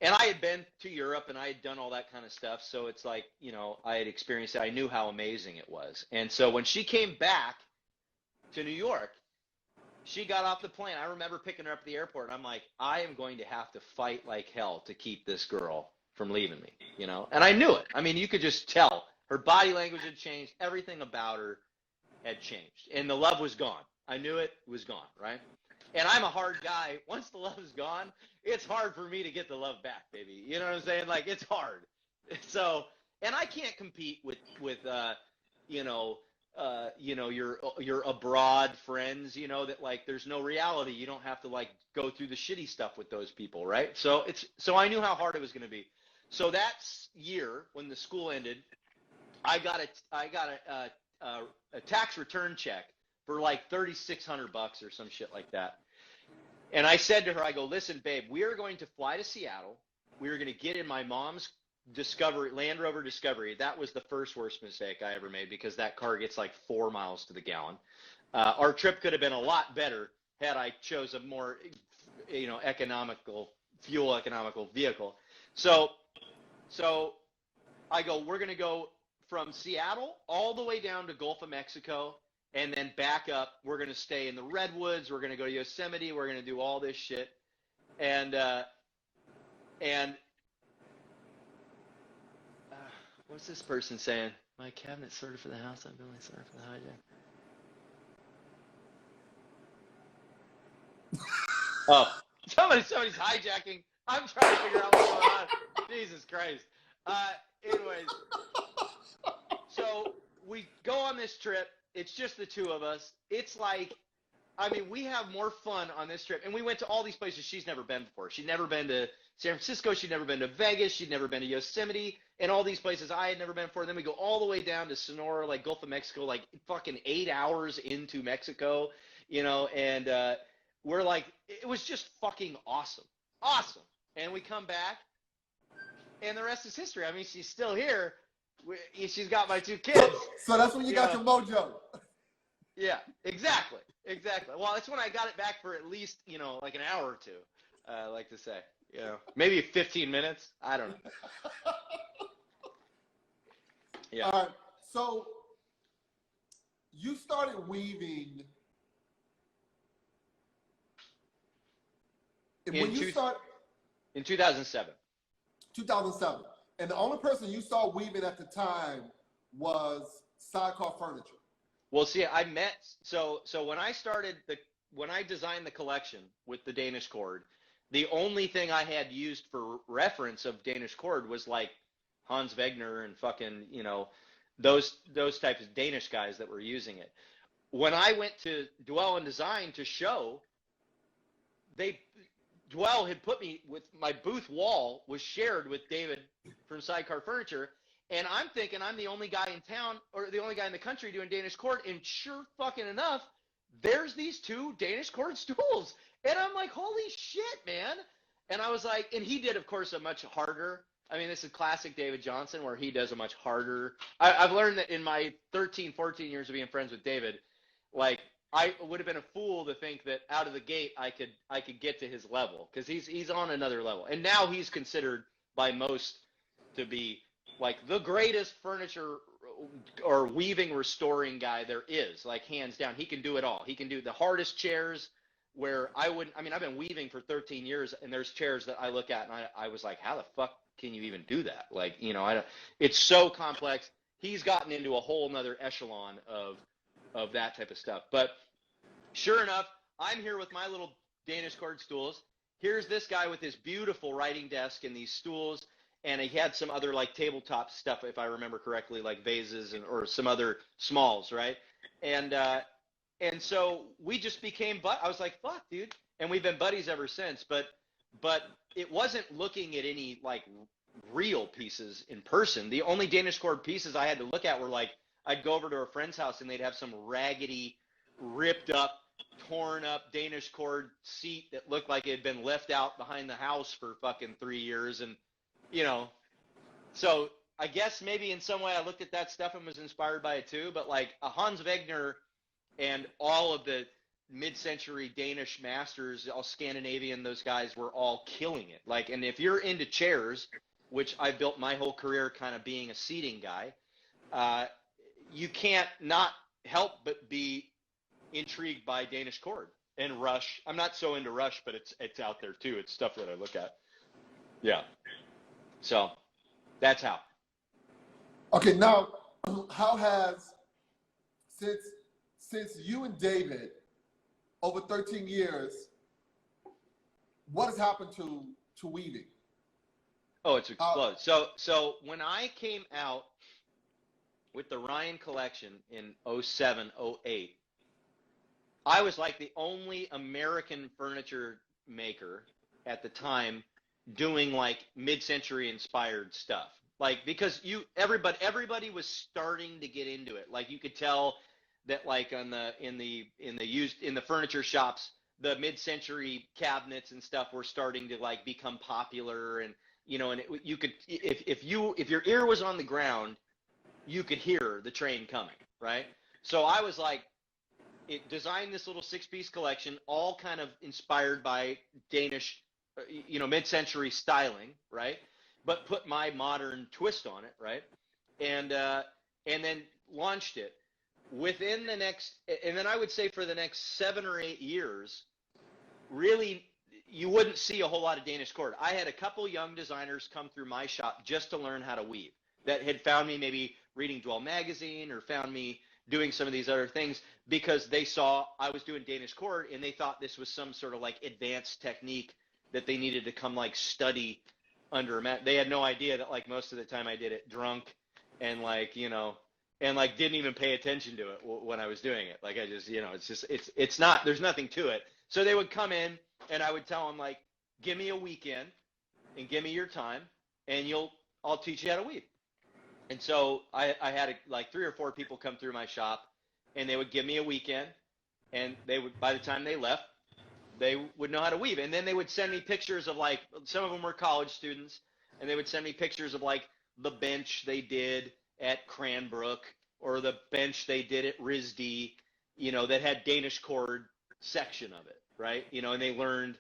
And I had been to Europe, and I had done all that kind of stuff. So it's like, I had experienced it. I knew how amazing it was. And so when she came back to New York, she got off the plane. I remember picking her up at the airport, and I'm like, I am going to have to fight like hell to keep this girl from leaving me, And I knew it. I mean, you could just tell. Her body language had changed. Everything about her had changed. And the love was gone. I knew it was gone, right? And I'm a hard guy. Once the love is gone, it's hard for me to get the love back, baby. You know what I'm saying? Like, it's hard. So, and I can't compete with your abroad friends, that like there's no reality. You don't have to like go through the shitty stuff with those people, right? So I knew how hard it was going to be. So that year when the school ended, I got a tax return check for like $3,600 or some shit like that. And I said to her, I go, listen, babe, we are going to fly to Seattle. We are going to get in my mom's Land Rover Discovery. That was the first worst mistake I ever made because that car gets like 4 miles to the gallon. Our trip could have been a lot better had I chose a more, fuel economical vehicle. So I go, we're going to go from Seattle all the way down to Gulf of Mexico and then back up. We're going to stay in the Redwoods. We're going to go to Yosemite. We're going to do all this shit. And what's this person saying? My cabinet's sorted for the house. I'm building sorted for the hijack. Oh, somebody's hijacking. I'm trying to figure out what's going on. Jesus Christ. Anyways, so we go on this trip. It's just the two of us. It's like, we have more fun on this trip. And we went to all these places she's never been before. She'd never been to San Francisco. She'd never been to Vegas. She'd never been to Yosemite. And all these places I had never been before. And then we go all the way down to Sonora, like Gulf of Mexico, like fucking 8 hours into Mexico, and we're like, it was just fucking awesome. Awesome. And we come back, and the rest is history. She's still here. She's got my 2 kids. So that's when you got your mojo. Yeah, exactly. Well, that's when I got it back for at least, like an hour or two, I like to say. Maybe 15 minutes. I don't know. Yeah. All right. So you started weaving. In 2007. 2007. And the only person you saw weaving at the time was sidecar furniture? Well, see, so when I designed the collection with the Danish cord, the only thing I had used for reference of Danish cord was like Hans Wegner and fucking, those types of Danish guys that were using it. When I went to Dwell and Design to show, Dwell had put me with my booth wall was shared with David from Sidecar Furniture, and I'm thinking I'm the only guy in town or the only guy in the country doing Danish cord, and sure fucking enough, there's these 2 Danish cord stools, and I'm like, holy shit, man! And I was like, and he did, of course, a much harder. I mean, this is classic David Johnson, where he does a much harder. I've learned that in my 13, 14 years of being friends with David, like, I would have been a fool to think that out of the gate I could get to his level, because he's on another level, and now he's considered by most to be like the greatest furniture or weaving restoring guy there is, like hands down. He can do it all. He can do the hardest chairs where I've been weaving for 13 years, and there's chairs that I look at and I was like, how the fuck can you even do that? Like, it's so complex. He's gotten into a whole nother echelon of that type of stuff. But sure enough, I'm here with my little Danish cord stools. Here's this guy with his beautiful writing desk and these stools, and he had some other like tabletop stuff, if I remember correctly, like vases or some other smalls, right? And so we just became, I was like, fuck, dude. And we've been buddies ever since. But it wasn't looking at any like real pieces in person. The only Danish cord pieces I had to look at were like, I'd go over to a friend's house and they'd have some raggedy, ripped up, torn up Danish cord seat that looked like it had been left out behind the house for fucking 3 years. And, so I guess maybe in some way I looked at that stuff and was inspired by it too. But like a Hans Wegner and all of the mid-century Danish masters, all Scandinavian, those guys were all killing it. Like, and if you're into chairs, which I built my whole career kind of being a seating guy, you can't not help but be intrigued by Danish cord and Rush. I'm not so into Rush, but it's out there too. It's stuff that I look at. Yeah. So that's how. Okay, now how has since you and David over 13 years, what has happened to weaving? Oh, it's exploded. So when I came out with the Ryan collection in 07, 08, I was like the only American furniture maker at the time doing like mid-century inspired stuff. Like, because everybody was starting to get into it. Like, you could tell that like in the furniture shops, the mid-century cabinets and stuff were starting to like become popular, and you could, if your ear was on the ground, you could hear the train coming, right? So I was like, designed this little 6-piece collection, all kind of inspired by Danish, mid-century styling, right? But put my modern twist on it, right? And then launched it. Within the next, and then I would say for the next 7 or 8 years, really, you wouldn't see a whole lot of Danish cord. I had a couple young designers come through my shop just to learn how to weave, that had found me maybe reading Dwell magazine or found me doing some of these other things because they saw I was doing Danish cord and they thought this was some sort of like advanced technique that they needed to come like study under a mat. They had no idea that like most of the time I did it drunk and like, and like didn't even pay attention to it when I was doing it. Like I just, it's not, there's nothing to it. So they would come in and I would tell them like, give me a weekend and give me your time and I'll teach you how to weave. And so I had like 3 or 4 people come through my shop and they would give me a weekend and they would, by the time they left, they would know how to weave. And then they would send me pictures of like, some of them were college students, and they would send me pictures of like the bench they did at Cranbrook or the bench they did at RISD, that had Danish cord section of it, right? And they learned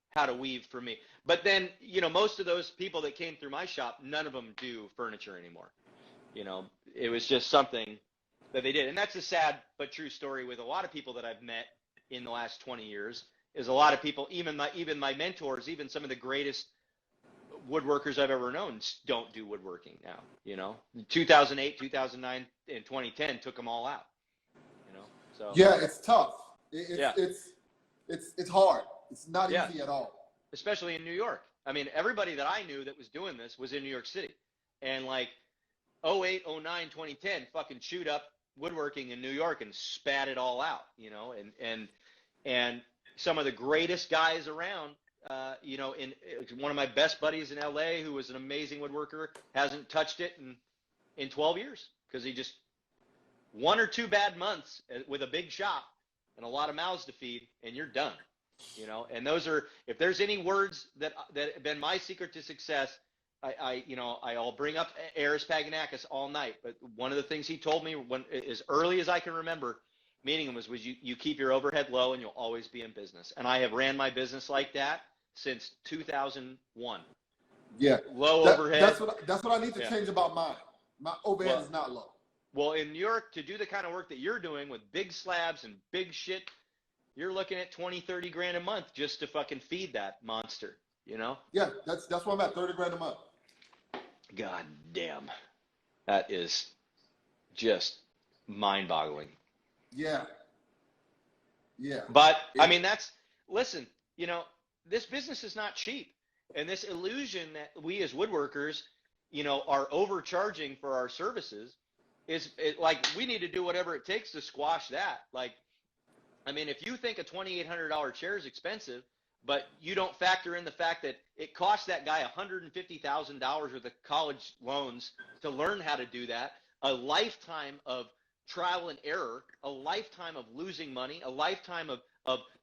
how to weave from me. But then, most of those people that came through my shop, none of them do furniture anymore. It was just something that they did. And that's a sad but true story with a lot of people that I've met in the last 20 years, is a lot of people, even my mentors, even some of the greatest woodworkers I've ever known don't do woodworking now. 2008, 2009, and 2010 took them all out. So yeah, it's tough. Yeah. It's hard. It's not Yeah. easy at all. Especially in New York. I mean, everybody that I knew that was doing this was in New York City, and like 08, 09, 2010, fucking chewed up woodworking in New York and spat it all out. And some of the greatest guys around. In one of my best buddies in LA, who was an amazing woodworker, hasn't touched it in 12 years because he just 1 or 2 bad months with a big shop and a lot of mouths to feed, and you're done. And those are, if there's any words that have been my secret to success, I'll bring up Aris Paganakis all night. But one of the things he told me as early as I can remember meeting him was you keep your overhead low and you'll always be in business. And I have ran my business like that since 2001. Yeah. Low overhead. That's what I need to change about mine. My overhead is not low. Well, in New York, to do the kind of work that you're doing with big slabs and big shit, you're looking at 20, 30 grand a month just to fucking feed that monster, Yeah, that's where I'm at, 30 grand a month. God damn. That is just mind-boggling. Yeah. Yeah. But, listen, this business is not cheap. And this illusion that we as woodworkers, are overcharging for our services we need to do whatever it takes to squash that. If you think a $2,800 chair is expensive, but you don't factor in the fact that it costs that guy $150,000 worth of college loans to learn how to do that, a lifetime of trial and error, a lifetime of losing money, a lifetime of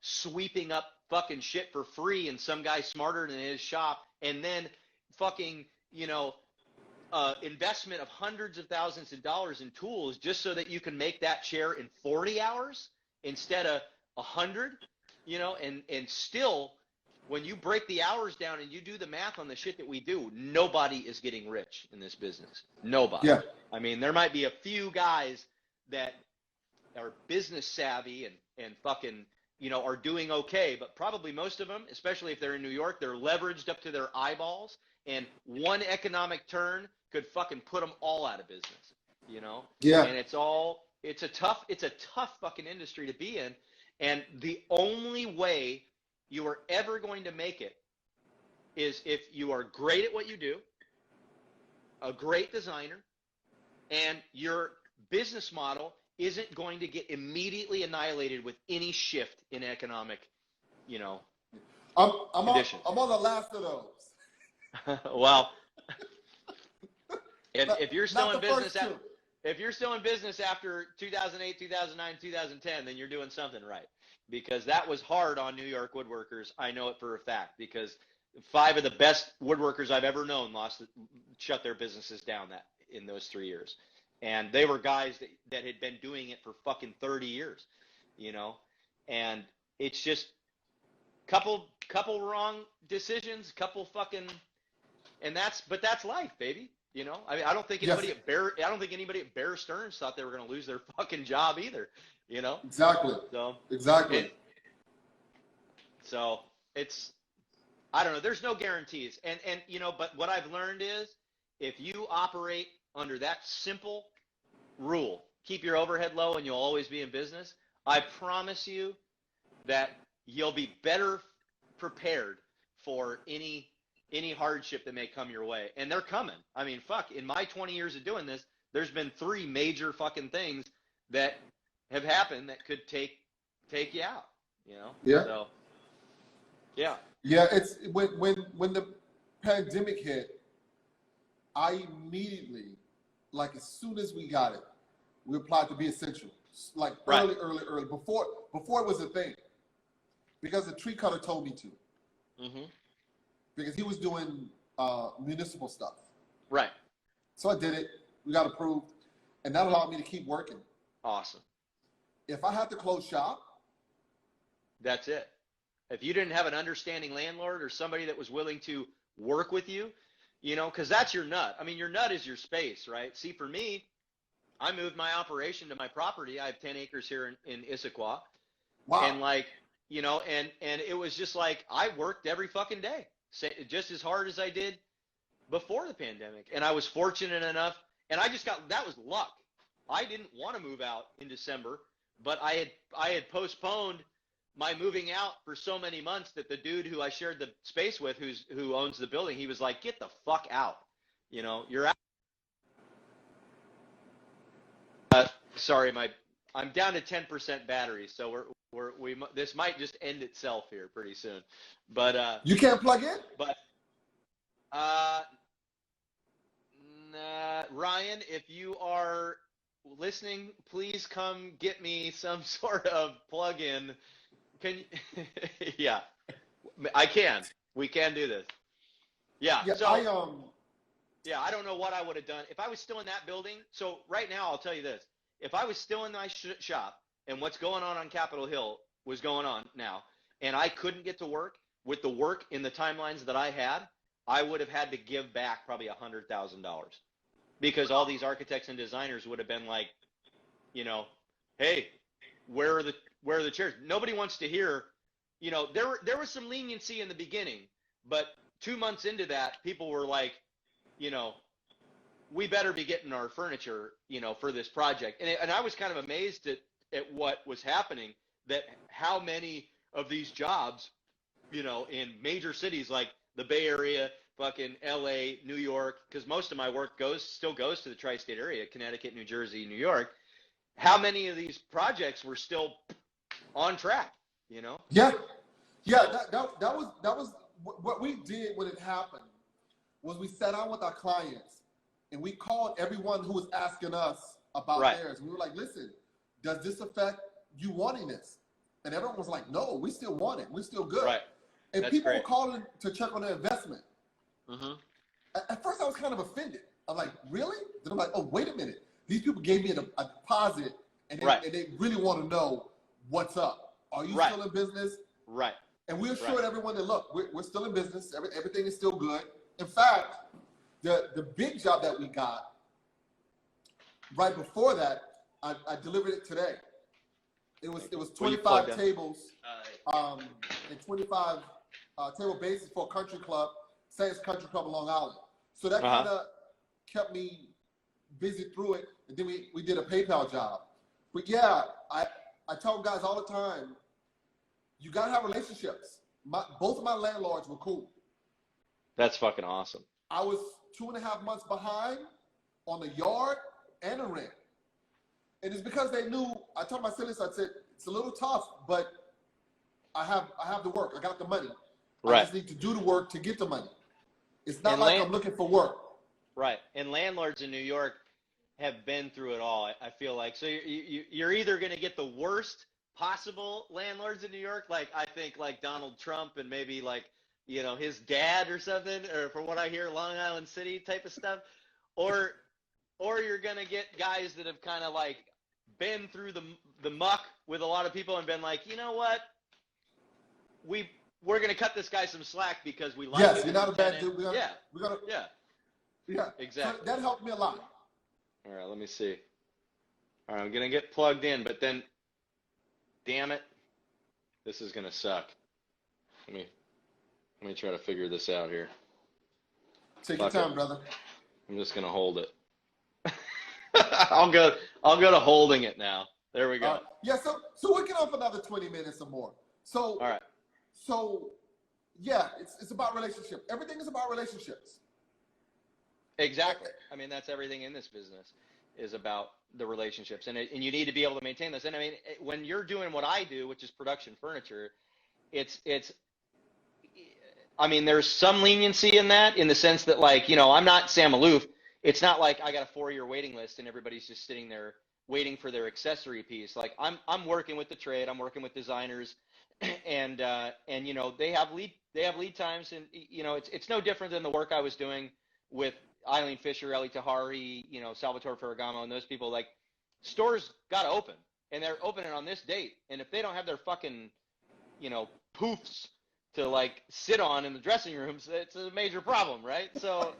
sweeping up fucking shit for free and some guy smarter than his shop, and then fucking, investment of hundreds of thousands of dollars in tools just so that you can make that chair in 40 hours instead of 100, and still, when you break the hours down and you do the math on the shit that we do, nobody is getting rich in this business. Nobody. Yeah. There might be a few guys that are business savvy and fucking, are doing okay, but probably most of them, especially if they're in New York, they're leveraged up to their eyeballs, and one economic turn could fucking put them all out of business, Yeah. And it's a tough fucking industry to be in. And the only way you are ever going to make it is if you are great at what you do, a great designer, and your business model isn't going to get immediately annihilated with any shift in economic, conditions. I'm on the last of those. Well, if you're still in business after 2008, 2009, 2010, then you're doing something right, because that was hard on New York woodworkers. I know it for a fact, because 5 of the best woodworkers I've ever known shut their businesses down in those 3 years. And they were guys that had been doing it for fucking 30 years, and it's just couple wrong decisions, but that's life, baby. I don't think anybody at Bear Stearns thought they were going to lose their fucking job either, Exactly. So exactly. So it's, I don't know. There's no guarantees, and but what I've learned is if you operate under that simple rule, keep your overhead low and you'll always be in business, I promise you that you'll be better prepared for any hardship that may come your way. And they're coming. In my 20 years of doing this, there's been 3 major fucking things that have happened that could take you out, Yeah. So, yeah. Yeah, it's when the pandemic hit, I immediately, as soon as we got it, we applied to be essential. Early, before it was a thing. Because the tree cutter told me to. Mm-hmm. Because he was doing municipal stuff. Right. So I did it. We got approved. And that allowed me to keep working. Awesome. If I had to close shop. That's it. If you didn't have an understanding landlord or somebody that was willing to work with you, because that's your nut. Your nut is your space, right? See, for me, I moved my operation to my property. I have 10 acres here in Issaquah. Wow. And and it was just I worked every fucking day, just as hard as I did, before the pandemic, and I was fortunate enough, and that was luck. I didn't want to move out in December, but I had postponed my moving out for so many months that the dude who I shared the space with, who owns the building, he was like, "Get the fuck out, you're out." Sorry, I'm down to 10% battery, so this might just end itself here pretty soon. But you can't plug in. But Ryan, if you are listening, please come get me some sort of plug-in. Can you? Yeah, I can. We can do this. Yeah. Yeah. So yeah, I don't know what I would have done if I was still in that building. So right now, I'll tell you this: if I was still in my shop and what's going on Capitol Hill was going on now, and I couldn't get to work with the work in the timelines that I had, I would have had to give back probably $100,000 because all these architects and designers would have been like, hey, where are the chairs? Nobody wants to hear, there was some leniency in the beginning, but 2 months into that, people were like, we better be getting our furniture, for this project. And I was kind of amazed at what was happening, that how many of these jobs, in major cities like the Bay Area, fucking LA, New York, because most of my work still goes to the tri-state area, Connecticut, New Jersey, New York. How many of these projects were still on track, Yeah. That was what we did when it happened. Was we sat down with our clients and we called everyone who was asking us about theirs. And we were like, listen, does this affect you wanting this? And everyone was like, no, we still want it. We're still good. Right. And That's people great. were calling to check on their investment. Mm-hmm. At first, I was kind of offended. I'm like, really? Then I'm like, oh, wait a minute. These people gave me a deposit, and they really want to know what's up. Are you still in business? Right. And we assured everyone that, look, we're still in business. Everything is still good. In fact, the big job that we got, right before that, I delivered it today. It was 25 tables and 25 table bases for a country club, Sam's Country Club in Long Island. So that kind of kept me busy through it. And then we did a PayPal job. But yeah, I tell guys all the time, you got to have relationships. Both of my landlords were cool. That's fucking awesome. I was 2.5 months behind on the yard and the rent. And it's because they knew, I told my sellers, I said, it's a little tough, but I have the work. I got the money. Right. I just need to do the work to get the money. It's not like I'm looking for work. Right. And landlords in New York have been through it all, I feel like. So you're either going to get the worst possible landlords in New York, like I think like Donald Trump and maybe like, his dad or something, or from what I hear, Long Island City type of stuff, or you're going to get guys that have kind of like been through the muck with a lot of people and been like, you know what? We're going to cut this guy some slack because we like him. Yes, you're not a bad dude. Yeah, exactly. So that helped me a lot. All right, let me see. All right, I'm going to get plugged in, but then, damn it, this is going to suck. Let me try to figure this out here. Take your time, brother. I'm just going to hold it. I'll go to holding it now. There we go. Yeah, so we get on for another 20 minutes or more. So, all right. So, yeah, it's about relationship. Everything is about relationships. Exactly. I mean, that's everything in this business is about the relationships, and you need to be able to maintain those. And I mean, when you're doing what I do, which is production furniture, I mean, there's some leniency in that, in the sense that, like, I'm not Sam Aloof. It's not like I got a 4-year waiting list and everybody's just sitting there waiting for their accessory piece. Like I'm working with the trade. I'm working with designers, and they have lead times, and it's no different than the work I was doing with Eileen Fisher, Ellie Tahari, Salvatore Ferragamo, and those people. Like, stores got to open, and they're opening on this date. And if they don't have their fucking, poofs to like sit on in the dressing rooms, it's a major problem, right? So,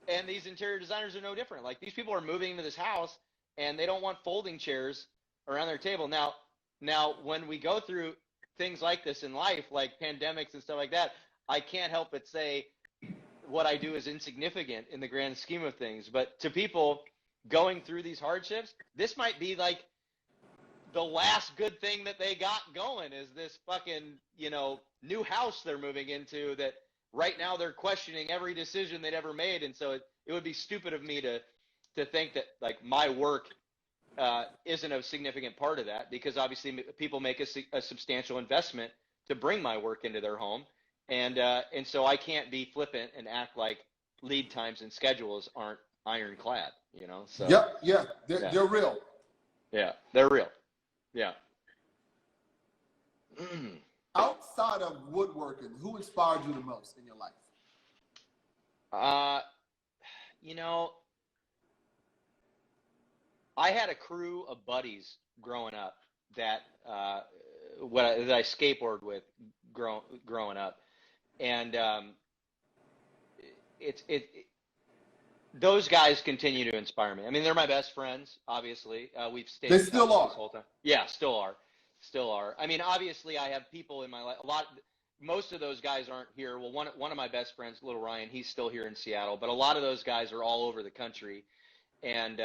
and these interior designers are no different. Like, these people are moving into this house, and they don't want folding chairs around their table. Now, when we go through things like this in life, like pandemics and stuff like that, I can't help but say, what I do is insignificant in the grand scheme of things. But to people going through these hardships, this might be like the last good thing that they got going is this fucking, new house they're moving into that right now they're questioning every decision they'd ever made. And so it would be stupid of me to think that like my work isn't a significant part of that, because obviously people make a substantial investment to bring my work into their home. And so I can't be flippant and act like lead times and schedules aren't ironclad, so. Yeah. They're real. Yeah, they're real. Yeah. Outside of woodworking, who inspired you the most in your life? I had a crew of buddies growing up that that I skateboard with growing up, and those guys continue to inspire me. I mean, they're my best friends. Obviously, we've stayed. They still are. This whole time. Yeah, still are. I mean, obviously, I have people in my life. Most of those guys aren't here. Well, one of my best friends, little Ryan, he's still here in Seattle. But a lot of those guys are all over the country. And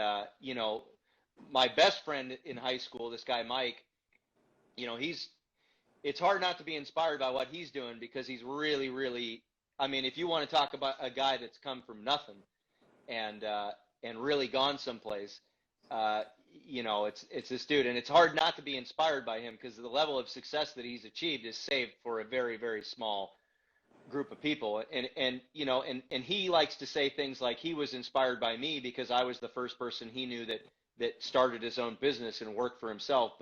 my best friend in high school, this guy Mike, it's hard not to be inspired by what he's doing, because he's really, really. I mean, if you want to talk about a guy that's come from nothing and really gone someplace, it's this dude, and it's hard not to be inspired by him, because the level of success that he's achieved is saved for a very, very small group of people. And he likes to say things like he was inspired by me because I was the first person he knew that started his own business and worked for himself.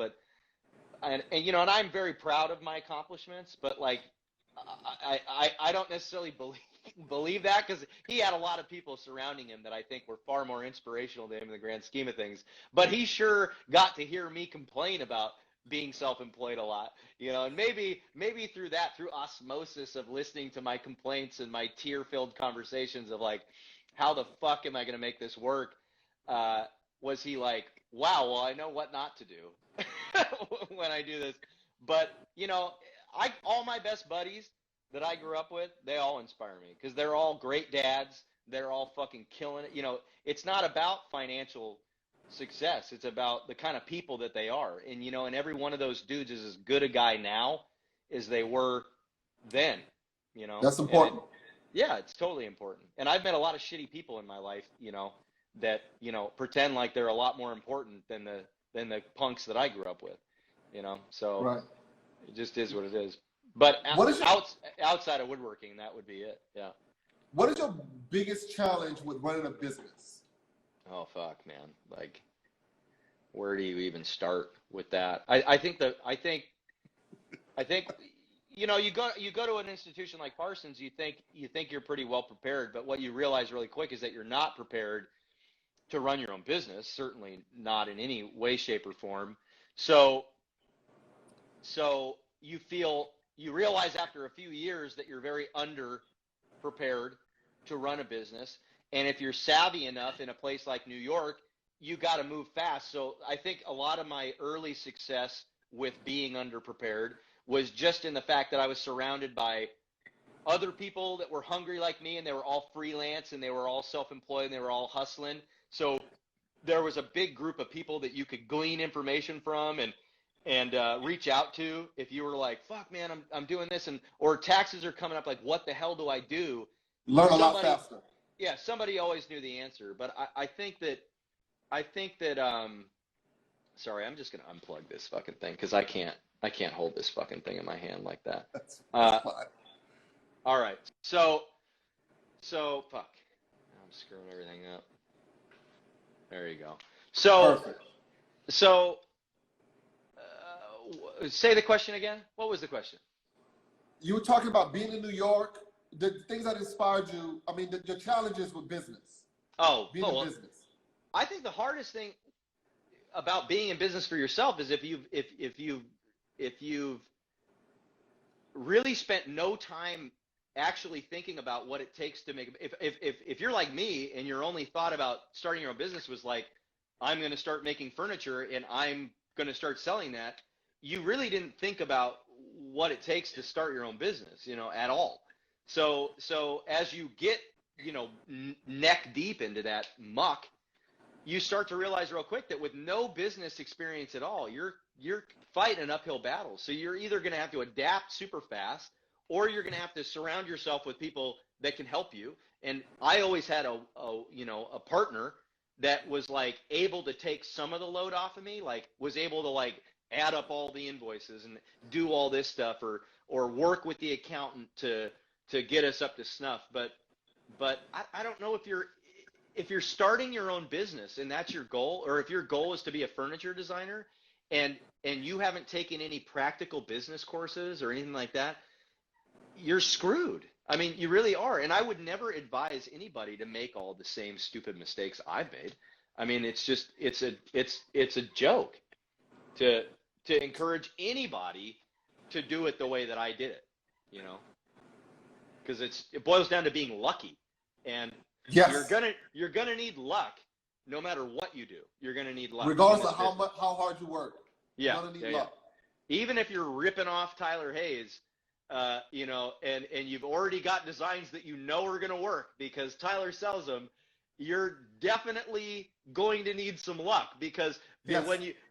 And I'm very proud of my accomplishments, but like, I don't necessarily believe that, because he had a lot of people surrounding him that I think were far more inspirational to him in the grand scheme of things. But he sure got to hear me complain about being self-employed a lot, and maybe through osmosis of listening to my complaints and my tear-filled conversations of like, how the fuck am I going to make this work? Was he like, wow, well, I know what not to do when I do this. But, all my best buddies that I grew up with, they all inspire me, because they're all great dads. They're all fucking killing it. It's not about financial success. It's about the kind of people that they are. And, and every one of those dudes is as good a guy now as they were then, That's important. Yeah, it's totally important. And I've met a lot of shitty people in my life, that, pretend like they're a lot more important than the punks that I grew up with, so right. It just is what it is. But outside of woodworking, that would be it. Yeah. What is your biggest challenge with running a business? Oh, fuck, man. Like, where do you even start with that? I think you go to an institution like Parsons, you think you're pretty well prepared, but what you realize really quick is that you're not prepared to run your own business, certainly not in any way, shape, or form. So you realize after a few years that you're very under prepared to run a business. And if you're savvy enough in a place like New York, you got to move fast. So I think a lot of my early success with being underprepared was just in the fact that I was surrounded by other people that were hungry like me, and they were all freelance, and they were all self-employed, and they were all hustling. So there was a big group of people that you could glean information from and reach out to if you were like, fuck, man, I'm doing this, or taxes are coming up, like, what the hell do I do? Learn a lot faster. Yeah, somebody always knew the answer. But I think that sorry, I'm just gonna unplug this fucking thing, because I can't hold this fucking thing in my hand like that. That's fine. All right, so fuck, I'm screwing everything up. There you go. So Perfect. Say the question again. What was the question? You were talking about being in New York, the things that inspired you. I mean, the challenges with business. Being in business. I think the hardest thing about being in business for yourself is if you've really spent no time actually thinking about what it takes to make. If you're like me and your only thought about starting your own business was like, I'm going to start making furniture and I'm going to start selling that, you really didn't think about what it takes to start your own business, at all. So as you get, neck deep into that muck, you start to realize real quick that with no business experience at all, you're fighting an uphill battle. So you're either going to have to adapt super fast, or you're going to have to surround yourself with people that can help you. And I always had a partner that was like able to take some of the load off of me, like was able to like add up all the invoices and do all this stuff, or work with the accountant to get us up to snuff. But I don't know if you're starting your own business and that's your goal, or if your goal is to be a furniture designer and you haven't taken any practical business courses or anything like that, you're screwed. I mean, you really are. And I would never advise anybody to make all the same stupid mistakes I've made. I mean, it's a joke to encourage anybody to do it the way that I did it, because it boils down to being lucky. And yes, you're gonna need luck no matter what you do. You're gonna need luck, regardless of how hard you work. Yeah, you're gonna need luck. Even if you're ripping off Tyler Hayes, and you've already got designs that are gonna work because Tyler sells them, you're definitely going to need some luck, because yes,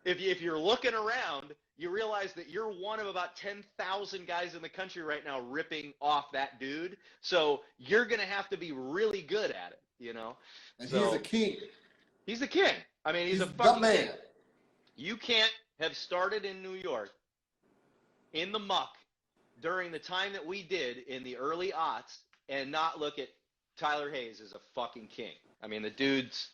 if you're looking around, you realize that you're one of about 10,000 guys in the country right now ripping off that dude. So you're going to have to be really good at it, And so, he's a king. He's a king. I mean, he's a fucking king. You can't have started in New York in the muck during the time that we did in the early aughts and not look at Tyler Hayes as a fucking king. I mean, the dude's,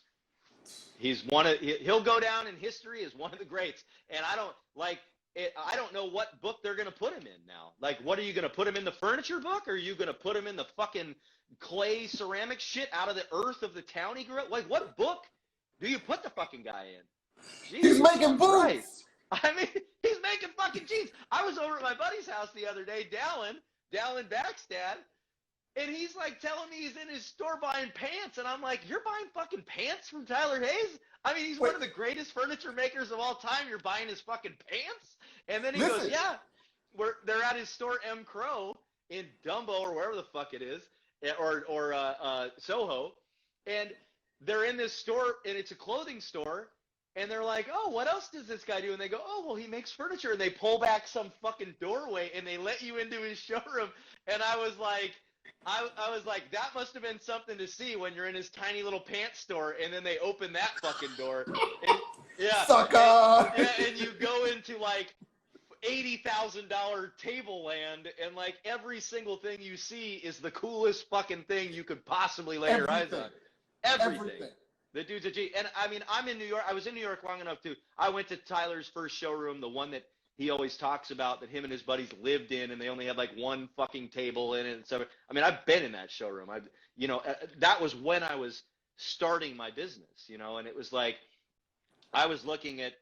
he'll go down in history as one of the greats. And I don't know what book they're going to put him in now. Like, what are you going to put him in, the furniture book? Or are you going to put him in the fucking clay ceramic shit out of the earth of the town he grew up? Like, what book do you put the fucking guy in? Jesus He's making boots. Christ. I mean, he's making fucking jeans. I was over at my buddy's house the other day, Dallin Backstad, and he's like telling me he's in his store buying pants, and I'm like, you're buying fucking pants from Tyler Hayes? I mean, he's one of the greatest furniture makers of all time. You're buying his fucking pants? And then he goes, yeah, they're at his store M. Crow in Dumbo or wherever the fuck it is, or Soho, and they're in this store, and it's a clothing store, and they're like, oh, what else does this guy do? And they go, oh, well, he makes furniture, and they pull back some fucking doorway, and they let you into his showroom, and I was like, that must have been something to see when you're in his tiny little pants store, and then they open that fucking door. And, yeah. Sucker! And you go into like $80,000 table land, and like every single thing you see is the coolest fucking thing you could possibly lay your eyes on. Everything. The dude's a G. And I mean, I'm in New York. I was in New York long enough to, I went to Tyler's first showroom, the one that he always talks about, that him and his buddies lived in, and they only had like one fucking table in it and stuff. I mean, I've been in that showroom. That was when I was starting my business, and it was like, I was looking at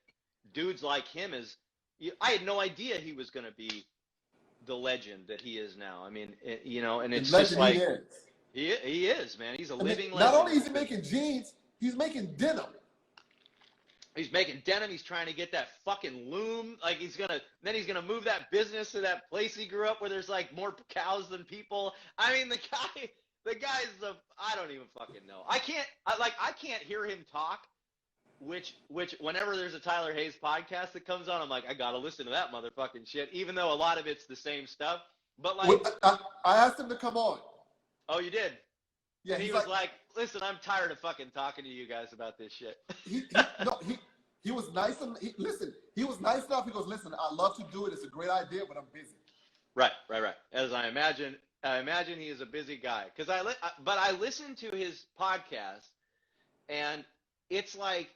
dudes like him as, I had no idea he was going to be the legend that he is now. I mean, and it's just like, he is, man. He's a living legend. Not only is he making jeans, he's making denim. He's making denim. He's trying to get that fucking loom. Like, he's gonna move that business to that place he grew up where there's like more cows than people. I mean, the guy's I don't even fucking know. I can't hear him talk. Which whenever there's a Tyler Hayes podcast that comes on, I'm like, I gotta listen to that motherfucking shit. Even though a lot of it's the same stuff. But like, I asked him to come on. Oh, you did? Yeah. He was like, listen, I'm tired of fucking talking to you guys about this shit. He was nice. He was nice enough. He goes, listen, I love to do it. It's a great idea, but I'm busy. Right. As I imagine he is a busy guy. But I listened to his podcast, and it's like,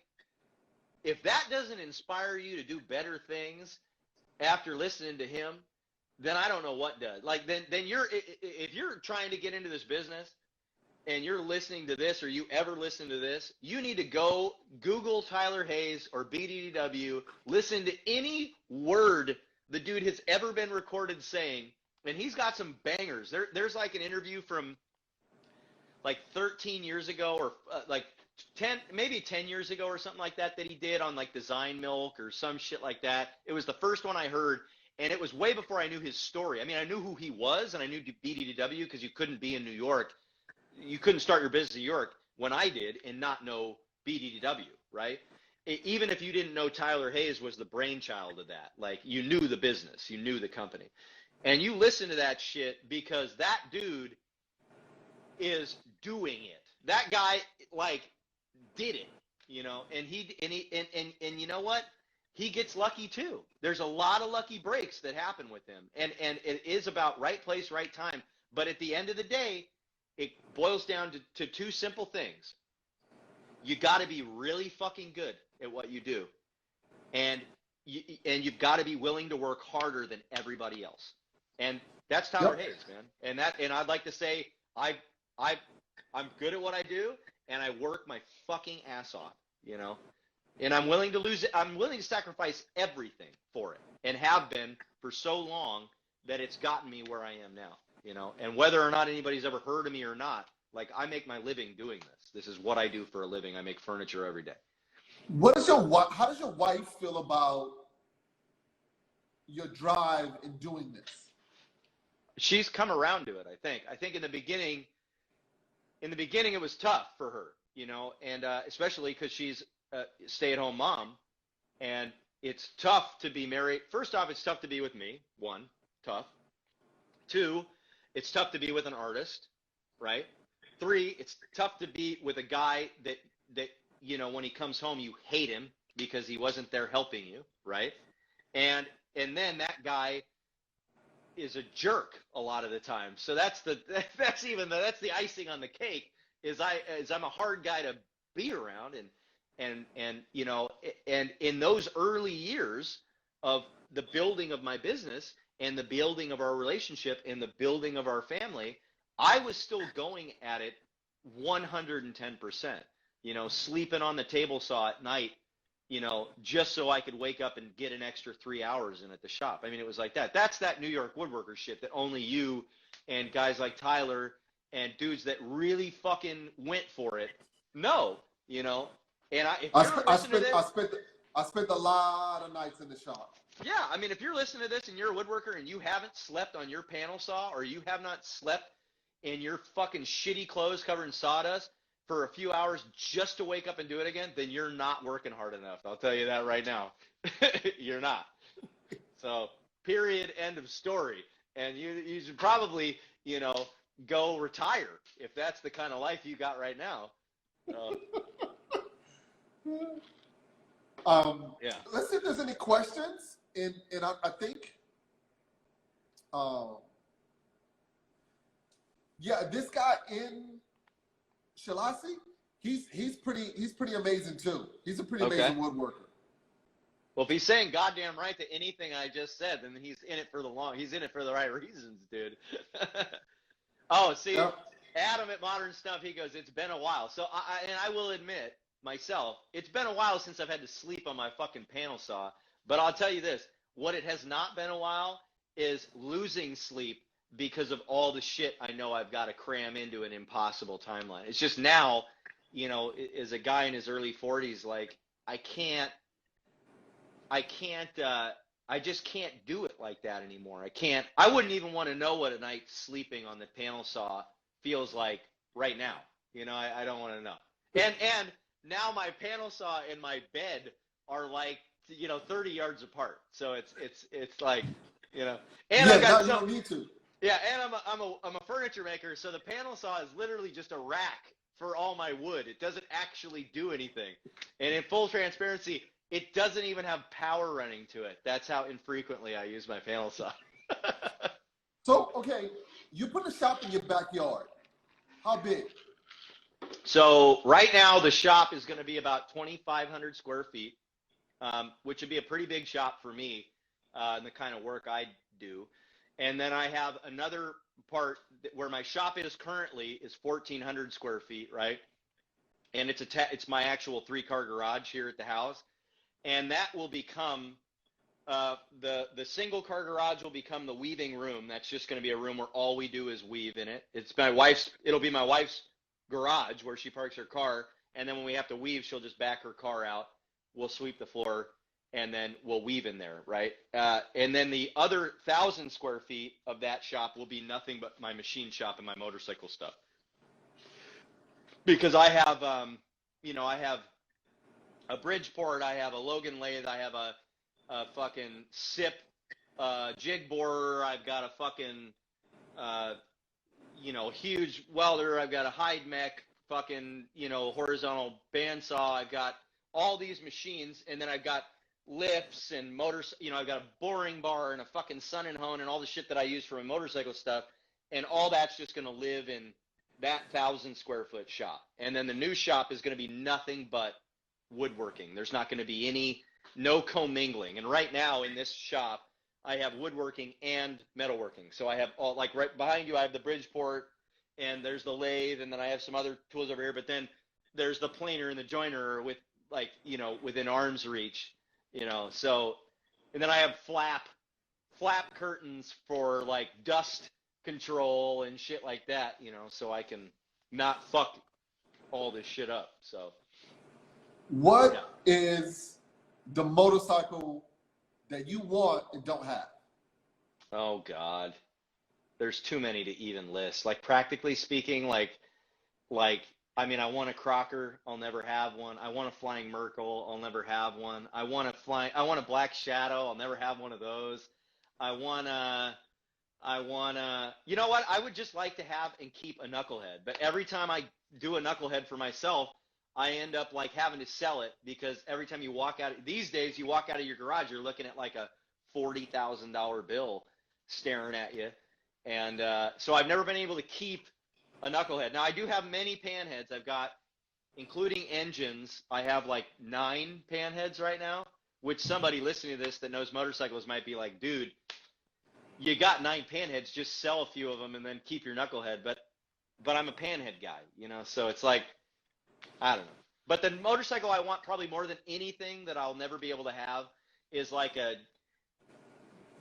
if that doesn't inspire you to do better things after listening to him, then I don't know what does. Like, then if you're trying to get into this business and you're listening to this, or you ever listen to this, you need to go Google Tyler Hayes or BDDW, listen to any word the dude has ever been recorded saying, and he's got some bangers. There's like an interview from like 13 years ago, or like 10 years ago or something like that he did on like Design Milk or some shit like that. It was the first one I heard, And it was way before I knew his story. I mean, I knew who he was, and I knew BDDW because you couldn't be in New York. You couldn't start your business in New York when I did and not know BDDW, right? Even if you didn't know Tyler Hayes was the brainchild of that, like you knew the business, you knew the company. And you listen to that shit because that dude is doing it. That guy like did it, you know, and you know what? He gets lucky too. There's a lot of lucky breaks that happen with him. And it is about right place, right time. But at the end of the day, it boils down to two simple things. You got to be really fucking good at what you do. And you've got to be willing to work harder than everybody else. And that's Tyler Hayes, man. And I'd like to say I'm good at what I do, and I work my fucking ass off, you know. And I'm willing to lose it. I'm willing to sacrifice everything for it, and have been for so long that it's gotten me where I am now, you know. And whether or not anybody's ever heard of me or not, like I make my living doing this. This is what I do for a living. I make furniture every day. How does your wife feel about your drive in doing this? She's come around to it, I think. I think in the beginning it was tough for her, you know, and especially because she's a stay-at-home mom, and it's tough to be married. First off, it's tough to be with me. One, tough. Two, it's tough to be with an artist, right? Three, it's tough to be with a guy that you know, when he comes home, you hate him because he wasn't there helping you, right? And then that guy is a jerk a lot of the time. So that's the icing on the cake. I'm a hard guy to be around, and you know, and in those early years of the building of my business and the building of our relationship and the building of our family, I was still going at it 110%. You know, sleeping on the table saw at night, you know, just so I could wake up and get an extra 3 hours in at the shop. I mean, it was like that. That's that New York woodworker shit that only you and guys like Tyler and dudes that really fucking went for it know, you know. And I spent a lot of nights in the shop. Yeah, I mean, if you're listening to this and you're a woodworker and you haven't slept on your panel saw, or you have not slept in your fucking shitty clothes covered in sawdust for a few hours just to wake up and do it again, then you're not working hard enough. I'll tell you that right now. You're not. So, period, end of story. And you should probably, you know, go retire if that's the kind of life you got right now. Yeah. Let's see if there's any questions. And I think, this guy in Shalasi, he's pretty amazing too. He's a pretty amazing woodworker. Well, if he's saying goddamn right to anything I just said, then he's in it for the right reasons, dude. Oh, see, yep. Adam at Modern Stuff, he goes, it's been a while. So I will admit myself, it's been a while since I've had to sleep on my fucking panel saw. But I'll tell you this, what it has not been a while is losing sleep because of all the shit I know I've got to cram into an impossible timeline. It's just now, you know, as a guy in his early 40s, like I just can't do it like that anymore. I wouldn't even want to know what a night sleeping on the panel saw feels like right now. You know, I don't want to know. And now my panel saw and my bed are like, you know, 30 yards apart. So it's like, you know, and I've got you don't need to. Yeah, and I'm a furniture maker, so the panel saw is literally just a rack for all my wood. It doesn't actually do anything. And in full transparency, it doesn't even have power running to it. That's how infrequently I use my panel saw. So, okay, you put a shop in your backyard. How big? So right now the shop is going to be about 2,500 square feet, which would be a pretty big shop for me and the kind of work I do. And then I have another part where my shop is currently is 1,400 square feet, right? And it's my actual 3-car garage here at the house. And that will become, the single car garage will become the weaving room. That's just going to be a room where all we do is weave in it. It'll be my wife's garage where she parks her car. And then when we have to weave, she'll just back her car out. We'll sweep the floor and then we'll weave in there, right? And then the other 1,000 square feet of that shop will be nothing but my machine shop and my motorcycle stuff. Because I have, I have a Bridgeport, I have a Logan lathe, I have a fucking SIP jig borer, I've got a fucking, huge welder, I've got a Hyde mech, fucking, horizontal bandsaw, I've got all these machines, and then I've got lifts and motors, I've got a boring bar and a fucking Sun and Hone and all the shit that I use for my motorcycle stuff, and all that's just going to live in that 1,000 square foot shop. And then the new shop is going to be nothing but woodworking. There's not going to be no commingling. And right now in this shop, I have woodworking and metalworking. So I have all, like right behind you, I have the Bridgeport, and there's the lathe, and then I have some other tools over here, but then there's the planer and the joiner with within arm's reach, so, and then I have flap curtains for like dust control and shit like that, so I can not fuck all this shit up. So what is the motorcycle that you want and don't have? Oh God, there's too many to even list. Like practically speaking, like I mean, I want a Crocker, I'll never have one. I want a Flying Merkel, I'll never have one. I want a Black Shadow, I'll never have one of those. I want you know what? I would just like to have and keep a Knucklehead. But every time I do a Knucklehead for myself, I end up like having to sell it, because every time you walk out, these days you walk out of your garage, you're looking at like a $40,000 bill staring at you. And so I've never been able to keep a Knucklehead. Now I do have many panheads. I've got, including engines, I have like 9 panheads right now, which somebody listening to this that knows motorcycles might be like, dude, you got 9 panheads, just sell a few of them and then keep your Knucklehead. But I'm a panhead guy, so it's like, I don't know. But the motorcycle I want probably more than anything that I'll never be able to have is like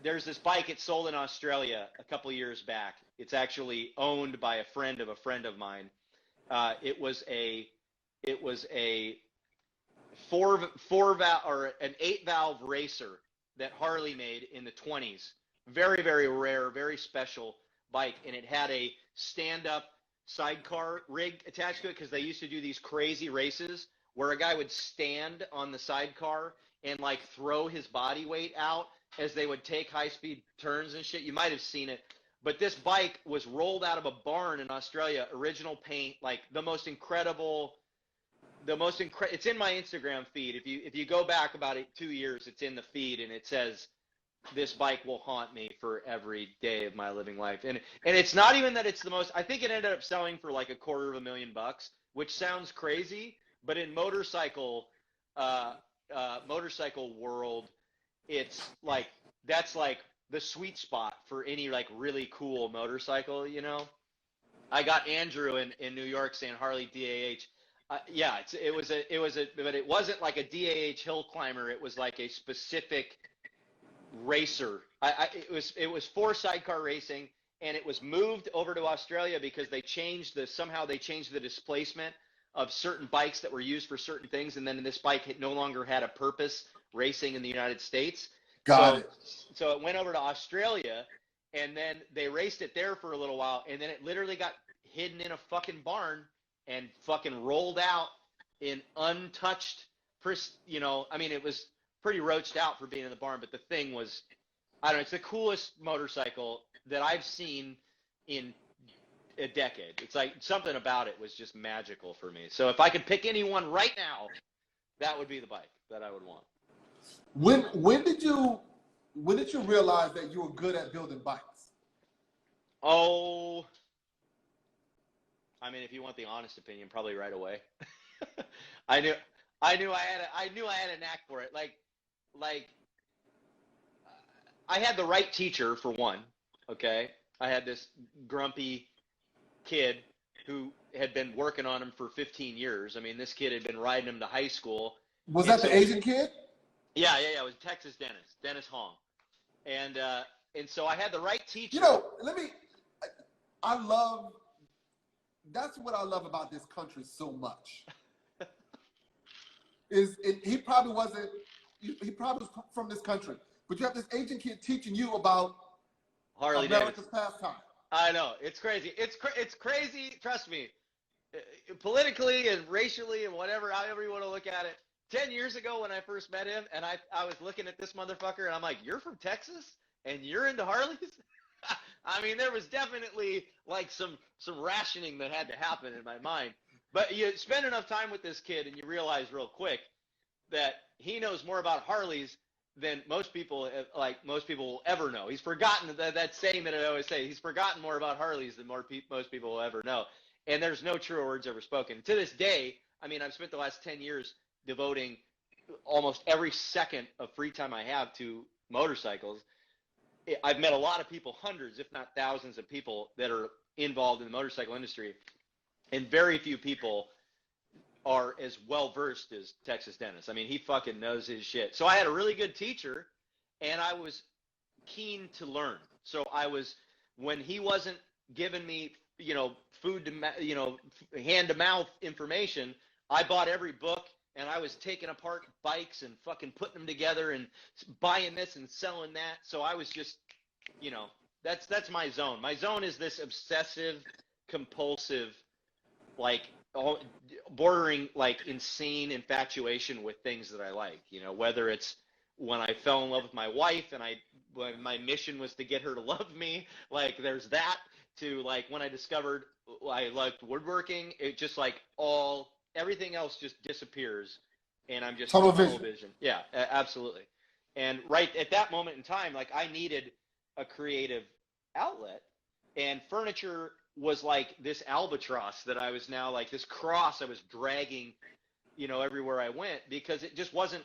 there's this bike, it sold in Australia a couple of years back. It's actually owned by a friend of mine. It was a 4-valve or an 8-valve racer that Harley made in the 20s. Very, very rare, very special bike. And it had a stand-up sidecar rig attached to it, because they used to do these crazy races where a guy would stand on the sidecar and like throw his body weight out as they would take high-speed turns and shit. You might have seen it. But this bike was rolled out of a barn in Australia, original paint, like the most incredible, it's in my Instagram feed. If you go back about 2 years, it's in the feed, and it says, this bike will haunt me for every day of my living life. And it's not even that it's the most, I think it ended up selling for like $250,000, which sounds crazy, but in motorcycle world, it's like, that's like the sweet spot for any like really cool motorcycle, I got Andrew in New York saying Harley DAH. Yeah, but it wasn't like a DAH hill climber. It was like a specific racer. It was for sidecar racing, and it was moved over to Australia because somehow they changed the displacement of certain bikes that were used for certain things, and then this bike no longer had a purpose racing in the United States. So it went over to Australia, and then they raced it there for a little while, and then it literally got hidden in a fucking barn and fucking rolled out in untouched, I mean, it was pretty roached out for being in the barn, but the thing was, I don't know, it's the coolest motorcycle that I've seen in a decade. It's like something about it was just magical for me. So if I could pick anyone right now, that would be the bike that I would want. When did you realize that you were good at building bikes? Oh, I mean, if you want the honest opinion, probably right away. I knew I had a knack for it. Like I had the right teacher for one. Okay, I had this grumpy kid who had been working on him for 15 years. I mean, this kid had been riding him to high school. Was that the Asian kid? Yeah. It was Texas Dennis Hong. And so I had the right teacher. That's what I love about this country so much. He probably wasn't, he probably was from this country, but you have this Asian kid teaching you about Harley America's Davidson. pastime. I know, it's crazy. It's crazy. Trust me, politically and racially and whatever, however you want to look at it. 10 years ago when I first met him, and I was looking at this motherfucker, and I'm like, you're from Texas, and you're into Harleys? I mean, there was definitely like some rationing that had to happen in my mind. But you spend enough time with this kid, and you realize real quick that he knows more about Harleys than most people will ever know. He's forgotten that saying that I always say. He's forgotten more about Harleys than most people will ever know. And there's no truer words ever spoken. To this day, I mean, I've spent the last 10 years devoting almost every second of free time I have to motorcycles. I've met a lot of people, hundreds, if not thousands of people that are involved in the motorcycle industry, and very few people are as well versed as Texas Dennis. I mean, he fucking knows his shit. So I had a really good teacher, and I was keen to learn. So when he wasn't giving me, food to, hand to mouth information, I bought every book, and I was taking apart bikes and fucking putting them together and buying this and selling that. So I was just, that's my zone. My zone is this obsessive, compulsive, like bordering like insane infatuation with things that I like, whether it's when I fell in love with my wife and when my mission was to get her to love me, like there's that, to like when I discovered I liked woodworking, it just like everything else just disappears, and I'm just tunnel vision. Yeah, absolutely. And right at that moment in time, like I needed a creative outlet, and furniture was like this albatross that I was now like this cross I was dragging, everywhere I went, because it just wasn't.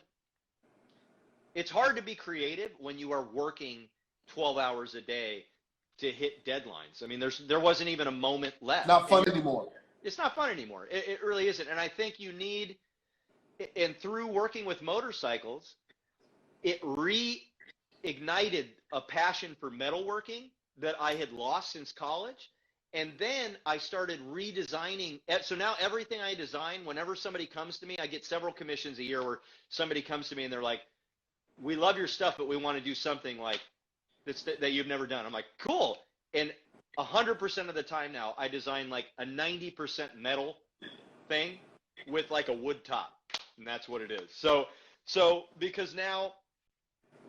It's hard to be creative when you are working 12 hours a day to hit deadlines. I mean, there wasn't even a moment left. Not fun anymore. It's not fun anymore. It really isn't. And I think you need, and through working with motorcycles, it reignited a passion for metalworking that I had lost since college. And then I started redesigning. So now everything I design, whenever somebody comes to me, I get several commissions a year where somebody comes to me and they're like, we love your stuff, but we want to do something like that you've never done. I'm like, cool. And 100% of the time now, I design like a 90% metal thing with like a wood top, and that's what it is. So because now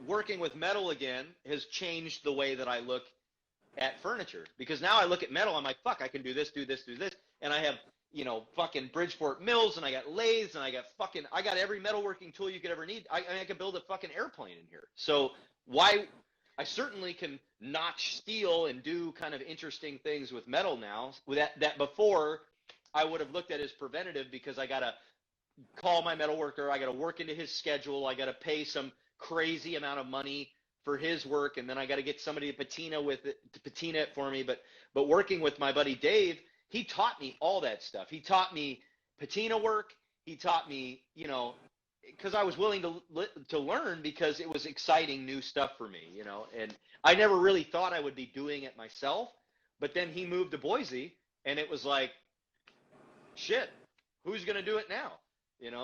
working with metal again has changed the way that I look at furniture, because now I look at metal, I'm like, fuck, I can do this, and I have fucking Bridgeport mills, and I got lathes, and I got every metalworking tool you could ever need. I can build a fucking airplane in here. So why? I certainly can notch steel and do kind of interesting things with metal now that before I would have looked at as preventative, because I got to call my metalworker, I got to work into his schedule, I got to pay some crazy amount of money for his work, and then I got to get somebody to patina it for me. But working with my buddy Dave, he taught me all that stuff. He taught me patina work. He taught me, because I was willing to learn, because it was exciting new stuff for me, and I never really thought I would be doing it myself. But then he moved to Boise, and it was like, shit, who's going to do it now?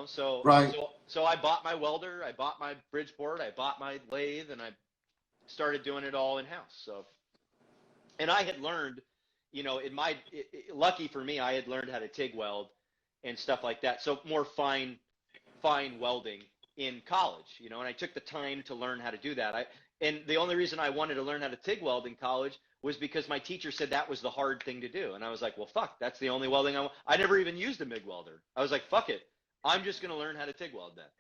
So right. So I bought my welder, I bought my Bridgeport, I bought my lathe, and I started doing it all in house. So, and I had learned, lucky for me, I had learned how to TIG weld and stuff like that. So more fine welding in college, and I took the time to learn how to do that. And the only reason I wanted to learn how to TIG weld in college was because my teacher said that was the hard thing to do. And I was like, well, fuck, that's the only welding I never even used a MIG welder. I was like, fuck it. I'm just going to learn how to TIG weld that,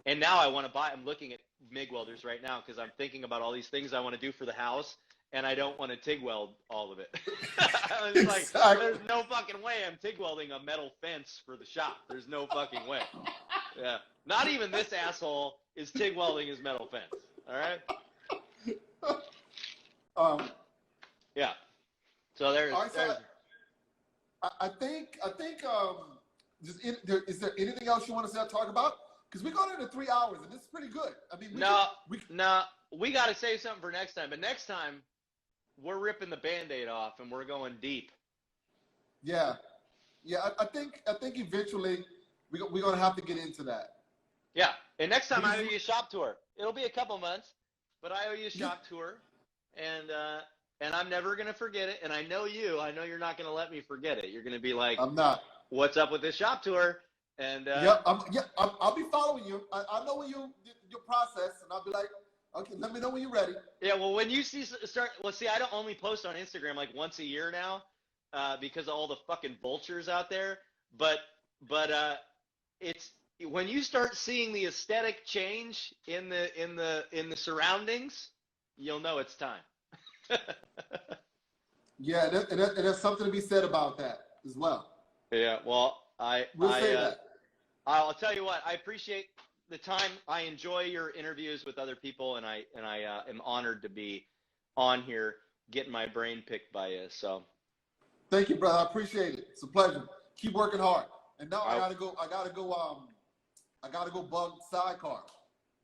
And now I want to I'm looking at MIG welders right now, because I'm thinking about all these things I want to do for the house, and I don't want to TIG weld all of it. I was like, there's no fucking way I'm TIG welding a metal fence for the shop. There's no fucking way. Yeah. Not even this asshole is TIG welding his metal fence. All right? Yeah. So there's... All right, so I think is there anything else you want to talk about? Because we're going into 3 hours, and this is pretty good. I mean, we got to save something for next time. But next time, we're ripping the Band-Aid off, and we're going deep. Yeah. I think eventually we're going to have to get into that. Yeah, and next time I owe you a shop tour. It'll be a couple months, but I owe you a shop tour, and I'm never gonna forget it. And I know you. I know you're not gonna let me forget it. You're gonna be like, I'm not. What's up with this shop tour? And I'll be following you. I know when your process, and I'll be like, okay, let me know when you're ready. Yeah, well, when you see I don't only post on Instagram like once a year now, because of all the fucking vultures out there. But it's when you start seeing the aesthetic change in the surroundings, you'll know it's time. Yeah, and there's something to be said about that as well. Yeah, well, We'll say that. I'll tell you what, I appreciate the time. I enjoy your interviews with other people, and I am honored to be on here getting my brain picked by you. So, thank you, brother. I appreciate it. It's a pleasure. Keep working hard. And now I gotta go bug Sidecar.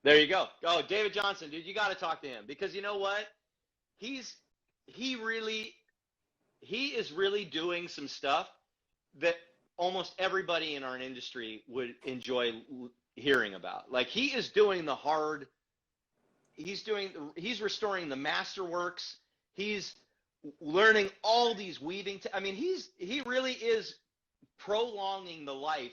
There you go. Oh, David Johnson, dude, you got to talk to him, because you know what? He is really doing some stuff that almost everybody in our industry would enjoy hearing about. Like, he is doing he's restoring the masterworks. He's learning all these weaving. He really is prolonging the life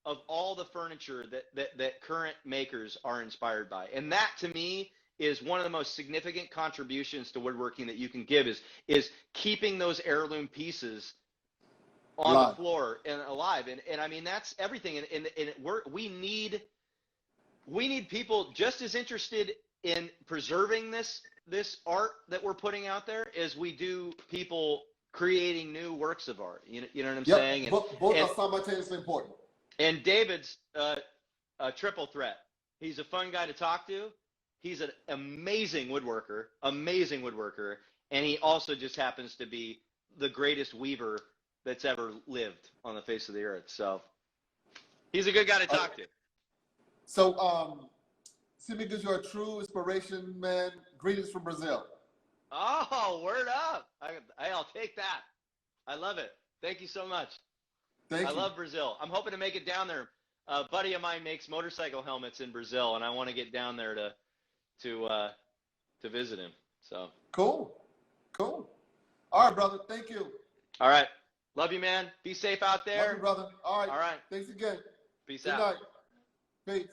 of all the furniture that current makers are inspired by. And that, to me, is one of the most significant contributions to woodworking that you can give, is keeping those heirloom pieces on the floor and alive. And I mean, that's everything. And we need people just as interested in preserving this art that we're putting out there as we do people creating new works of art. You know what I'm saying? Both are simultaneously important. And David's a triple threat. He's a fun guy to talk to. He's an amazing woodworker, and he also just happens to be the greatest weaver that's ever lived on the face of the earth. So he's a good guy to talk to. So, see, because you're a true inspiration, man. Greetings from Brazil. Oh, word up. I'll take that. I love it. Thank you so much. Thank you. I love Brazil. I'm hoping to make it down there. A buddy of mine makes motorcycle helmets in Brazil, and I want to get down there to visit him. So cool. All right, brother. Thank you. All right. Love you, man. Be safe out there. Love you, brother. All right. Thanks again. Peace Good out. night. Peace.